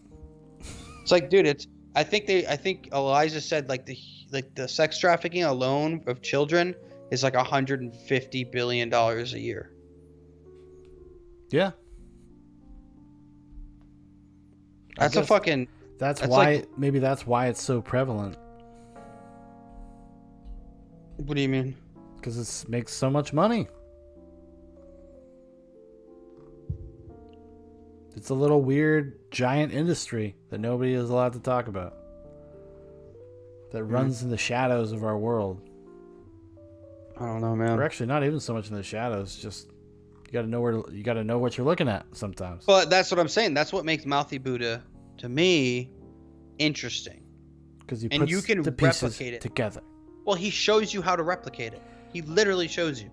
It's like, dude, I think Elijah said like the sex trafficking alone of children is like $150 billion a year. Yeah. That's Maybe that's why it's so prevalent. What do you mean? Because it makes so much money. It's a little weird giant industry that nobody is allowed to talk about. That runs in the shadows of our world. I don't know, man. Or actually not even so much in the shadows, just you gotta know what you're looking at sometimes. But that's what I'm saying. That's what makes Mouthy Buddha, to me, interesting. Because you can the pieces replicate it together. Well, he shows you how to replicate it. He literally shows you.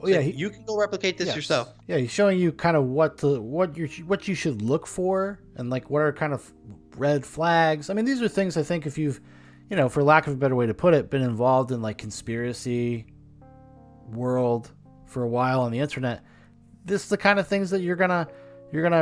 Well, yeah, you can go replicate this yourself. Yeah, he's showing you kind of what you should look for and like what are kind of red flags. I mean, these are things I think if you've, for lack of a better way to put it, been involved in like conspiracy world for a while on the internet, this is the kind of things that you're gonna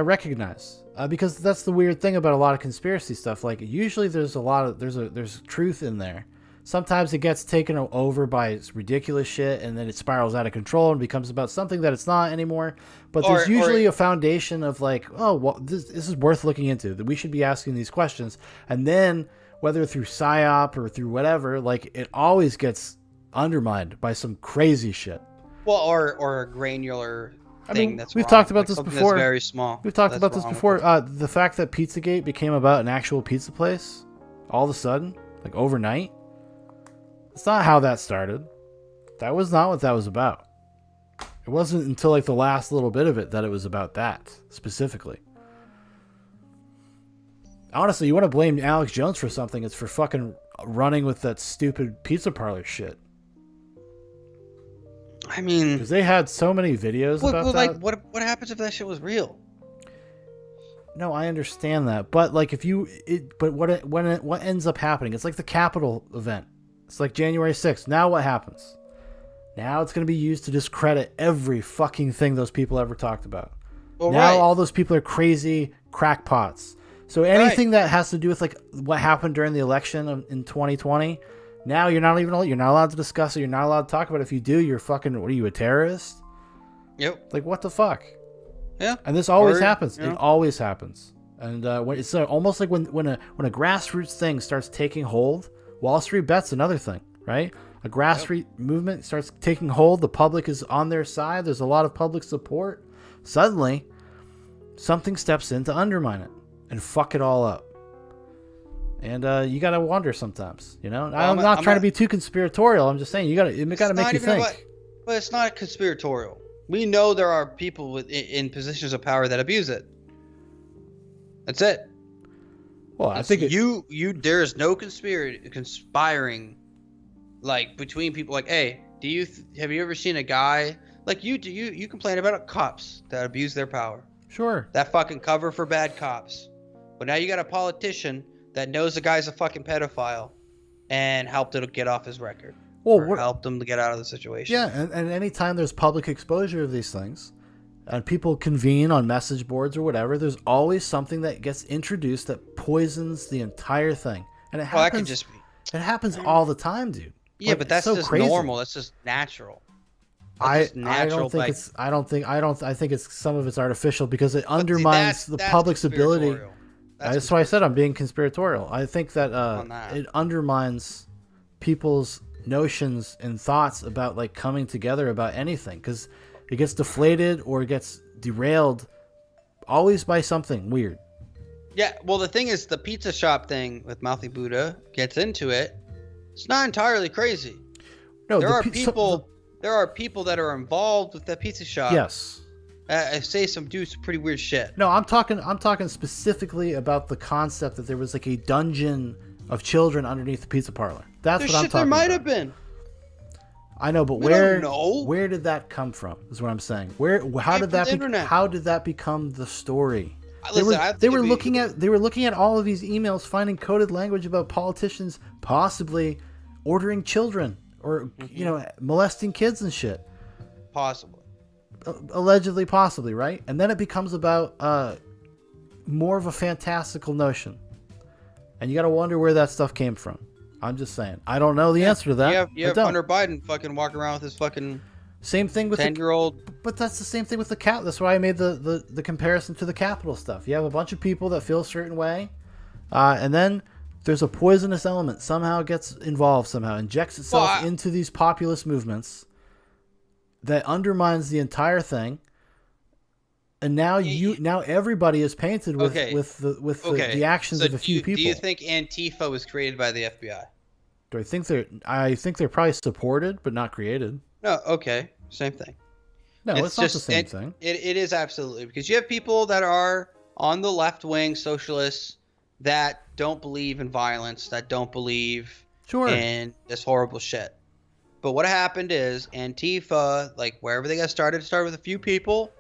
recognize because that's the weird thing about a lot of conspiracy stuff. Like usually there's truth in there. Sometimes it gets taken over by ridiculous shit, and then it spirals out of control and becomes about something that it's not anymore. But there's usually a foundation of like, oh, well, this is worth looking into. That we should be asking these questions, and then whether through psyop or through whatever, like it always gets undermined by some crazy shit. Well, or a granular thing that's we've wrong. talked about like this before. That's very small. We've talked about this before. The fact that Pizzagate became about an actual pizza place, all of a sudden, like overnight. It's not how that started. That was not what that was about. It wasn't until like the last little bit of it that it was about that specifically. Honestly, you want to blame Alex Jones for something, it's for fucking running with that stupid pizza parlor shit. I mean, because they had so many videos about that. Like, what happens if that shit was real? No, I understand that, but like what ends up happening? It's like the Capitol event. It's like January 6th. Now what happens? Now it's going to be used to discredit every fucking thing those people ever talked about. Well, now all those people are crazy crackpots. So anything that has to do with like what happened during the election in 2020, now you're not allowed to discuss it. You're not allowed to talk about it. If you do, you're fucking, what are you, a terrorist? Yep. Like what the fuck? Yeah. And this always happens. It always happens. And when it's almost like when a grassroots thing starts taking hold. Wall Street Bet's another thing, right? A grassroots movement starts taking hold. The public is on their side. There's a lot of public support. Suddenly, something steps in to undermine it and fuck it all up. And you gotta wonder sometimes, Well, I'm not trying to be too conspiratorial. I'm just saying it gotta make you think. But it's not conspiratorial. We know there are people in positions of power that abuse it. That's it. Well, I think there is no conspiring, like between people. Like, hey, have you ever seen a guy like you complain about cops that abuse their power? Sure. That fucking cover for bad cops. But now you got a politician that knows the guy's a fucking pedophile, and helped him get off his record. Well, helped him to get out of the situation. Yeah, and anytime there's public exposure of these things. And people convene on message boards or whatever, there's always something that gets introduced that poisons the entire thing. And it happens, it happens all the time, dude. Yeah, but that's just crazy. Normal. That's just natural. I think it's some of it's artificial because it undermines the public's ability. That's why I said I'm being conspiratorial. I think that it undermines people's notions and thoughts about like coming together about anything, because it gets deflated or it gets derailed always by something weird. Yeah, well, the thing is, the pizza shop thing with Mouthy Buddha gets into it. It's not entirely crazy. No, There are people that are involved with that pizza shop. Yes. Say some pretty weird shit. No, I'm talking specifically about the concept that there was like a dungeon of children underneath the pizza parlor. That's what I'm talking about. There might have been. I know, but We don't know. where did that come from? Is what I'm saying. How did that become the story? They were looking at all of these emails, finding coded language about politicians possibly ordering children or molesting kids and shit. Possibly. Allegedly, possibly, right? And then it becomes about more of a fantastical notion, and you got to wonder where that stuff came from. I'm just saying. I don't know the answer to that. You have Hunter Biden fucking walking around with his fucking same thing with 10-year-old. But that's the same thing with the cap. That's why I made the comparison to the Capitol stuff. You have a bunch of people that feel a certain way, and then there's a poisonous element somehow gets involved, somehow injects itself into these populist movements that undermines the entire thing. And now now everybody is painted with the actions of a few people. Do you think Antifa was created by the FBI? Do I think I think they're probably supported but not created. No, okay. Same thing. No, it's not the same thing. It is absolutely, because you have people that are on the left wing socialists that don't believe in violence, that don't believe in this horrible shit. But what happened is Antifa, like wherever they got started with a few people,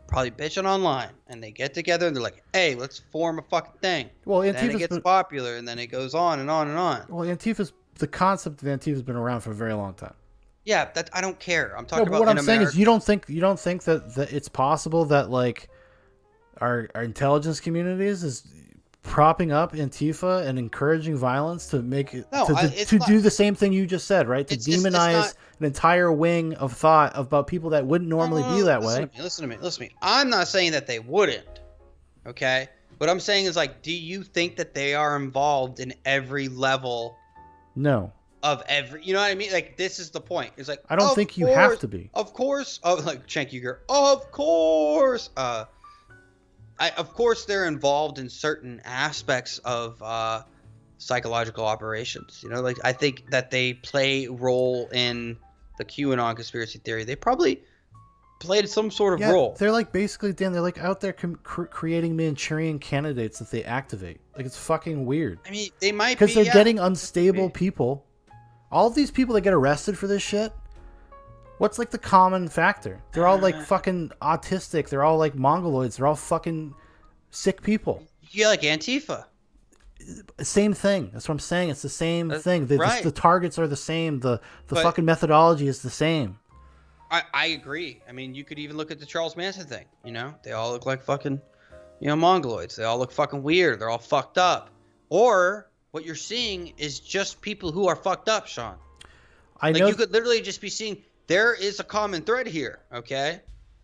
probably bitching online, and they get together and they're like, "Hey, let's form a fucking thing." Well, Antifa's then it gets popular, and then it goes on and on and on. Well, the concept of Antifa has been around for a very long time. Yeah, I don't care. I'm talking about what I'm saying is you don't think that it's possible that like our intelligence communities is propping up Antifa and encouraging violence to make it do the same thing you just said, right? To demonize an entire wing of thought about people that wouldn't normally be that way. Listen to me. I'm not saying that they wouldn't. Okay? What I'm saying is, like, do you think that they are involved in every level? No. Of every, you know what I mean? Like, this is the point. It's like, I don't think you have to be. Of course. Like Cenk Uygur. Of course. Of course, they're involved in certain aspects of psychological operations. You know, like I think that they play a role in the QAnon conspiracy theory. They probably played some sort of role. They're like basically, Dan, they're like out there creating Manchurian candidates that they activate. Like it's fucking weird. I mean, they might be. Because they're getting unstable people. All of these people that get arrested for this shit, what's like the common factor? They're all like fucking autistic. They're all like mongoloids. They're all fucking sick people. Yeah, like Antifa. Same thing. That's what I'm saying. It's the same thing. The targets are the same. The fucking methodology is the same. I agree. I mean, you could even look at the Charles Manson thing. You know, they all look like fucking, mongoloids. They all look fucking weird. They're all fucked up. Or what you're seeing is just people who are fucked up, Sean. I know. You could literally just be seeing there is a common thread here, okay?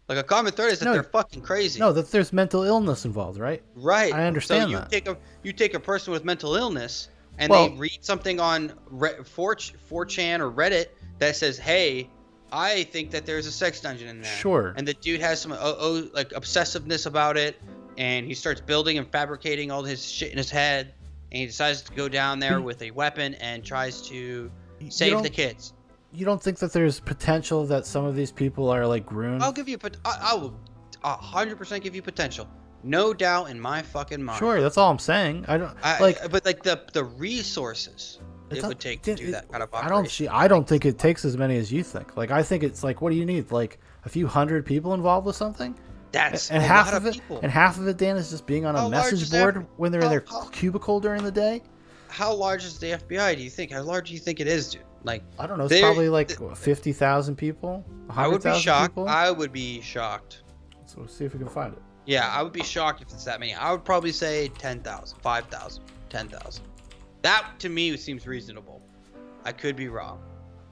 Like a common thread is that they're fucking crazy. No, that there's mental illness involved, right? Right. I understand that. You take a person with mental illness and they read something on 4chan or Reddit that says, "Hey, I think that there's a sex dungeon in there." Sure. And the dude has some like obsessiveness about it, and he starts building and fabricating all his shit in his head, and he decides to go down there with a weapon and tries to save the kids. You don't think that there's potential that some of these people are like groomed? I will 100% give you potential. No doubt in my fucking mind. Sure, that's all I'm saying. But like the resources it would take to do that kind of operation. I don't think it takes as many as you think. Like I think it's like, what do you need? Like a few hundred people involved with something? That's and a half lot of people. And half of it, Dan, is just being on a message board when they're in their cubicle during the day. How large is the FBI? Do you think? How large do you think it is, dude? Like I don't know. It's probably like 50,000 people. I would be shocked. People? I would be shocked. So let's see if we can find it. Yeah, I would be shocked if it's that many. I would probably say 10,000, 5,000, 10,000. That to me seems reasonable. I could be wrong.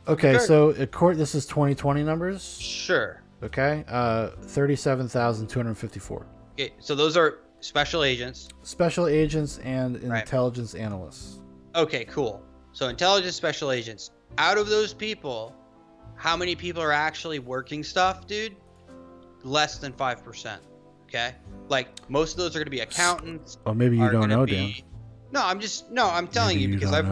Okay, so this is 2020 numbers. Sure. Okay, 37,254. Okay, so those are special agents. Special agents and intelligence analysts. Okay, cool. So intelligence special agents. Out of those people, how many people are actually working stuff, dude? Less than 5%. Okay, like most of those are going to be accountants. Or maybe you don't know, Dan. No, I'm telling you because I've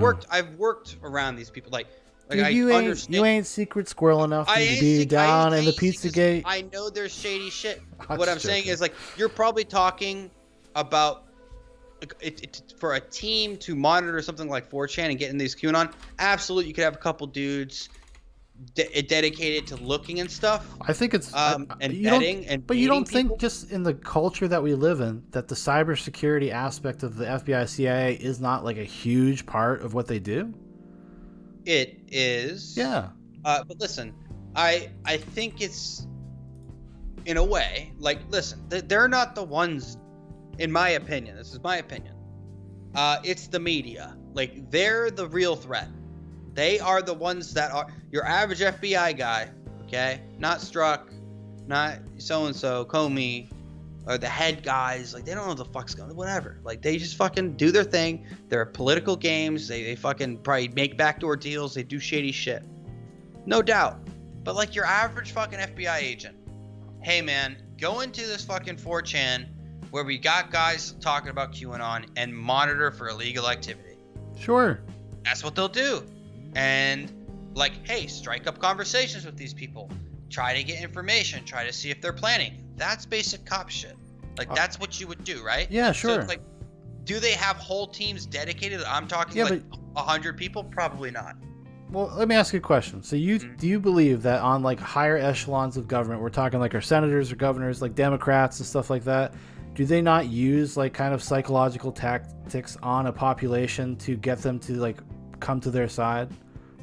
worked around these people. Like Dude, I you understand. ain't secret squirrel enough to be down in the Pizzagate. I know there's shady shit. I'm What I'm just saying joking. is like you're probably talking about for a team to monitor something like 4chan and get in these QAnon. Absolutely, you could have a couple dudes dedicated to looking and stuff. I think it's and you vetting and but you don't baiting people? think just in the culture that we live in that the cybersecurity aspect of the FBI CIA is not like a huge part of what they do? It is. Yeah. But listen, I think it's in a way like listen, they're not the ones, in my opinion. This is my opinion. It's the media. Like they're the real threat. They are the ones that are your average FBI guy, okay? Not Strzok, not so-and-so, Comey, or the head guys. Like, they don't know what the fuck's going on, whatever. Like, they just fucking do their thing. They're political games. They fucking probably make backdoor deals. They do shady shit. No doubt. But, like, your average fucking FBI agent. Hey, man, go into this fucking 4chan where we got guys talking about QAnon and monitor for illegal activity. Sure. That's what they'll do. And like, hey, strike up conversations with these people. Try to get information. Try to see if they're planning. That's basic cop shit. Like, that's what you would do, right? Yeah, So sure. it's like, do they have whole teams dedicated? I'm talking Yeah, like 100 people? Probably not. Well, let me ask you a question. So do you believe that on like higher echelons of government, we're talking like our senators or governors, like Democrats and stuff like that, do they not use like kind of psychological tactics on a population to get them to like come to their side?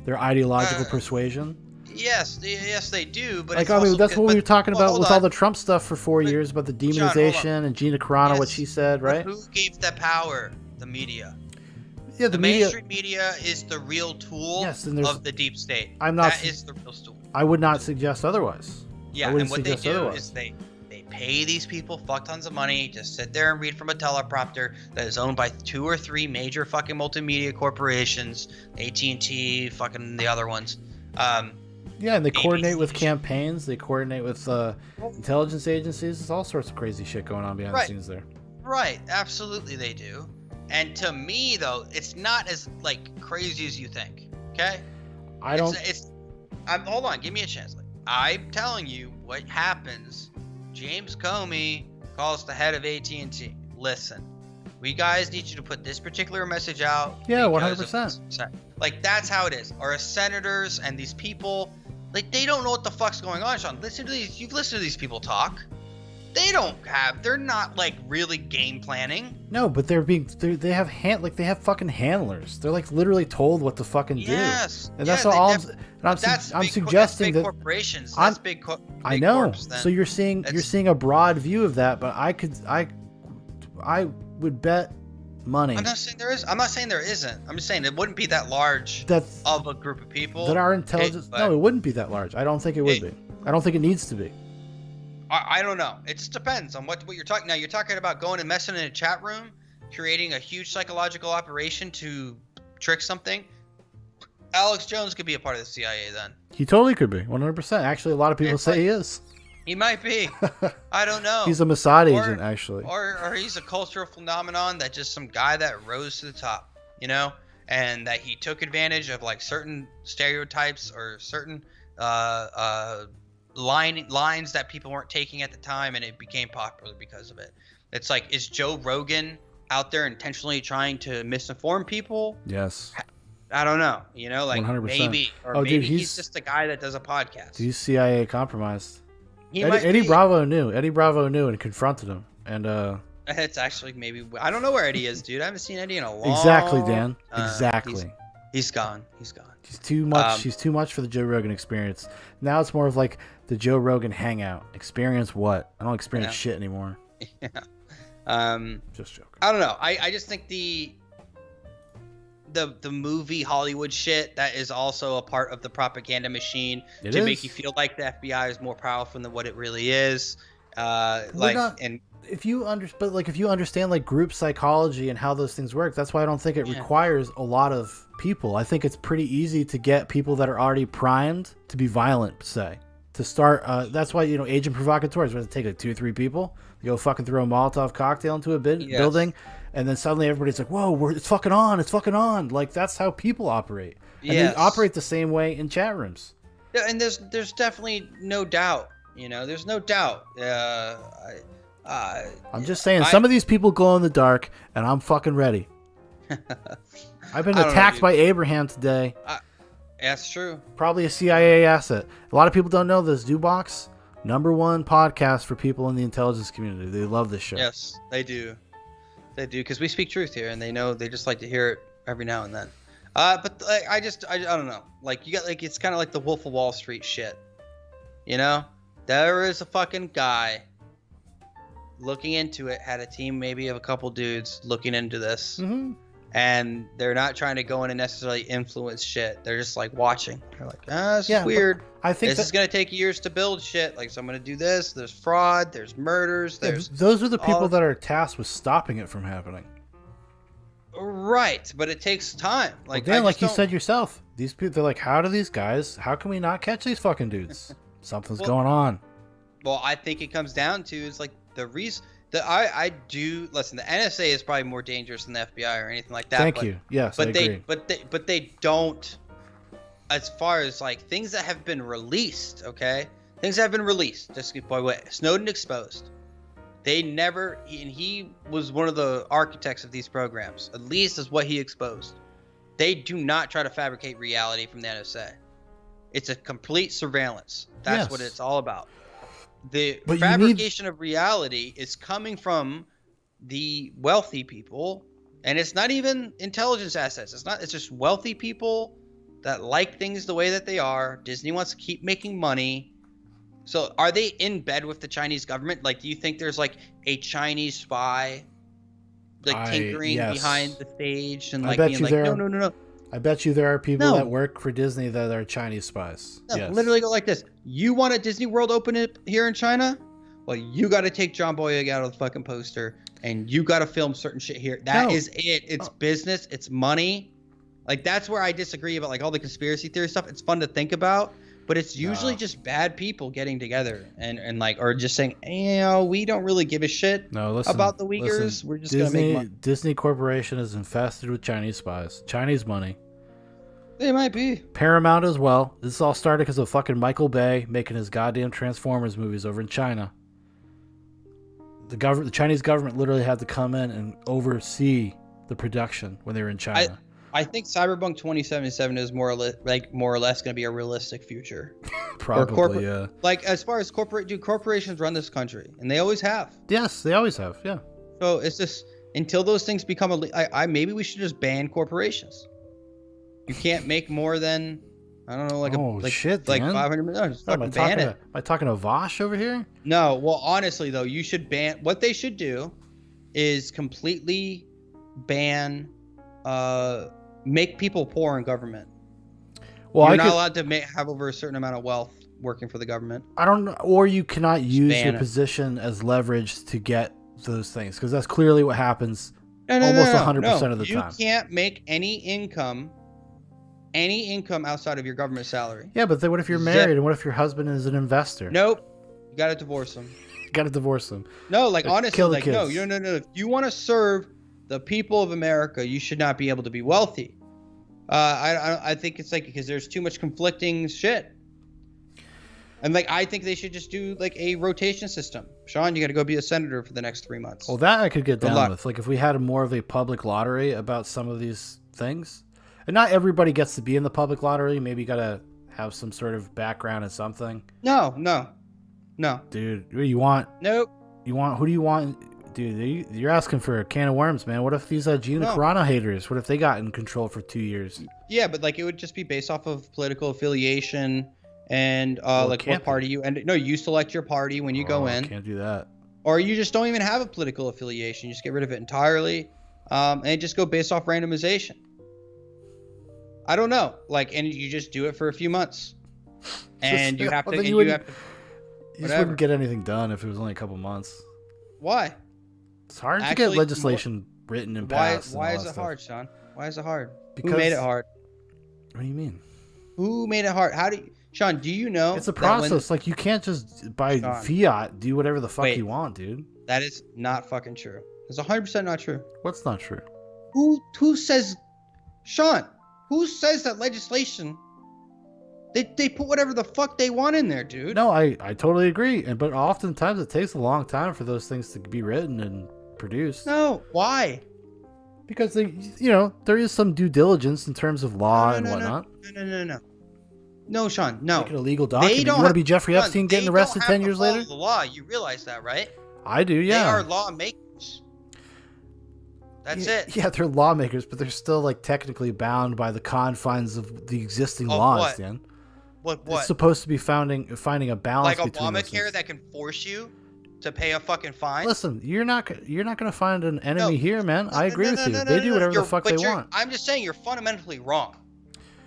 Their ideological persuasion? Yes, they do. But like, it's I mean, also, that's what we were talking about with all the Trump stuff for 4 But, years about the John, hold demonization and Gina Carano, what Yes, she said, right? Who gave the power? The media. Yeah, The media. mainstream media is the real tool Yes, and there's- of the deep state. I'm not That su- is the real tool. I would not suggest otherwise. Yeah, I and wouldn't what they suggest do otherwise. is they pay these people fuck tons of money, just sit there and read from a teleprompter that is owned by 2 or 3 major fucking multimedia corporations, AT&T, fucking the other ones. Yeah, and they coordinate with ABC. campaigns. They coordinate with intelligence agencies. There's all sorts of crazy shit going on behind Right. the scenes there. Right, absolutely they do. And to me though, it's not as like crazy as you think. Okay? I don't. Hold on, give me a chance. Like, I'm telling you what happens. James Comey calls the head of AT&T. Listen, we guys need you to put this particular message out. Yeah, because of 100%. this." Like, that's how it is. Our senators and these people, like, they don't know what the fuck's going on, Sean. Listen to these. You've listened to these people talk. They're not like really game planning. No, but they have fucking handlers. They're like literally told what to fucking do. Yes. And that's yeah, all. they- I'm suggesting that's big that. corporations. I'm- That's big. I know. Corps, then. So you're seeing That's- a broad view of that, but I would bet money I'm not saying there is. I'm not saying there isn't. I'm just saying it wouldn't be that large that of a group of people. that our intelligence. but No, it wouldn't be that large. I don't think it would be. I don't think it needs to be. I don't know. It just depends on what you're talking. Now you're talking about going and messing in a chat room, creating a huge psychological operation to trick something. Alex Jones could be a part of the CIA then. He totally could be 100%. Actually, a lot of people It's say like- he is. He might be. I don't know. He's a Mossad Or- agent, actually. Or he's a cultural phenomenon that just some guy that rose to the top, you know, and that he took advantage of like certain stereotypes or certain lines that people weren't taking at the time, and it became popular because of it. It's like, is Joe Rogan out there intentionally trying to misinform people? Yes. I don't know, you know, like 100%. maybe, or Oh, maybe dude, he's just a guy that does a podcast. He's CIA compromised. He might Eddie be. Bravo knew. Eddie Bravo knew and confronted him. And It's actually maybe, I don't know where Eddie is, dude. I haven't seen Eddie in a long. exactly, Dan. Uh, Exactly. He's gone. He's gone. She's too much. She's too much for the Joe Rogan experience. Now it's more of like the Joe Rogan hangout experience. What? I don't experience shit anymore. Yeah. Just joking. I don't know. I just think the movie Hollywood shit, that is also a part of the propaganda machine It to is. make you feel like the FBI is more powerful than what it really is. not- And if you understand like group psychology and how those things work, that's why I don't think it requires a lot of people. I think it's pretty easy to get people that are already primed to be violent, say, to start. That's why, agent provocateurs, where they take like 2 or 3 people, they go fucking throw a Molotov cocktail into a building, and then suddenly everybody's like, whoa, it's fucking on. Like, that's how people operate. And they operate the same way in chat rooms. Yeah, and there's definitely no doubt. There's no doubt. I'm just saying, some of these people glow in the dark, and I'm fucking ready. I've been attacked by Abraham today. That's true. Probably a CIA asset. A lot of people don't know this. Dubbox, #1 podcast for people in the intelligence community. They love this show. Yes, they do. They do, because we speak truth here, and they just like to hear it every now and then. But like, I don't know. Like, you got like, it's kind of like the Wolf of Wall Street shit. There is a fucking guy looking into it, had a team maybe of a couple dudes looking into this. Mm-hmm. And they're not trying to go in and necessarily influence shit. They're just like watching. They're like, this is weird. I think this is going to take years to build shit. Like, so I'm going to do this. There's fraud. There's murders. Those are the people that are tasked with stopping it from happening. Right. But it takes time. Like, Dan, like you said yourself, these people, they're like, how can we not catch these fucking dudes? Something's going on. Well, I think it comes down to is like the reason that I do listen. The NSA is probably more dangerous than the FBI or anything like that. Thank you. Yes, but I agree. But they don't. As far as like things that have been released, okay, things that have been released. Just by what Snowden exposed. They never, and he was one of the architects of these programs. At least is what he exposed. They do not try to fabricate reality from the NSA. It's a complete surveillance. That's what it's all about. The fabrication of reality is coming from the wealthy people, and it's not even intelligence assets. It's just wealthy people that like things the way that they are. Disney wants to keep making money. So are they in bed with the Chinese government? Like, do you think there's like a Chinese spy like tinkering behind the stage and like being like, no. I bet you there are people that work for Disney that are Chinese spies. No, literally go like this. You want a Disney World open it here in China? Well, you got to take John Boyega out of the fucking poster, and you got to film certain shit here. That is it. It's business. It's money. Like, that's where I disagree about like all the conspiracy theory stuff. It's fun to think about, but it's usually just bad people getting together and like, or just saying, we don't really give a shit about the Uyghurs. We're just gonna make money. Disney Corporation is infested with Chinese spies, Chinese money. They might be. Paramount as well. This all started because of fucking Michael Bay making his goddamn Transformers movies over in China. The Chinese government literally had to come in and oversee the production when they were in China. I think Cyberpunk 2077 is more or less going to be a realistic future. Probably, yeah. Like, as far as corporations run this country, and they always have. Yes, they always have. Yeah. So it's just until those things become maybe we should just ban corporations. You can't make more than, I don't know, like shit, like $500 million. Just fucking ban it. Am I talking to Vosh over here? No. Well, honestly though, you should ban. What they should do is completely ban. Make people poor in government. Well, you're not allowed to have over a certain amount of wealth working for the government. I don't know, or you cannot use your position as leverage to get those things, because that's clearly what happens almost 100% of the time. You can't make any income outside of your government salary. Yeah, but then what if you're married, and what if your husband is an investor? Nope, you got to divorce him. No, like honestly, like no. If you want to serve the people of America, you should not be able to be wealthy. I think it's like because there's too much conflicting shit. And like I think they should just do like a rotation system. Sean, you got to go be a senator for the next 3 months. Well, that I could get down with. Like if we had more of a public lottery about some of these things, and not everybody gets to be in the public lottery. Maybe you got to have some sort of background in something. No. Dude, you want? Nope. Who do you want? Dude, you're asking for a can of worms, man. What if these Gina Carano haters? What if they got in control for 2 years? Yeah, but like it would just be based off of political affiliation and like what party you and no, you select your party when you go in. Can't do that. Or you just don't even have a political affiliation. You just get rid of it entirely, and just go based off randomization. I don't know, like, and you just do it for a few months, and you have to. You just wouldn't get anything done if it was only a couple months. Why? It's hard to Actually, get legislation written and passed. Why and all is that it stuff. hard, Sean? Why is it hard? Because, Who made it hard? What do you mean? Who made it hard? How do you, Sean? Do you know? It's a that when- process. Like, you can't just by Sean. fiat do whatever the fuck Wait. you want, dude. That is not fucking true. It's 100% not true. What's not true? Who says, Sean? Who says that legislation? They put whatever the fuck they want in there, dude. No, I totally agree. But oftentimes it takes a long time for those things to be written and produced. No. Why? Because there is some due diligence in terms of law and whatnot. No. No, Sean. No. Make it a legal They document. You don't want to have- be Jeffrey Sean, Epstein they getting don't arrested have 10 to years follow later? The law. You realize that, right? I do, yeah. They are lawmakers. That's it. Yeah, they're lawmakers, but they're still like technically bound by the confines of the existing Of laws, what? Dan. What? It's supposed to be finding a balance Like between those Obamacare things. that can force you to pay a fucking fine? Listen, you're not going to find an enemy No. here, man. I agree with you. No, They do whatever the You're- fuck but they you're- want. I'm just saying you're fundamentally wrong.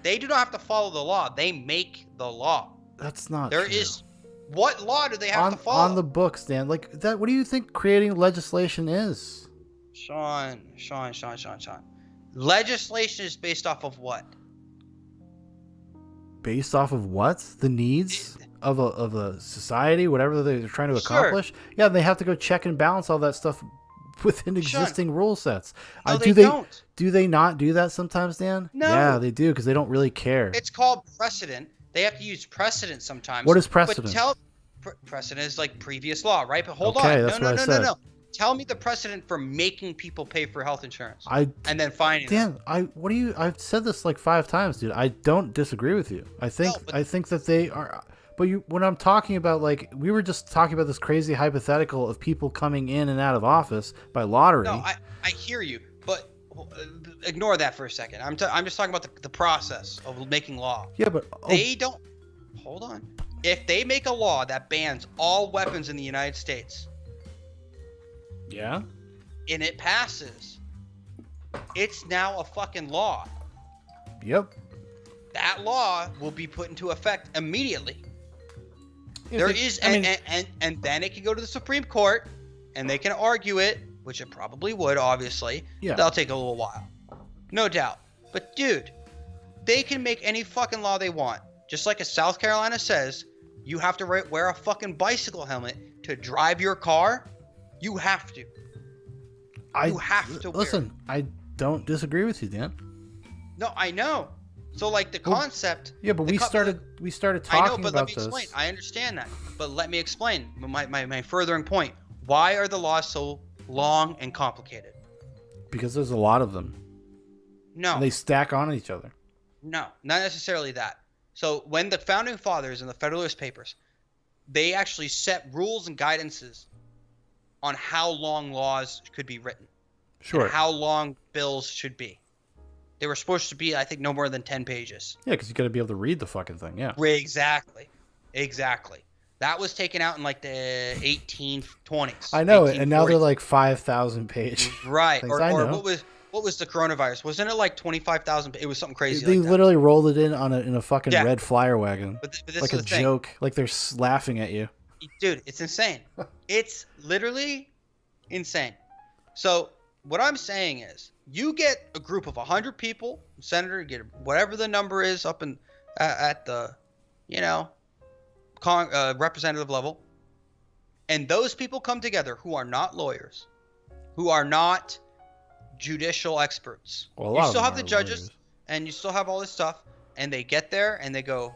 They do not have to follow the law. They make the law. That's not There true. is. What law do they have to follow? on the books, Dan. Like that. What do you think creating legislation is? Sean. Legislation is based off of what? Based off of what? The needs of a society, whatever they're trying to Sure. accomplish. Yeah, they have to go check and balance all that stuff within Sean. existing rule sets. No, do they don't. Do they not do that sometimes, Dan? No. Yeah, they do because they don't really care. It's called precedent. They have to use precedent sometimes. What is precedent? But precedent is like previous law, right? But hold Okay, on. that's No. what I said. Tell me the precedent for making people pay for health insurance I and then fining them. Dan, I've said this like 5 times, dude. I don't disagree with you. I think No, but- I think that they are. But when I'm talking about, like, we were just talking about this crazy hypothetical of people coming in and out of office by lottery. No, I hear you, but ignore that for a second. I'm just talking about the process of making law. Yeah, but They don't. Hold on. If they make a law that bans all weapons in the United States yeah. and it passes, it's now a fucking law. Yep. That law will be put into effect immediately. There is, I mean, and then it can go to the Supreme Court, and they can argue it, which it probably would, obviously. Yeah. That'll take a little while, no doubt. But dude, they can make any fucking law they want. Just like as South Carolina says, you have to wear a fucking bicycle helmet to drive your car. You have to. You have to wear listen. I don't disagree with you, Dan. No, I know. So like the concept. Yeah, but the we co- started I talking know, but let about me this. explain. I understand that, but let me explain my furthering point. Why are the laws so long and complicated? Because there's a lot of them. No, And they stack on each other. no, not necessarily that. So when the founding fathers and the Federalist Papers, they actually set rules and guidances on how long laws could be written, Sure. and how long bills should be. They were supposed to be, I think, no more than 10 pages. Yeah, because you got to be able to read the fucking thing. Yeah. Exactly. That was taken out in like the 1820s. I know it, and now they're 1840s. like 5,000 page. Right. things. Or I know. what was the coronavirus? Wasn't it like 25,000? It was something crazy They like that. literally rolled it in in a fucking Yeah. red flyer wagon, But this like is a the thing. joke. Like they're laughing at you. Dude, it's insane. It's literally insane. So what I'm saying is, you get a group of 100 people, senator, you get whatever the number is up in at the, representative level, and those people come together who are not lawyers, who are not judicial experts. Well, a lot You of still them have the are judges, lawyers. and you still have all this stuff, and they get there and they go,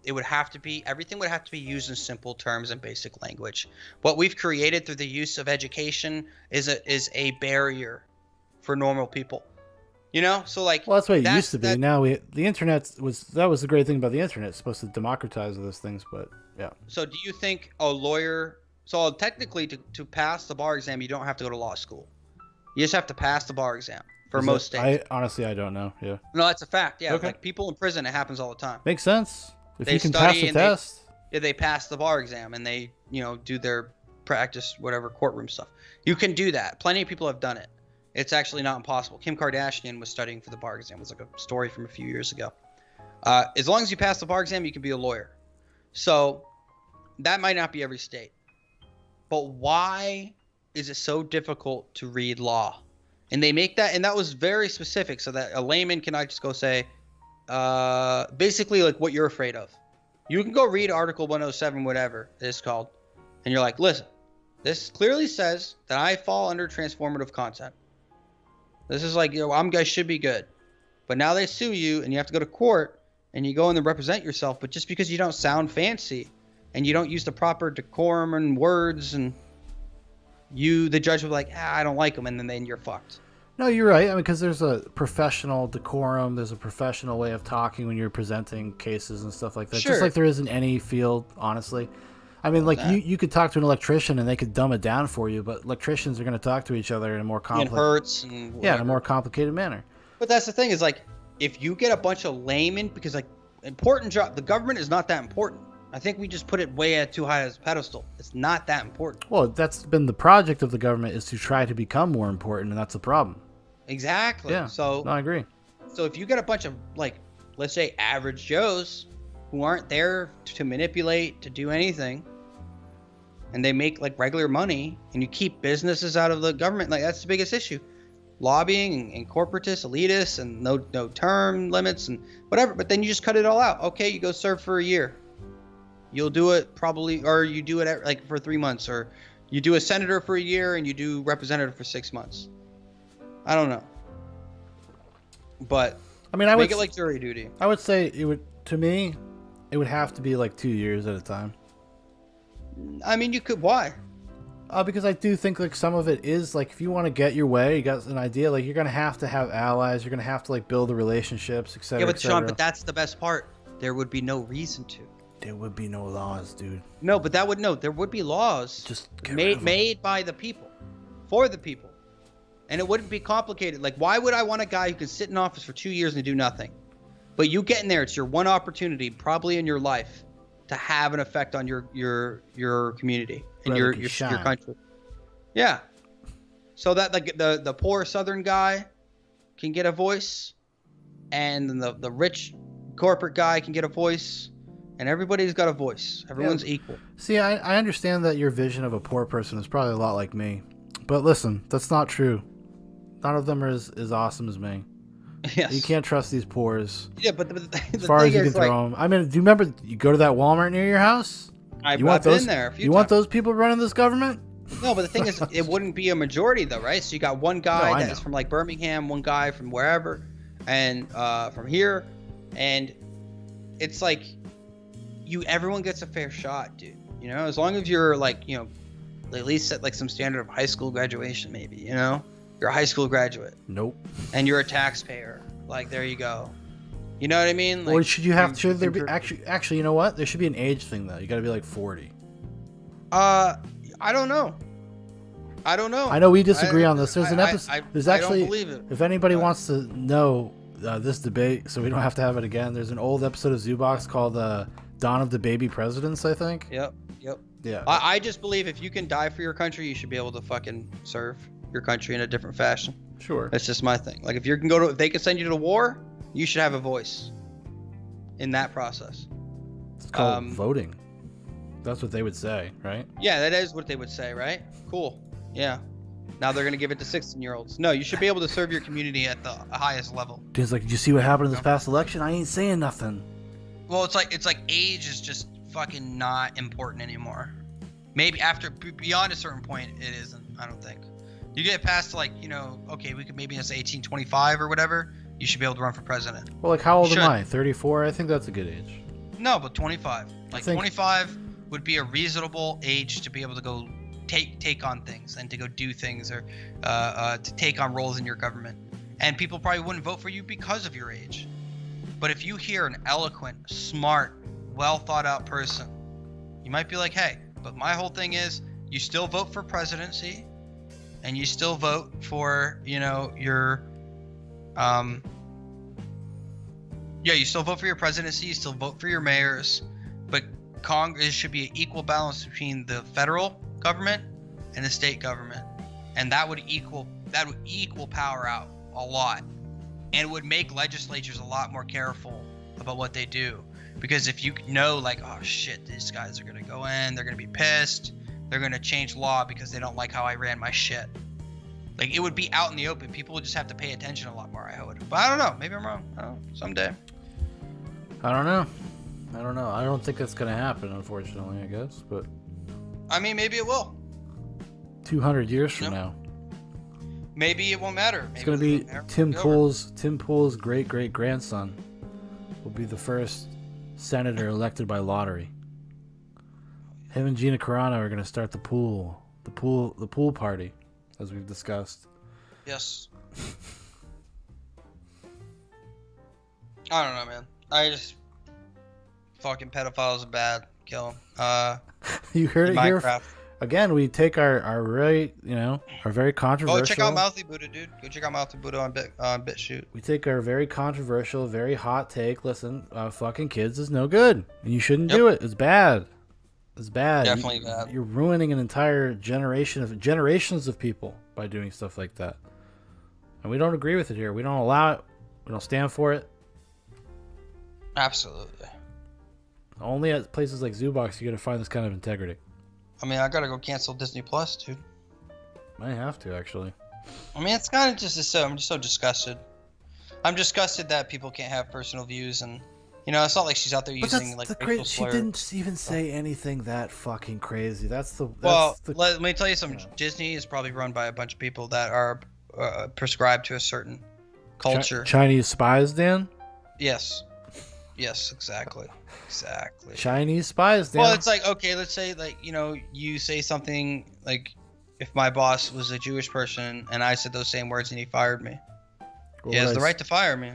everything would have to be used in simple terms and basic language. What we've created through the use of education is a barrier for normal people. So like, Well, that's what it used to be. that- Now the internet was the great thing about the internet. It's supposed to democratize those things, but yeah. So do you think a lawyer? So technically, to pass the bar exam, you don't have to go to law school. You just have to pass the bar exam for Is most it- states. I don't know. Yeah, No, that's a fact. Yeah, Okay. like people in prison, it happens all the time. makes sense. If They you can study pass the and they- test, Yeah, they pass the bar exam and they, do their practice, whatever courtroom stuff. You can do that. Plenty of people have done it. It's actually not impossible. Kim Kardashian was studying for the bar exam. It was like a story from a few years ago. As long as you pass the bar exam, you can be a lawyer. So that might not be every state. But why is it so difficult to read law? And they make that, and that was very specific, so that a layman cannot just go say, basically like what you're afraid of. You can go read Article 107, whatever it's called, and you're like, listen, this clearly says that I fall under transformative content. This is like, I should be good. But now they sue you, and you have to go to court, and you go in and represent yourself. But just because you don't sound fancy, and you don't use the proper decorum and words, and the judge will be like, I don't like them, and then you're fucked. No, you're right. I mean, because there's a professional decorum, there's a professional way of talking when you're presenting cases and stuff like that. Sure. Just like there is in any field, honestly. I mean, like you could talk to an electrician and they could dumb it down for you, but electricians are going to talk to each other in a more It hurts and whatever. in a more complicated manner. But that's the thing is like, if you get a bunch of laymen, because like important job, the government is not that important. I think we just put it way at too high as a pedestal. It's not that important. Well, that's been the project of the government, is to try to become more important, and that's the problem. Exactly. Yeah. So no, I agree. So if you get a bunch of like, let's say average Joes who aren't there to manipulate, to do anything, and they make like regular money, and you keep businesses out of the government, like that's the biggest issue. Lobbying and corporatists, elitists, and no term limits and whatever. But then you just cut it all out. Okay, you go serve for a year. You'll do it probably, or you do it like for 3 months, or you do a senator for a year and you do representative for 6 months. I don't know. But I mean, I would make it like jury duty. I would say it would, to me, it would have to be like 2 years at a time. I mean, you could. Why? Because I do think like some of it is like, if you want to get your way, you got an idea, like you're gonna have to have allies. You're gonna have to like build the relationships, etc. Yeah, but Sean, but that's the best part. There would be no reason to. There would be no laws, dude. No, but there would be laws Just made by the people, for the people, and it wouldn't be complicated. Like, why would I want a guy who can sit in office for 2 years and do nothing? But you get in there, it's your one opportunity, probably in your life, to have an effect on your community and your country. Yeah. So that like the poor Southern guy can get a voice, and then the rich corporate guy can get a voice. And everybody's got a voice. Everyone's equal. See, I understand that your vision of a poor person is probably a lot like me. But listen, that's not true. None of them are as awesome as me. Yes. You can't trust these poors. Yeah, but as far as you can throw them. I mean, do you remember you go to that Walmart near your house? I've been there a few times. Want those people running this government? No, but the thing is, it wouldn't be a majority though, right? So you got one guy that's from like Birmingham, one guy from wherever, and from here, and it's like, everyone gets a fair shot, dude. You know, as long as you're like, at least at like some standard of high school graduation, maybe, you're a high school graduate. Nope. And you're a taxpayer. Like, there you go. You know what I mean? Like, or should there be actually, you know what? There should be an age thing though. You got to be like 40. I don't know. I know we disagree on this. There's an episode. There's actually, I don't believe it. If anybody wants to know this debate, so we don't have to have it again, there's an old episode of Zoobox called Dawn of the Baby Presidents, I think. Yep. Yeah. I just believe if you can die for your country, you should be able to fucking serve your country in a different fashion. Sure. That's just my thing. Like, if they can send you to war, you should have a voice in that process. It's called voting. That's what they would say, right? Yeah, that is what they would say, right? Cool. Yeah. Now they're going to give it to 16-year-olds. No, you should be able to serve your community at the highest level. Dude's like, did you see what happened in this past election? I ain't saying nothing. Well, it's like age is just fucking not important anymore. Maybe beyond a certain point, it isn't. I don't think. You get past like, okay, we could maybe say 18, 25 or whatever. You should be able to run for president. Well, like, how old am I? 34? I think that's a good age. No, but 25. Like 25 would be a reasonable age to be able to go take on things and to go do things, or to take on roles in your government. And people probably wouldn't vote for you because of your age. But if you hear an eloquent, smart, well thought out person, you might be like, hey, but my whole thing is, you still vote for presidency, and you still vote for, your you still vote for your presidency, you still vote for your mayors, but Congress should be an equal balance between the federal government and the state government, and that would equal power out a lot, and it would make legislatures a lot more careful about what they do. Because if you know, like, oh shit, these guys are gonna go in, they're gonna be pissed, they're gonna change law because they don't like how I ran my shit. Like, it would be out in the open. People would just have to pay attention a lot more, I would. But I don't know. Maybe I'm wrong. I don't know. Someday. I don't know. I don't think that's gonna happen, unfortunately, I guess. But I mean, maybe it will. 200 years from now, Maybe it won't matter. Maybe it's gonna be Tim over. Pool's great grandson will be the first senator elected by lottery. Him and Gina Carano are gonna start the pool party, as we've discussed. Yes. I don't know, man. I just fucking pedophiles are bad. Kill them. You heard it here. Minecraft. Again, we take our very controversial. Go check out Mouthy Buddha, dude. Go check out Mouthy Buddha on BitChute. We take our very controversial, very hot take. Listen, fucking kids is no good, and you shouldn't do it. It's bad. It's bad. Definitely bad. You're ruining an entire generations of people by doing stuff like that. And we don't agree with it here. We don't allow it. We don't stand for it. Absolutely. Only at places like Zoobox you're gonna find this kind of integrity. I mean, I gotta go cancel Disney Plus, dude. Might have to, actually. I mean, it's kind of just so. I'm just so disgusted. I'm disgusted that people can't have personal views, and it's not like she's out there using like racial She slurs. didn't even say anything that fucking crazy. Let me tell you something. Disney is probably run by a bunch of people that are prescribed to a certain culture. Chinese spies, Dan? Yes, exactly. Chinese spies, Dan. Well, it's like, okay, let's say like you say something like, if my boss was a Jewish person and I said those same words and he fired me, he has the right to fire me.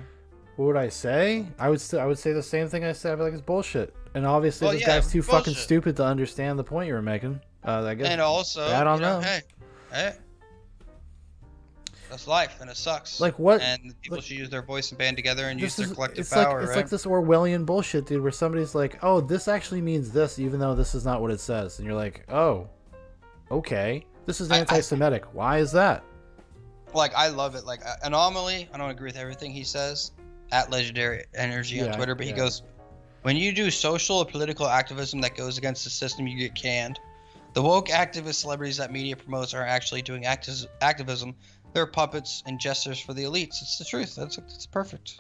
What would I say? I would say the same thing I said. I'd be like, it's bullshit. And obviously, this yeah, guy's too bullshit. fucking stupid to understand the point you were making. I guess. And also, I don't know. Hey, that's life, and it sucks. Like what? And people should use their voice and band together and use their collective it's power. It's right? like this Orwellian bullshit, dude, where somebody's like, "Oh, this actually means this," even though this is not what it says, and you're like, "Oh, okay, this is anti-Semitic. Why is that?" Like, I love it. Like, Anomaly, I don't agree with everything he says. At Legendary Energy on Twitter, but he goes, when you do social or political activism that goes against the system, you get canned. The woke activist celebrities that media promotes are actually doing activism. They're puppets and jesters for the elites. It's the truth. It's perfect.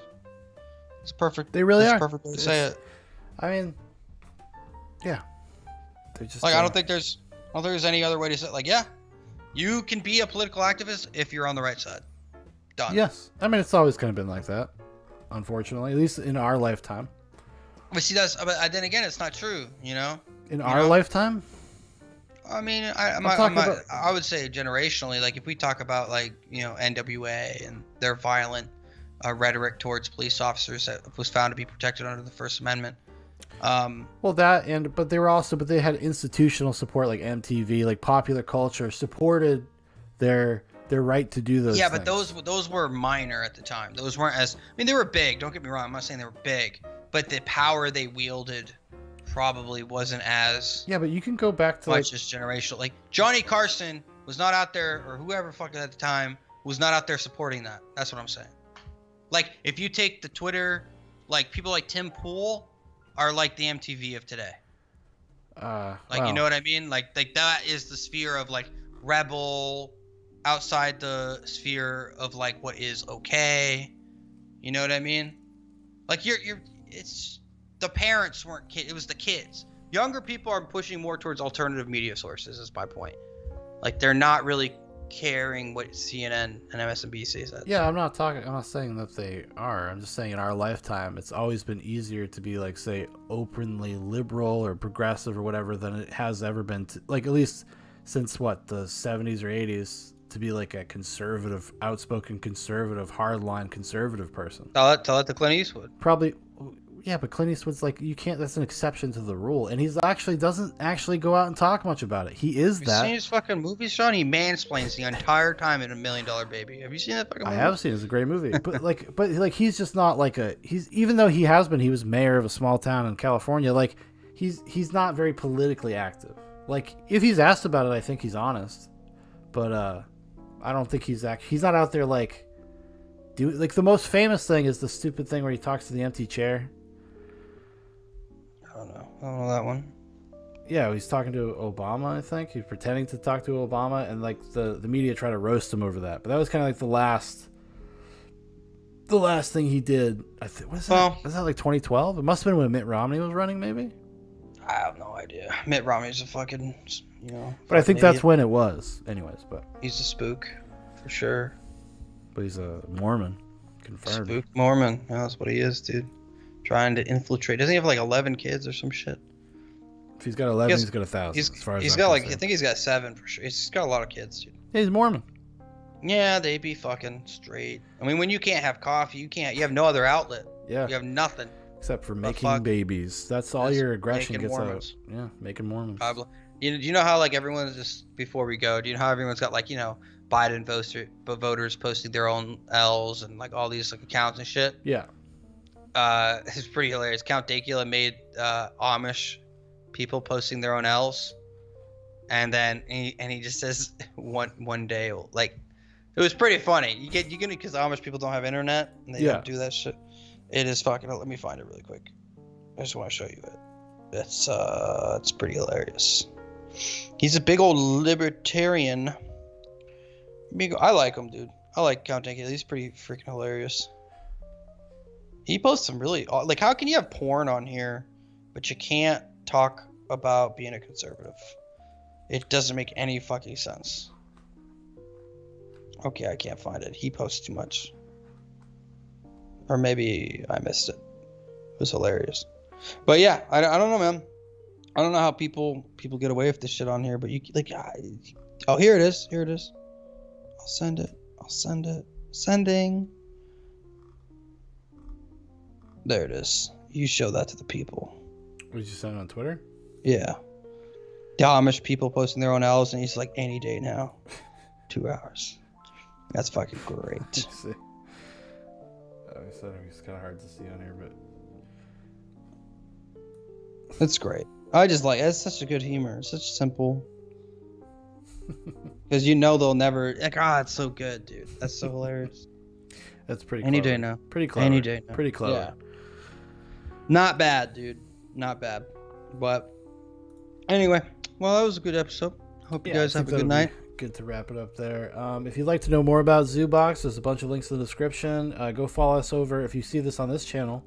It's perfect. They really are. It's perfect way to say it. I mean, yeah. They're just like, I don't think there's any other way to say it. Like, yeah, you can be a political activist if you're on the right side. Done. Yes. I mean, it's always kind of been like that, unfortunately, at least in our lifetime. But see, but then again, it's not true, In our lifetime? I mean, I would say generationally, like if we talk about like, NWA and their violent rhetoric towards police officers that was found to be protected under the First Amendment. Well, but they had institutional support, like MTV, like popular culture supported their right to do those. Yeah, things. but those were minor at the time. Those weren't they were big. Don't get me wrong. I'm not saying they were big, but the power they wielded probably wasn't as. Yeah, but you can go back to much as generational. Like Johnny Carson was not out there, or whoever fucking at the time was not out there supporting that. That's what I'm saying. Like, if you take the Twitter, like people like Tim Pool are like the MTV of today. You know what I mean? Like that is the sphere of like rebel, outside the sphere of like what is okay. You know what I mean? Like it's the parents weren't kids. It was the kids. Younger people are pushing more towards alternative media sources. Is my point. Like they're not really caring what CNN and MSNBC says. Yeah, I'm not saying that they are. I'm just saying in our lifetime, it's always been easier to be like, say, openly liberal or progressive or whatever than it has ever been. Like at least since the 70s or 80s, to be like a conservative, outspoken conservative, hardline conservative person. Tell it to Clint Eastwood. Probably. Yeah, but Clint Eastwood's like, you can't. That's an exception to the rule, and doesn't actually go out and talk much about it. He is that. Have you seen his fucking movies, Sean? He mansplains the entire time in $1 Million Baby. Have you seen that fucking movie? I have seen it. It's a great movie, but he's just not like even though he was mayor of a small town in California. Like he's not very politically active. Like if he's asked about it, I think he's honest, but I don't think he's not out there like the most famous thing is the stupid thing where he talks to the empty chair. I don't know that one. Yeah, he's talking to Obama, I think. He's pretending to talk to Obama, and like the media try to roast him over that. But that was kind of like the last thing he did. I think was that like 2012? It must have been when Mitt Romney was running, maybe. I have no idea. Mitt Romney's a fucking, But I think idiot. that's when it was, anyways. But He's a spook, for sure. But he's a Mormon, confirmed. Spook Mormon. Yeah, that's what he is, dude. Trying to infiltrate. Doesn't he have like 11 kids or some shit? If he's got 11, he's got 1,000. As far as he's I'm got concerned. I think he's got 7 for sure. He's got a lot of kids, dude. Yeah, he's Mormon. Yeah, they be fucking straight. I mean, when you can't have coffee, you have no other outlet. Yeah. You have nothing. Except for making babies. That's all your aggression making gets Mormons. out. Yeah, making Mormons. Do you know how like everyone's just before we go? Do you know how everyone's got like Biden voters posting their own L's and like all these like accounts and shit? Yeah. It's pretty hilarious. Count Dankula made Amish people posting their own L's, and then he just says one day, like, it was pretty funny. You gonna because Amish people don't have internet and they don't do that shit. It is fucking. Let me find it really quick. I just want to show you it. It's pretty hilarious. He's a big old libertarian. I like him, dude. I like Count Dankula. He's pretty freaking hilarious. He posts some really like. How can you have porn on here, but you can't talk about being a conservative? It doesn't make any fucking sense. Okay, I can't find it. He posts too much. Or maybe I missed it. It was hilarious. But yeah, I don't know, man. I don't know how people get away with this shit on here, but you like. Oh, here it is. Here it is. I'll send it. Sending. There it is. You show that to the people. What did you send on Twitter? Yeah. The Amish people posting their own L's, and he's like, any day now. 2 hours. That's fucking great. Let's see. I said it's kind of hard to see on here, but That's great. I just like it's such a good humor. It's such simple. Because they'll never like. It's so good, dude. That's so hilarious. That's pretty. Any clever. day now. Pretty clever. Any day now. Pretty clever. Yeah. Not bad, dude. Not bad. But anyway, well, that was a good episode. Hope you guys have a good night. Good to wrap it up there. If you'd like to know more about ZooBox, there's a bunch of links in the description. Go follow us over. If you see this on this channel,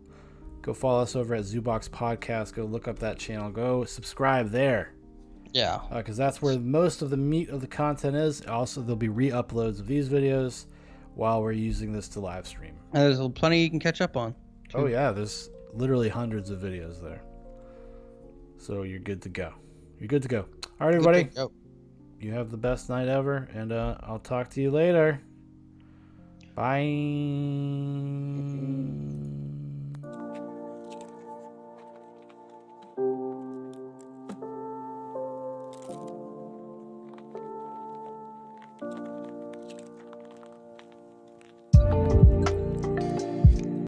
go follow us over at ZooBox Podcast. Go look up that channel. Go subscribe there. Yeah. Because that's where most of the meat of the content is. Also, there'll be re-uploads of these videos while we're using this to live stream. And there's plenty you can catch up on. Oh, yeah. There's literally hundreds of videos there. So you're good to go. You're good to go. All right, everybody. You have the best night ever, and I'll talk to you later. Bye.